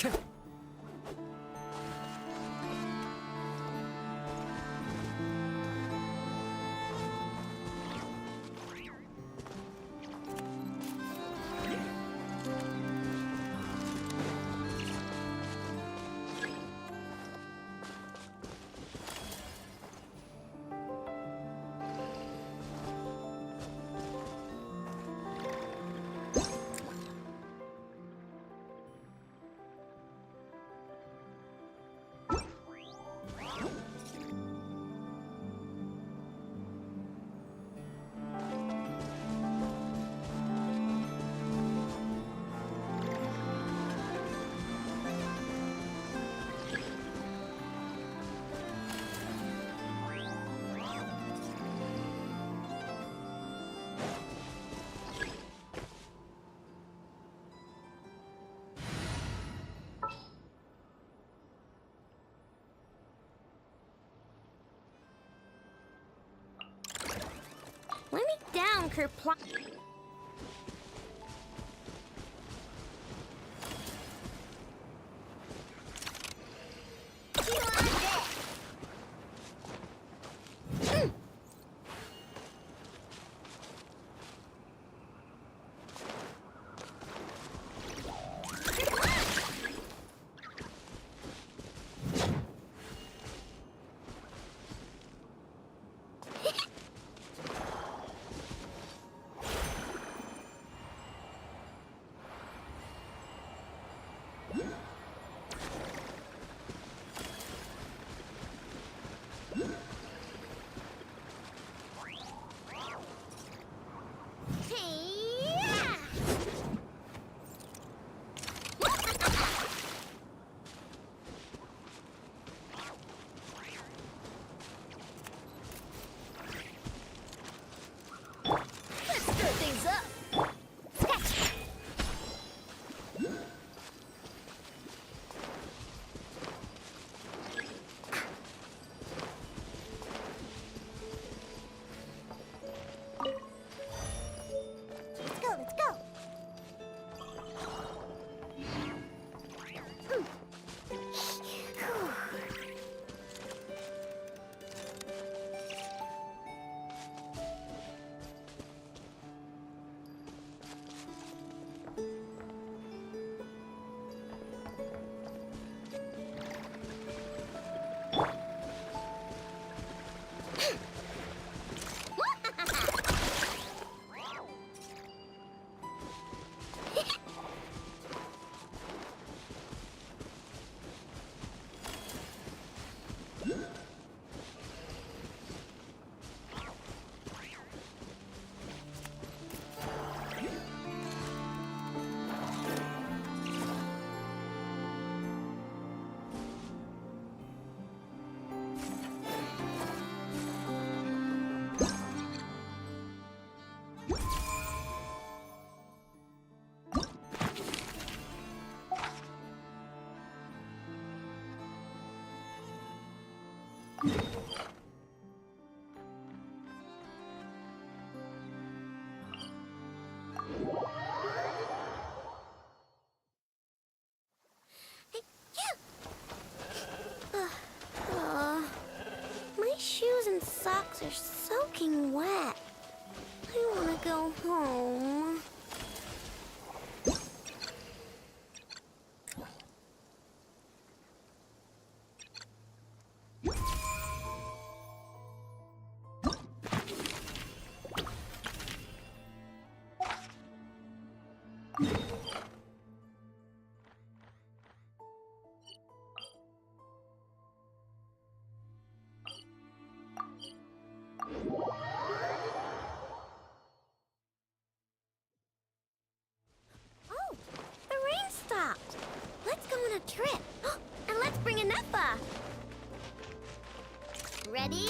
Let me down, Kerplunk. My shoes and socks are soaking wet. I want to go home. Oh, the rain stopped. Let's go on a trip. And let's bring a Neffa. Ready?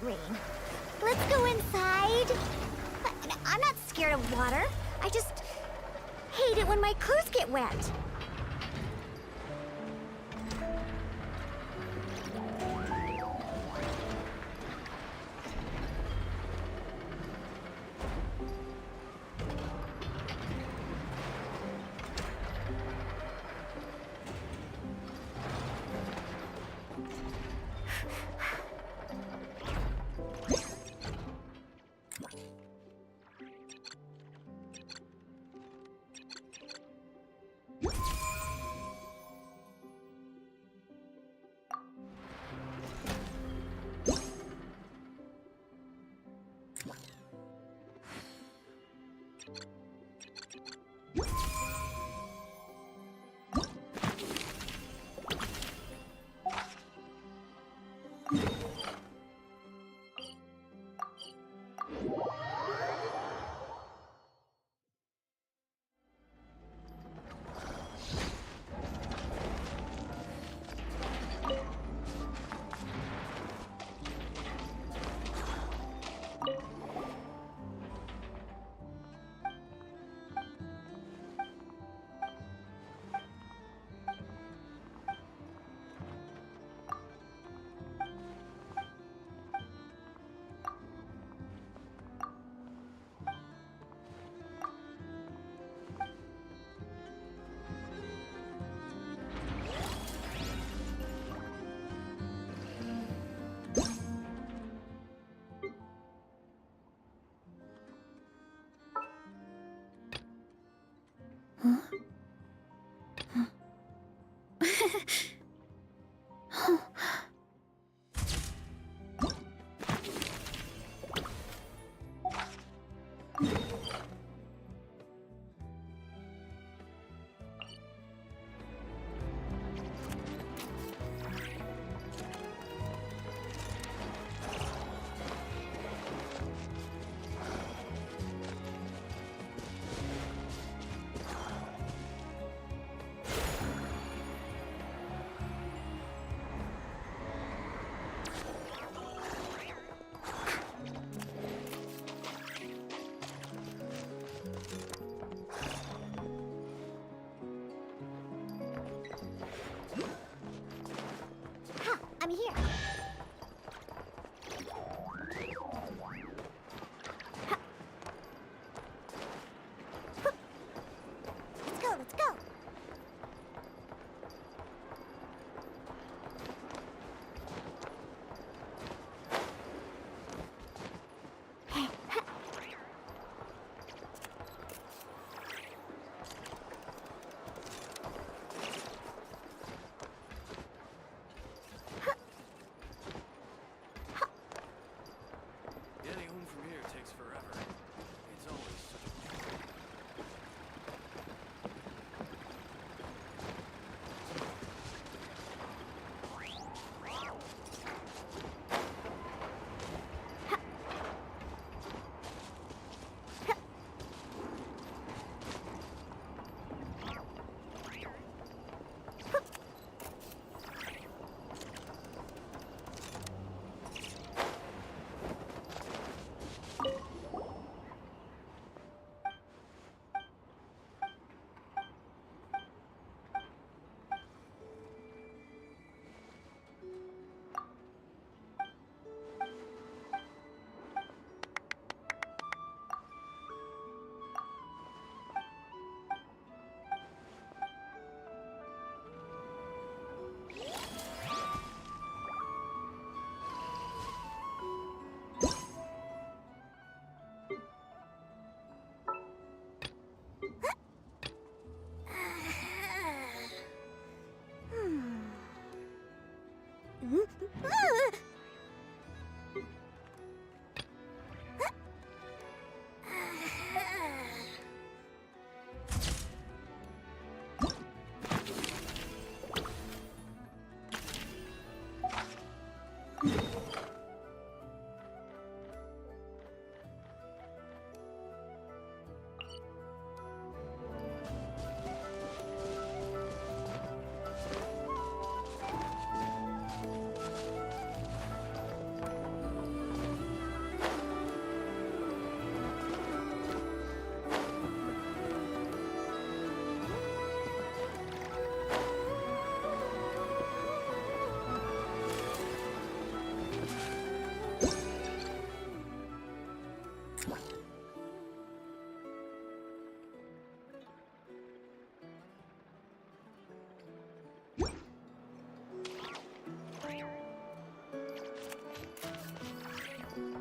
rain. Let's go inside. I'm not scared of water. I just hate it when my clothes get wet.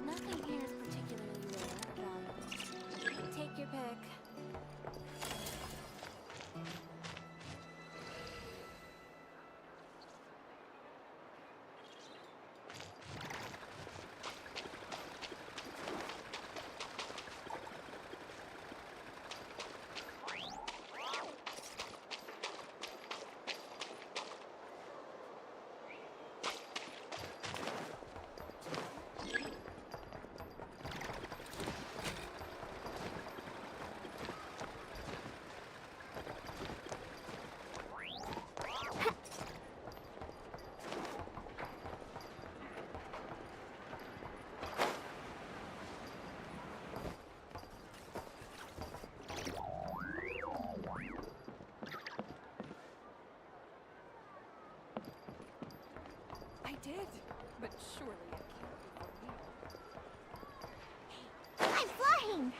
Nothing here is particularly rare or valuable. Take your pick. I did, but surely it can't be for me. I'm flying!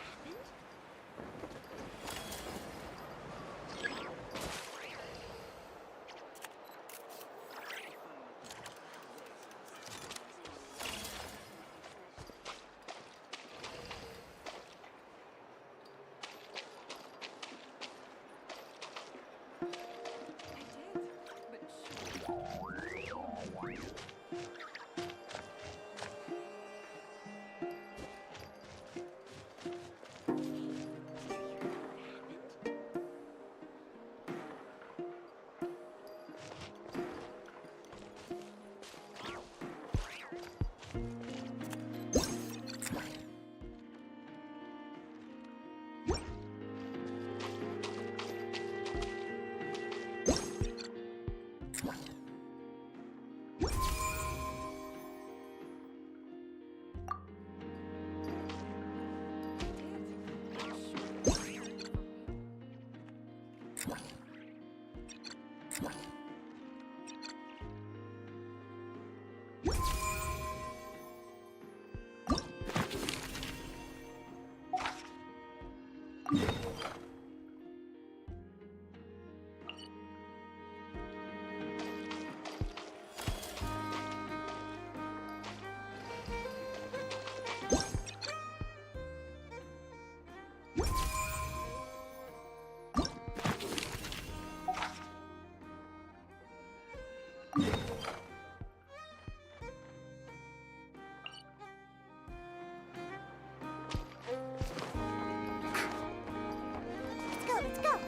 Let's go!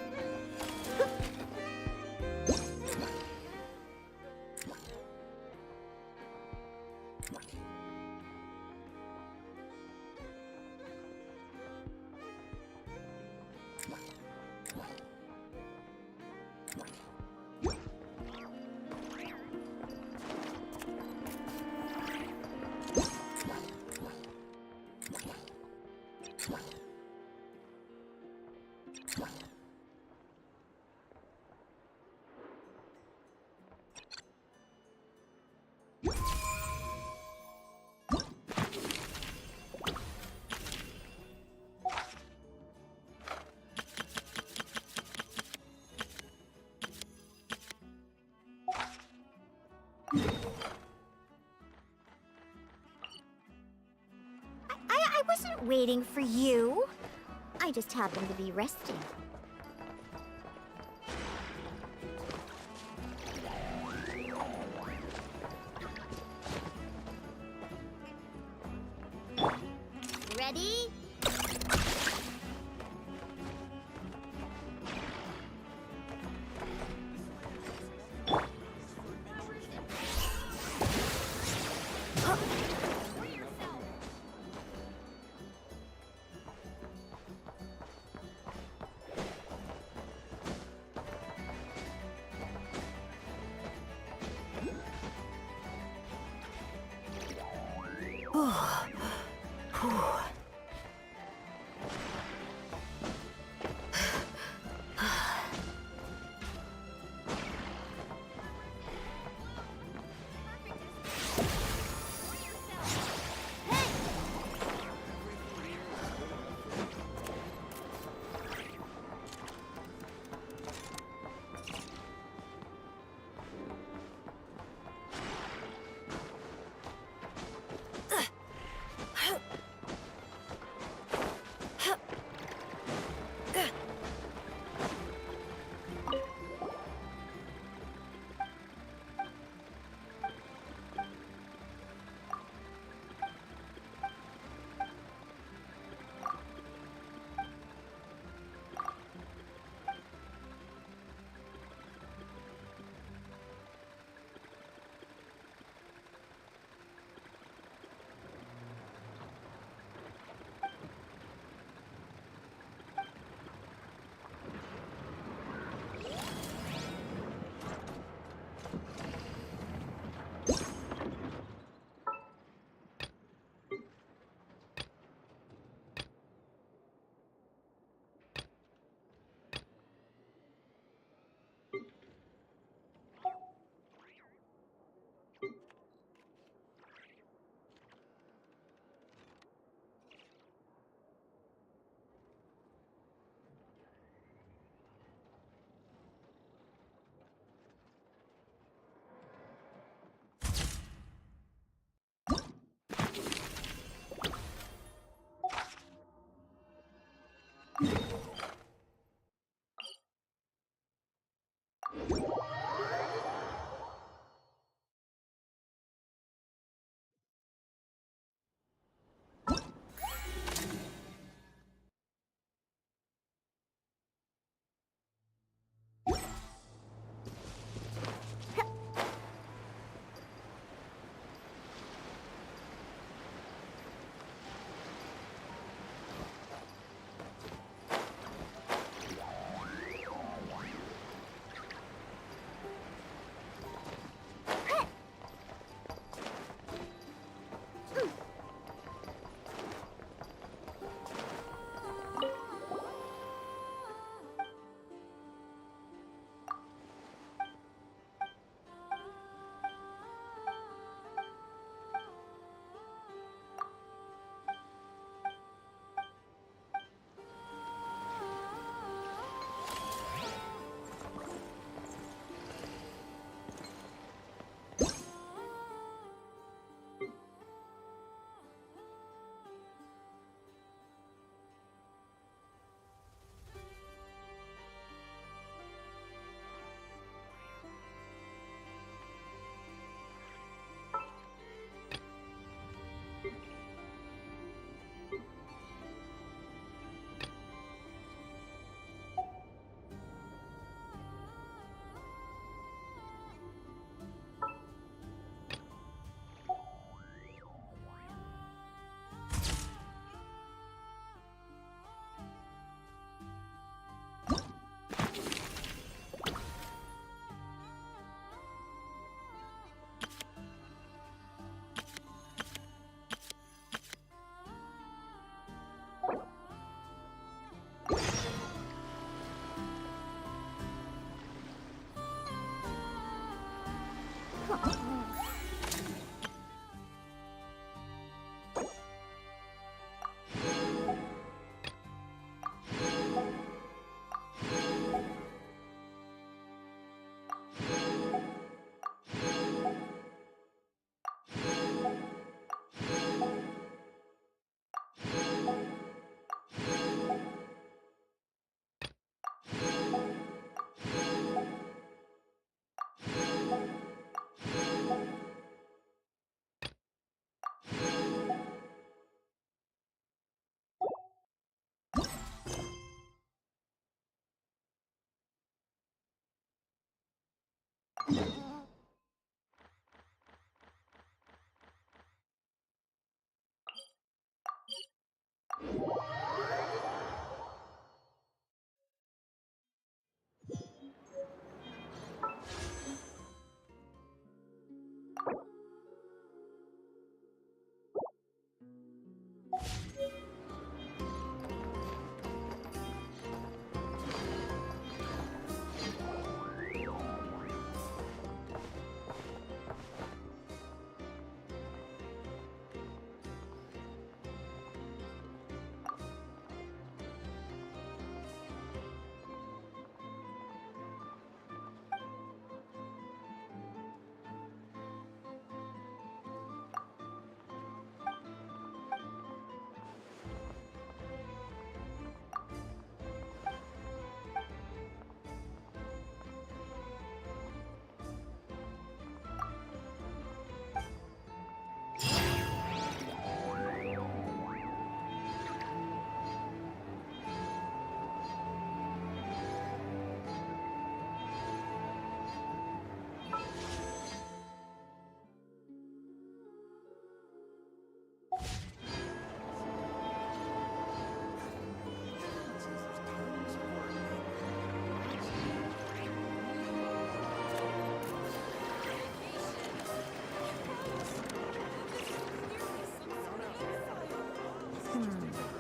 I wasn't waiting for you. I just happened to be resting. Ready?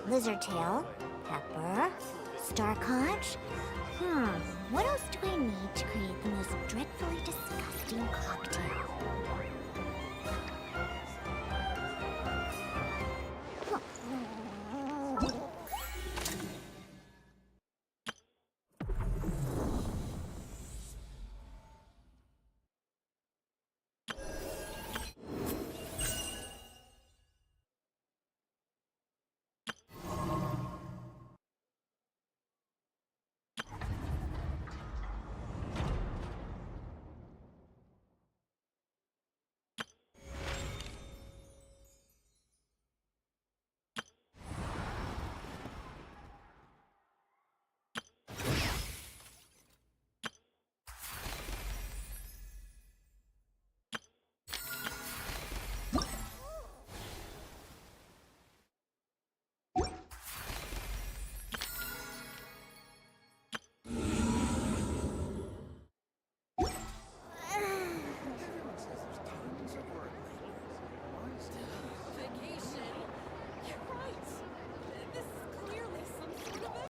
Lizardtail, Pepper, Starconch. What else do I need to create the most dreadfully disgusting cocktail?